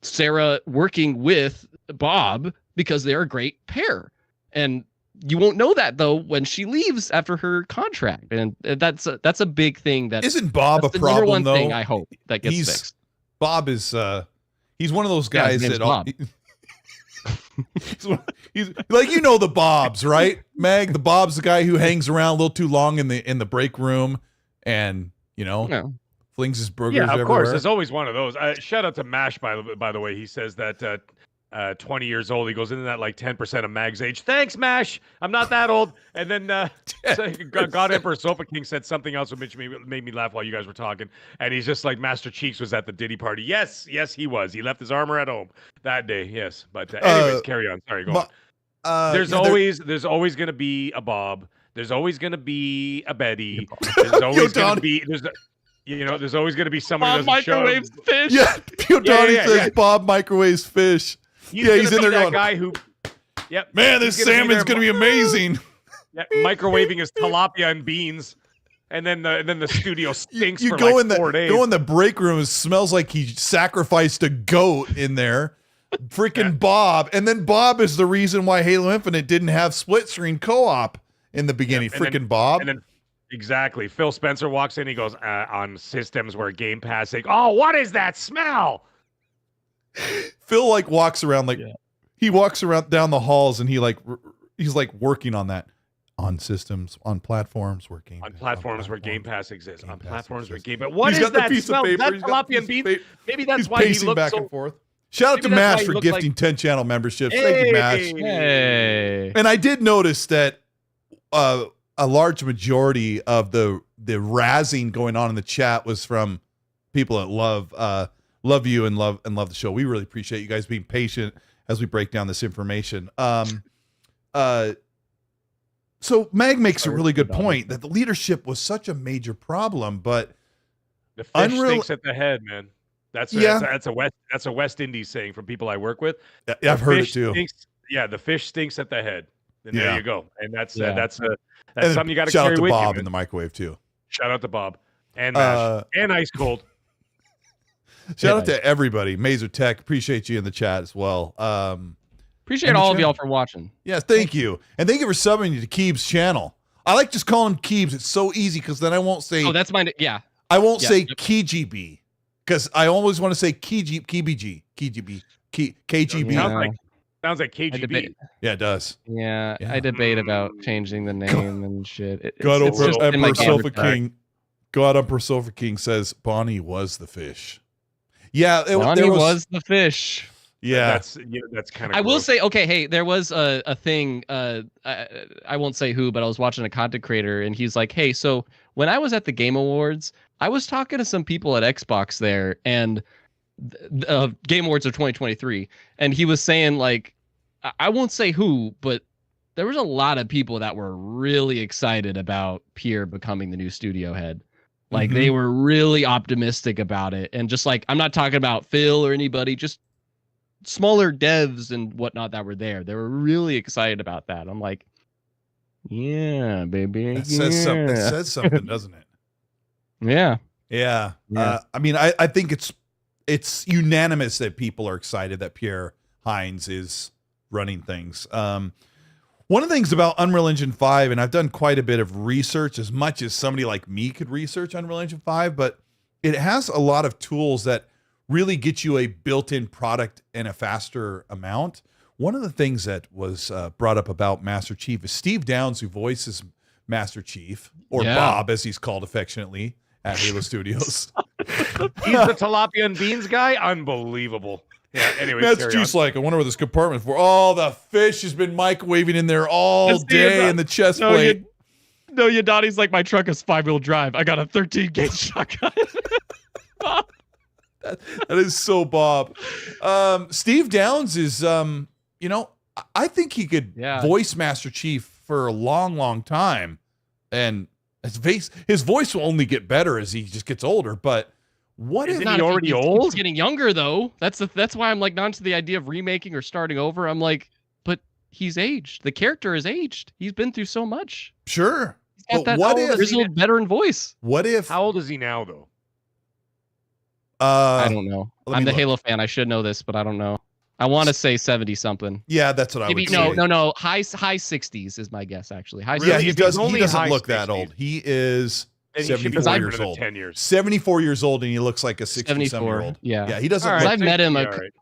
Sarah working with Bob because they're a great pair. And you won't know that, though, when she leaves after her contract. And that's a big thing. Isn't Bob a the problem, number one though? thing I hope that gets fixed. Bob is he's one of those guys his name's Bob. he's like, the Bobs, right? Mag, the Bob's the guy who hangs around a little too long in the break room and flings his burgers Yeah, of everywhere. course. There's always one of those. Shout out to Mash, by the way. He says that 20 years old. He goes into that like 10% of Mag's age. Thanks, Mash. I'm not that old. And then so God Emperor Sofa King said something else which made me laugh while you guys were talking. And he's just like, Master Cheeks was at the Diddy party. Yes, he was. He left his armor at home that day. Yes, but anyways, carry on. Sorry, go on. There's always going to be a Bob. There's always going to be a Betty. There's always going to be there's always going to be someone who doesn't microwaves show. fish. Yeah, Donnie says Bob microwaves fish. He's in there that going, guy who. Yep. Man, this salmon's going to be amazing. Yeah, microwaving his tilapia and beans, and then the studio stinks you for go like in the 4 days. go in the break room. It smells like he sacrificed a goat in there. Freaking Bob, and then Bob is the reason why Halo Infinite didn't have split screen co-op in the beginning. Freaking Bob. And then exactly, Phil Spencer walks in. He goes on systems where Game Pass saying, "Oh, what is that smell?" Phil like walks around he walks around down the halls and he's like working on that on systems on platforms where Game Pass exists on platforms where exists. Game. But what He's is got the that piece of smell? paper. That's He's got the tilapia piece and of beans. paper. Maybe that's He's why he pacing looks back so. and forth. Shout out to Maybe that's Mash why he for looks gifting like- 10 channel memberships. Thank you, Mash. Hey. And I did notice that a large majority of the razzing going on in the chat was from people that love you and love the show. We really appreciate you guys being patient as we break down this information. So Mag makes a really good point that the leadership was such a major problem, but The fish stinks at the head, man. That's a West Indies saying from people I work with. Yeah, I've heard it too. The fish stinks at the head. And there you go. And that's And something you got to shout carry out to with Bob you. in the microwave too. Shout out to Bob and Mash and Ice Cold. Shout out to everybody. Mazer Tech, appreciate you in the chat as well. Appreciate all of y'all for watching. Yes, thank you. And thank you for subbing to Keeb's channel. I like just calling him Keebs. It's so easy because then I won't say. Oh, that's mine. Yeah. I won't say KGB because I always want to say KGB. Sounds like KGB. Yeah, it does. Yeah, I debate about changing the name and shit. God it's just in my Emperor Sofa gamer tag. King. God Emperor Sofa King says Bonnie was the fish. Yeah, Bonnie there was the fish. Yeah, that's kind of. I will say, okay, hey, there was a thing. I won't say who, but I was watching a content creator, and he's like, "Hey, so when I was at the Game Awards, I was talking to some people at Xbox there, and Game Awards of 2023, and he was saying like, I won't say who, but there was a lot of people that were really excited about Pierre becoming the new studio head." Like they were really optimistic about it, and just like I'm not talking about Phil or anybody, just smaller devs and whatnot that were there. They were really excited about that. I'm like, yeah, baby. It says something. It says something, doesn't it? Yeah. Yeah. I mean, I think it's unanimous that people are excited that Pierre Hines is running things. One of the things about Unreal Engine 5, and I've done quite a bit of research, as much as somebody like me could research Unreal Engine 5, but it has a lot of tools that really get you a built-in product in a faster amount. One of the things that was brought up about Master Chief is Steve Downs, who voices Master Chief, or Bob, as he's called affectionately at Halo Studios. He's the tilapia and beans guy? Unbelievable. Yeah, anyway, Master Chief's like, I wonder where this compartment for. Oh, the fish has been microwaving in there all day in the chest plate. No, Yadani's like, my truck is 5-wheel drive. I got a 13-gauge shotgun. That is so Bob. Steve Downs is, I think he could voice Master Chief for a long, long time. And his voice will only get better as he just gets older. But what Isn't if he already old? He's getting younger, though. That's why I'm like not to the idea of remaking or starting over. I'm like, but he's aged. The character is aged. He's been through so much. Sure. He's got that grizzled veteran voice. What if? How old is he now, though? I don't know. I'm the Halo fan. I should know this, but I don't know. I want to say 70 something. Yeah, that's what I would say. No. High 60s is my guess, actually. High 60s. Yeah, he doesn't look that old. He is 74 years old. 10 years. 74 years old, and he looks like a 67-year-old. Yeah, he doesn't. Right. I've met him.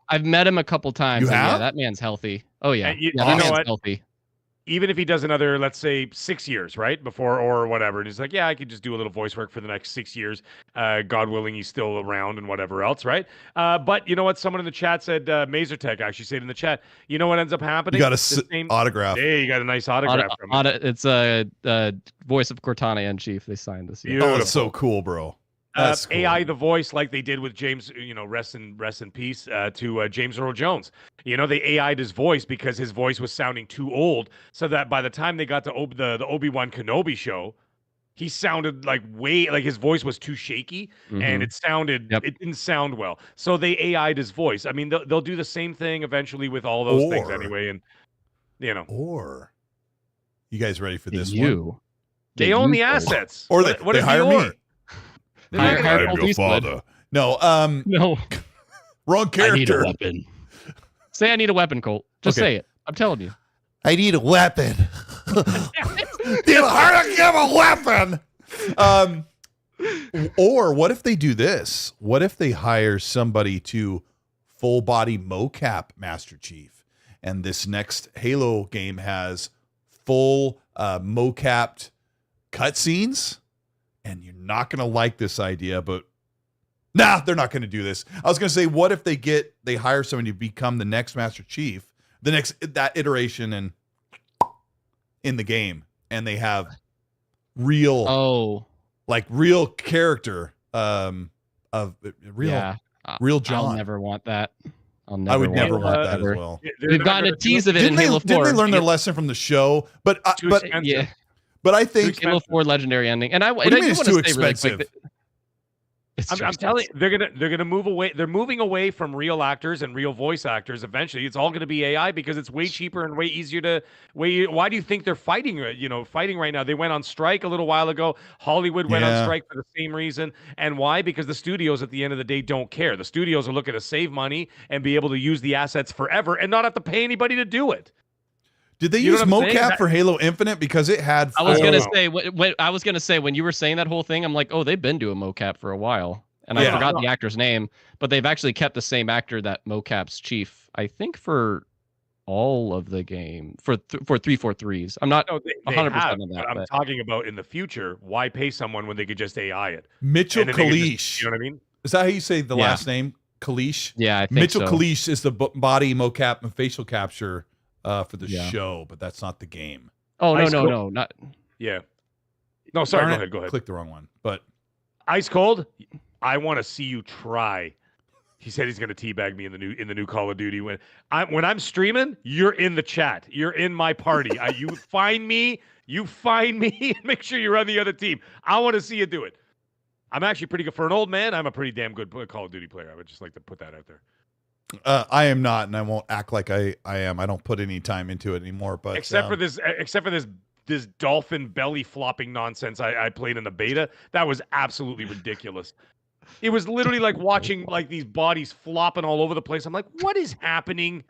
I've met him a couple times. You have? Yeah, that man's healthy. Oh yeah, You that know man's what? healthy. even if he does another, let's say 6 years, right? Before or whatever. And he's like, yeah, I could just do a little voice work for the next 6 years. God willing, he's still around and whatever else, right? But you know what? Someone in the chat said, Mazertech actually said in the chat, you know what ends up happening? You got a autograph. Hey, you got a nice autograph from him. It's a voice of Cortana and Chief. They signed this. Beautiful. Oh, it's so cool, bro. That's cool. AI the voice like they did with James, rest in peace to James Earl Jones. They AI'd his voice because his voice was sounding too old, so that by the time they got to the Obi-Wan Kenobi show, he sounded like his voice was too shaky, and it didn't sound well. So they AI'd his voice. I mean, they'll do the same thing eventually with all those things anyway, and Or you guys ready for this one? They own the assets. Or they hire me. Hire your father. No, no. Wrong character. I need a weapon. Say I need a weapon, Colt. Just say it. I'm telling you. I need a weapon. You hard to give a weapon. Or what if they do this? What if they hire somebody to full body mocap Master Chief, and this next Halo game has full mocapped cutscenes? And you're not going to like this idea, but nah, they're not going to do this. I was going to say, what if they hire somebody to become the next Master Chief, that iteration and in the game, and they have real character real John. I'll never want that. I would never want that as well. We've gotten a tease of it in Halo 4. Didn't they learn their lesson from the show? But I think Halo 4 legendary ending, and I do want to too say expensive. really quick I'm telling you, they're gonna move away. They're moving away from real actors and real voice actors. Eventually, it's all gonna be AI because it's way cheaper and way easier to. Why do you think they're fighting? Fighting right now. They went on strike a little while ago. Hollywood went on strike for the same reason. And why? Because the studios, at the end of the day, don't care. The studios are looking to save money and be able to use the assets forever and not have to pay anybody to do it. Did they use mocap for Halo Infinite? Because it had. I was gonna say when you were saying that whole thing, I'm like, oh, they've been doing mocap for a while, and I forgot the actor's name, but they've actually kept the same actor that mocaps Chief. I think for all of the game for 343s. I'm not 100% on that. I'm talking about in the future. Why pay someone when they could just AI it? Mitchell Kalish. You know what I mean? Is that how you say the last name? Kalish. Yeah, I think Mitchell Kalish is the body mocap and facial capture. For the show, but that's not the game. Oh, no, not. Yeah. No, sorry. Go ahead. Click the wrong one. But Ice Cold, I want to see you try. He said he's going to teabag me in the new Call of Duty. When I'm streaming, you're in the chat. You're in my party. You find me, and make sure you're on the other team. I want to see you do it. I'm actually pretty good for an old man. I'm a pretty damn good Call of Duty player. I would just like to put that out there. I am not, and I won't act like I am. I don't put any time into it anymore. But except for this dolphin belly flopping nonsense I played in the beta, that was absolutely ridiculous. It was literally like watching like these bodies flopping all over the place. I'm like, what is happening?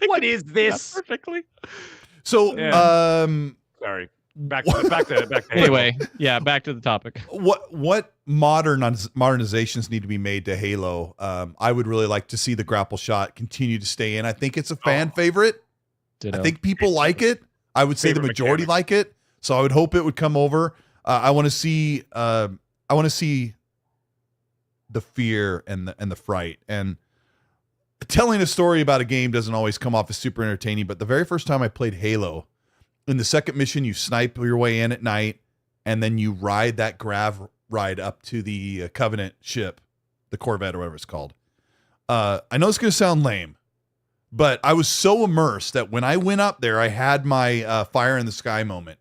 What is this? Perfectly. So, sorry. Back to anyway, back to the topic. What modernizations need to be made to Halo? I would really like to see the grapple shot continue to stay in. I think it's a fan favorite. Ditto. I think people like it. I would say the majority like it. So I would hope it would come over. I want to see the fear and the fright. And telling a story about a game doesn't always come off as super entertaining, but the very first time I played Halo, in the second mission, you snipe your way in at night, and then you ride that grav ride up to the Covenant ship, the Corvette or whatever it's called. I know it's going to sound lame, but I was so immersed that when I went up there, I had my fire in the sky moment.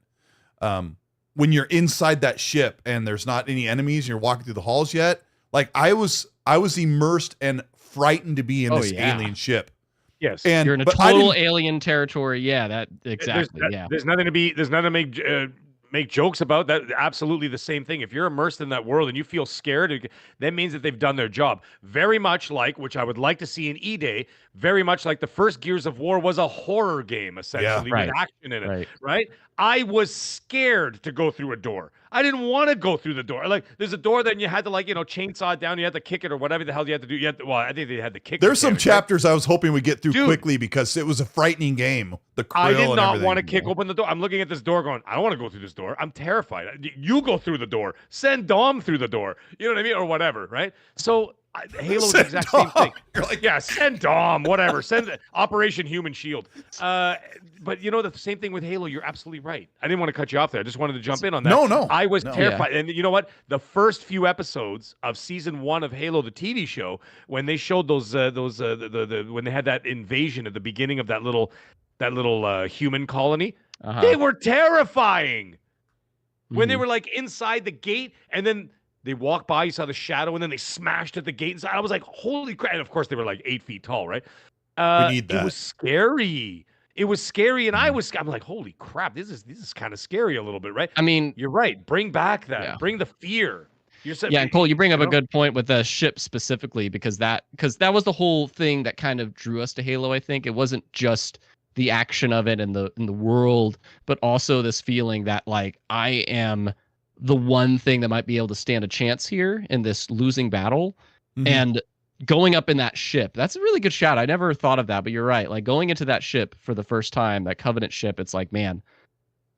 When you're inside that ship and there's not any enemies and you're walking through the halls yet, like I was immersed and frightened to be in this alien ship. Yes, and you're in a total alien territory. Yeah, that exactly. There's nothing to make jokes about. That absolutely the same thing. If you're immersed in that world and you feel scared, that means that they've done their job. Very much like, which I would like to see in E-Day, very much like the first Gears of War was a horror game, essentially, with action in it. Right? I was scared to go through a door. I didn't want to go through the door. Like, there's a door that you had to, like, chainsaw it down. You had to kick it or whatever the hell you had to do. Well, I think they had to kick. There's some chapters I was hoping we'd get through quickly because it was a frightening game. The krill I did and not everything. want to kick open the door. I'm looking at this door going, I don't want to go through this door. I'm terrified. You go through the door. Send Dom through the door. You know what I mean? Or whatever, right? So Halo is the exact same thing. You're like, yeah, send Dom, whatever. Send Operation Human Shield. But the same thing with Halo. You're absolutely right. I didn't want to cut you off there. I just wanted to jump in on that. No. I was terrified. Yeah. And you know what? The first few episodes of season 1 of Halo, the TV show, when they showed those when they had that invasion at the beginning of that little human colony, they were terrifying. When they were like inside the gate, and then they walked by, you saw the shadow, and then they smashed at the gate inside. I was like, holy crap. And of course, they were like 8 feet tall, right? We need that. It was scary. It was scary, and I'm like, holy crap, this is kind of scary a little bit, right? I mean, you're right. Bring back that. Bring the fear. And Cole, you bring up a good point with the ship specifically, because that was the whole thing that kind of drew us to Halo. I think it wasn't just the action of it and the world, but also this feeling that like I am the one thing that might be able to stand a chance here in this losing battle. And going up in that ship, that's a really good shout. I never thought of that, but you're right. Like going into that ship for the first time, that Covenant ship, it's like, man,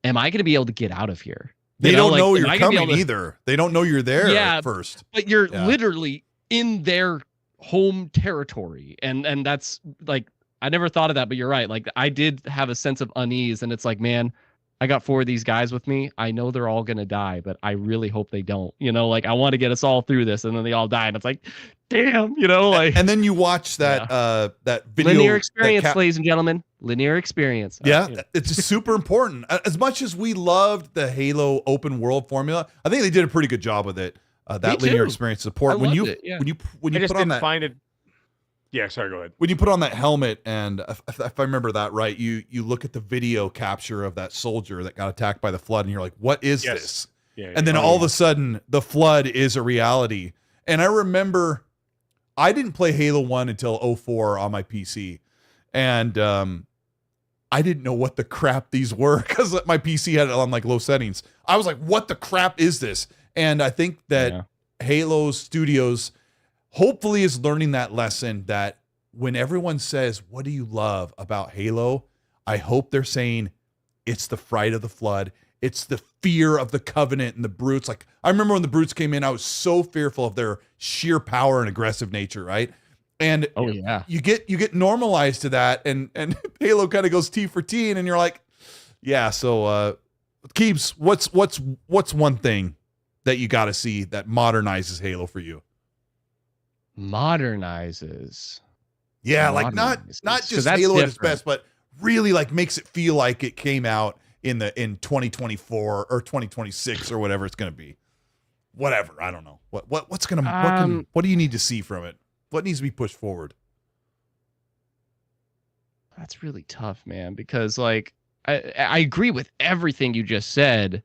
am I going to be able to get out of here? They don't know you're coming either. They don't know you're there at first. But you're literally in their home territory. And that's like, I never thought of that, but you're right. Like I did have a sense of unease, and it's like, man, I got 4 of these guys with me. I know they're all going to die, but I really hope they don't, like I want to get us all through this. And then they all die. And it's like, damn, like, and then you watch that, that video, linear experience, ladies and gentlemen, linear experience. Yeah. It's super important. As much as we loved the Halo open world formula, I think they did a pretty good job with it. That linear experience support. When you put on that, find it. Yeah, sorry, go ahead. When you put on that helmet, and if I remember that right, you look at the video capture of that soldier that got attacked by the flood, and you're like, what is this? And then all of a sudden, the flood is a reality. And I remember I didn't play Halo 1 until 04 on my PC. And I didn't know what the crap these were because my PC had it on like low settings. I was like, what the crap is this? And I think that Halo Studios hopefully is learning that lesson, that when everyone says, what do you love about Halo? I hope they're saying it's the fright of the flood. It's the fear of the Covenant and the brutes. Like I remember when the brutes came in, I was so fearful of their sheer power and aggressive nature. Right. And you get normalized to that, and Halo kind of goes T for T, and you're like, yeah. So Keeps, what's one thing that you got to see that modernizes Halo for you? Modernizes. Yeah, like not just Halo at its best, but really like makes it feel like it came out in 2024 or 2026 or whatever it's going to be. Whatever, I don't know. What do you need to see from it? What needs to be pushed forward? That's really tough, man, because like I agree with everything you just said.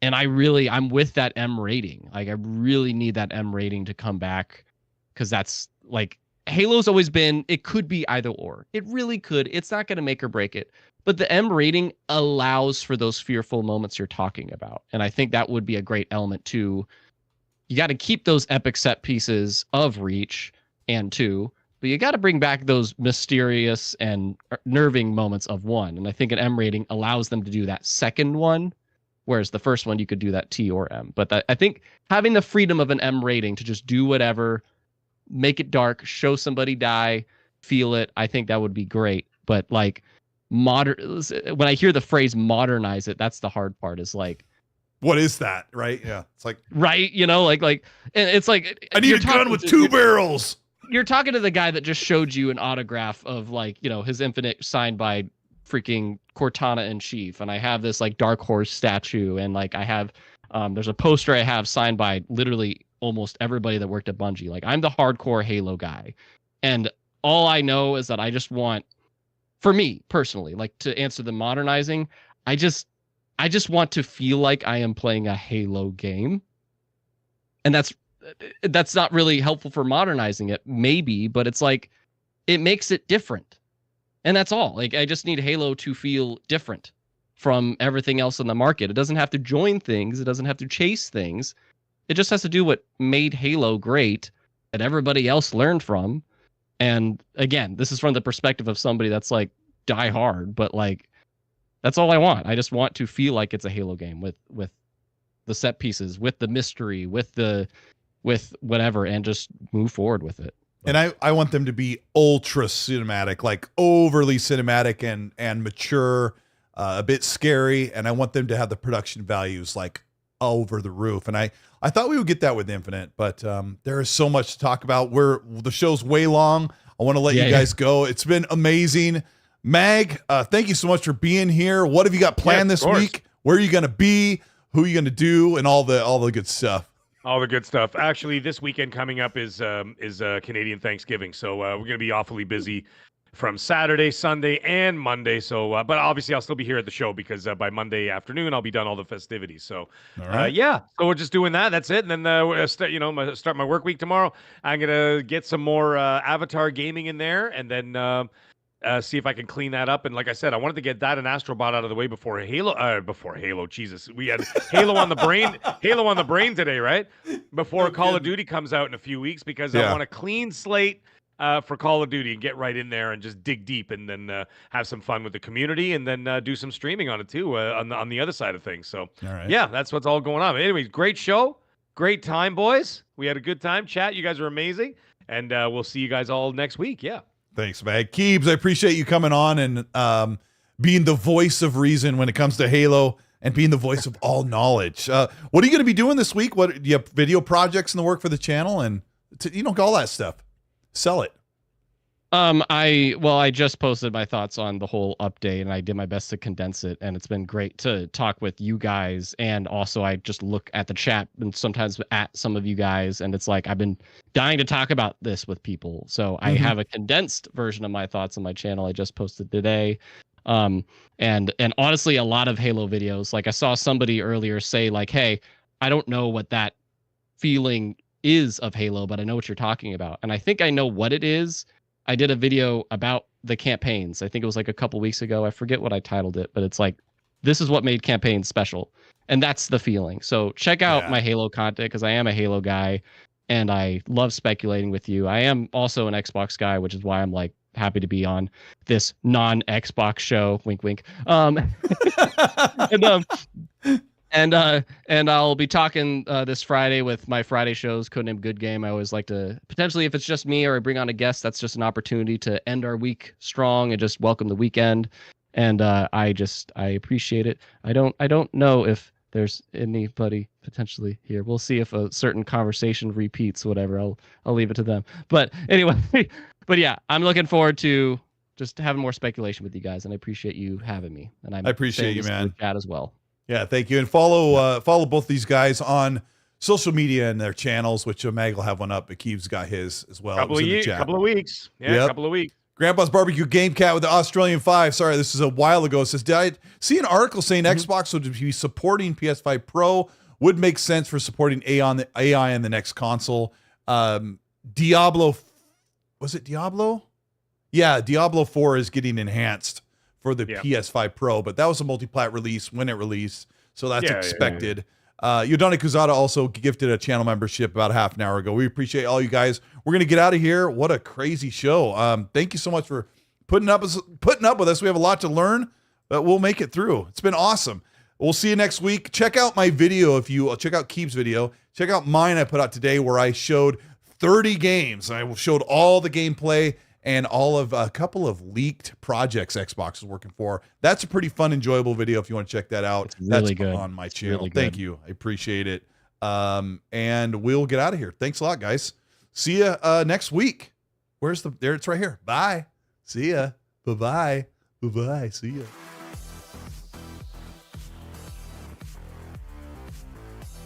And I'm with that M rating. Like I really need that M rating to come back. Because that's like Halo's always been, it could be either or. It really could. It's not going to make or break it. But the M rating allows for those fearful moments you're talking about. And I think that would be a great element too. You got to keep those epic set pieces of Reach and 2, but you got to bring back those mysterious and nerving moments of 1. And I think an M rating allows them to do that second one. Whereas the first one, you could do that T or M. But I think having the freedom of an M rating to just do whatever, make it dark, show somebody die, feel it, I think that would be great. But like when I hear the phrase modernize it, that's the hard part, is like, what is that? Right. Yeah. It's like, right. And it's like, I need a gun with 2 barrels. You're talking to the guy that just showed you an autograph of like, his Infinite signed by freaking Cortana and Chief. And I have this like Dark Horse statue. And like, I have, there's a poster I have signed by literally almost everybody that worked at Bungie. Like I'm the hardcore Halo guy. And all I know is that I just want, for me personally, like to answer the modernizing, I just want to feel like I am playing a Halo game. And that's not really helpful for modernizing it, maybe, but it's like, it makes it different. And that's all. Like, I just need Halo to feel different. from everything else in the market. It doesn't have to join things. It doesn't have to chase things. It just has to do what made Halo great that everybody else learned from. And again, this is from the perspective of somebody that's like die hard, but like that's all I want. I just want to feel like it's a Halo game with the set pieces, with the mystery, with whatever, and just move forward with it. And I want them to be ultra cinematic, like overly cinematic and mature, a bit scary. And I want them to have the production values like over the roof. And I thought we would get that with Infinite, but there is so much to talk about. The show's way long. I want to let you guys go. It's been amazing. Mag, thank you so much for being here. What have you got planned this week? Where are you going to be? Who are you going to do? And all the good stuff. All the good stuff. Actually, this weekend coming up is Canadian Thanksgiving, so we're going to be awfully busy from Saturday, Sunday, and Monday. So, but obviously, I'll still be here at the show because by Monday afternoon, I'll be done all the festivities. So, yeah. So we're just doing that. That's it. And then we're start my work week tomorrow. I'm gonna get some more Avatar gaming in there, and then see if I can clean that up. And like I said, I wanted to get that and Astrobot out of the way before Halo. Jesus, we had Halo on the brain. Halo on the brain today, right? Before Call of Duty comes out in a few weeks, because I want a clean slate for Call of Duty and get right in there and just dig deep, and then have some fun with the community, and then do some streaming on it too on the other side of things. So yeah, that's what's all going on. But anyways, great show, great time, boys. We had a good time. Chat, you guys are amazing, and we'll see you guys all next week. Yeah. Thanks, Mag. Keebs, I appreciate you coming on and being the voice of reason when it comes to Halo and being the voice of all knowledge. What are you going to be doing this week? What do you have video projects in the work for the channel and all that stuff? Sell it. I just posted my thoughts on the whole update, and I did my best to condense it, and it's been great to talk with you guys. And also I just look at the chat and sometimes at some of you guys, and it's like I've been dying to talk about this with people. So I have a condensed version of my thoughts on my channel I just posted today. And honestly, a lot of Halo videos, like I saw somebody earlier say like, hey, I don't know what that feeling is of Halo, but I know what you're talking about. And I think I know what it is. I did a video about the campaigns. I think it was like a couple weeks ago. I forget what I titled it, but it's like, this is what made campaigns special. And that's the feeling. So check out my Halo content, because I am a Halo guy and I love speculating with you. I am also an Xbox guy, which is why I'm like happy to be on this non-Xbox show. Wink, wink. And I'll be talking this Friday with my Friday shows, codename Good Game. I always like to potentially, if it's just me or I bring on a guest, that's just an opportunity to end our week strong and just welcome the weekend. And I appreciate it. I don't know if there's anybody potentially here. We'll see if a certain conversation repeats, whatever. I'll leave it to them. But anyway, but yeah, I'm looking forward to just having more speculation with you guys, and I appreciate you having me. And I appreciate you, man. Chat as well. Yeah, thank you. And follow both these guys on social media and their channels, which Mag will have one up, but Keeb's got his as well. Couple of weeks. Yeah, couple of weeks. Grandpa's Barbecue Game Cat with the Australian 5. Sorry, this is a while ago. It says, did I see an article saying Xbox would be supporting PS5 Pro? Would make sense for supporting AI in the next console. Diablo, was it Diablo? Yeah, Diablo 4 is getting enhanced for the PS5 Pro, but that was a multi-plat release when it released, so that's expected. Yodani Kuzada also gifted a channel membership about half an hour ago. We appreciate all you guys. We're gonna get out of here. What a crazy show! Thank you so much for putting up with us. We have a lot to learn, but we'll make it through. It's been awesome. We'll see you next week. Check out my video if you check out Keeb's video. Check out mine I put out today where I showed 30 games. I showed all the gameplay and all of a couple of leaked projects Xbox is working for. That's a pretty fun, enjoyable video if you want to check that out. It's really That's good. On my channel. Really Thank you. I appreciate it. And we'll get out of here. Thanks a lot, guys. See ya next week. There it's right here. Bye. See ya. Bye-bye. Bye-bye. See ya.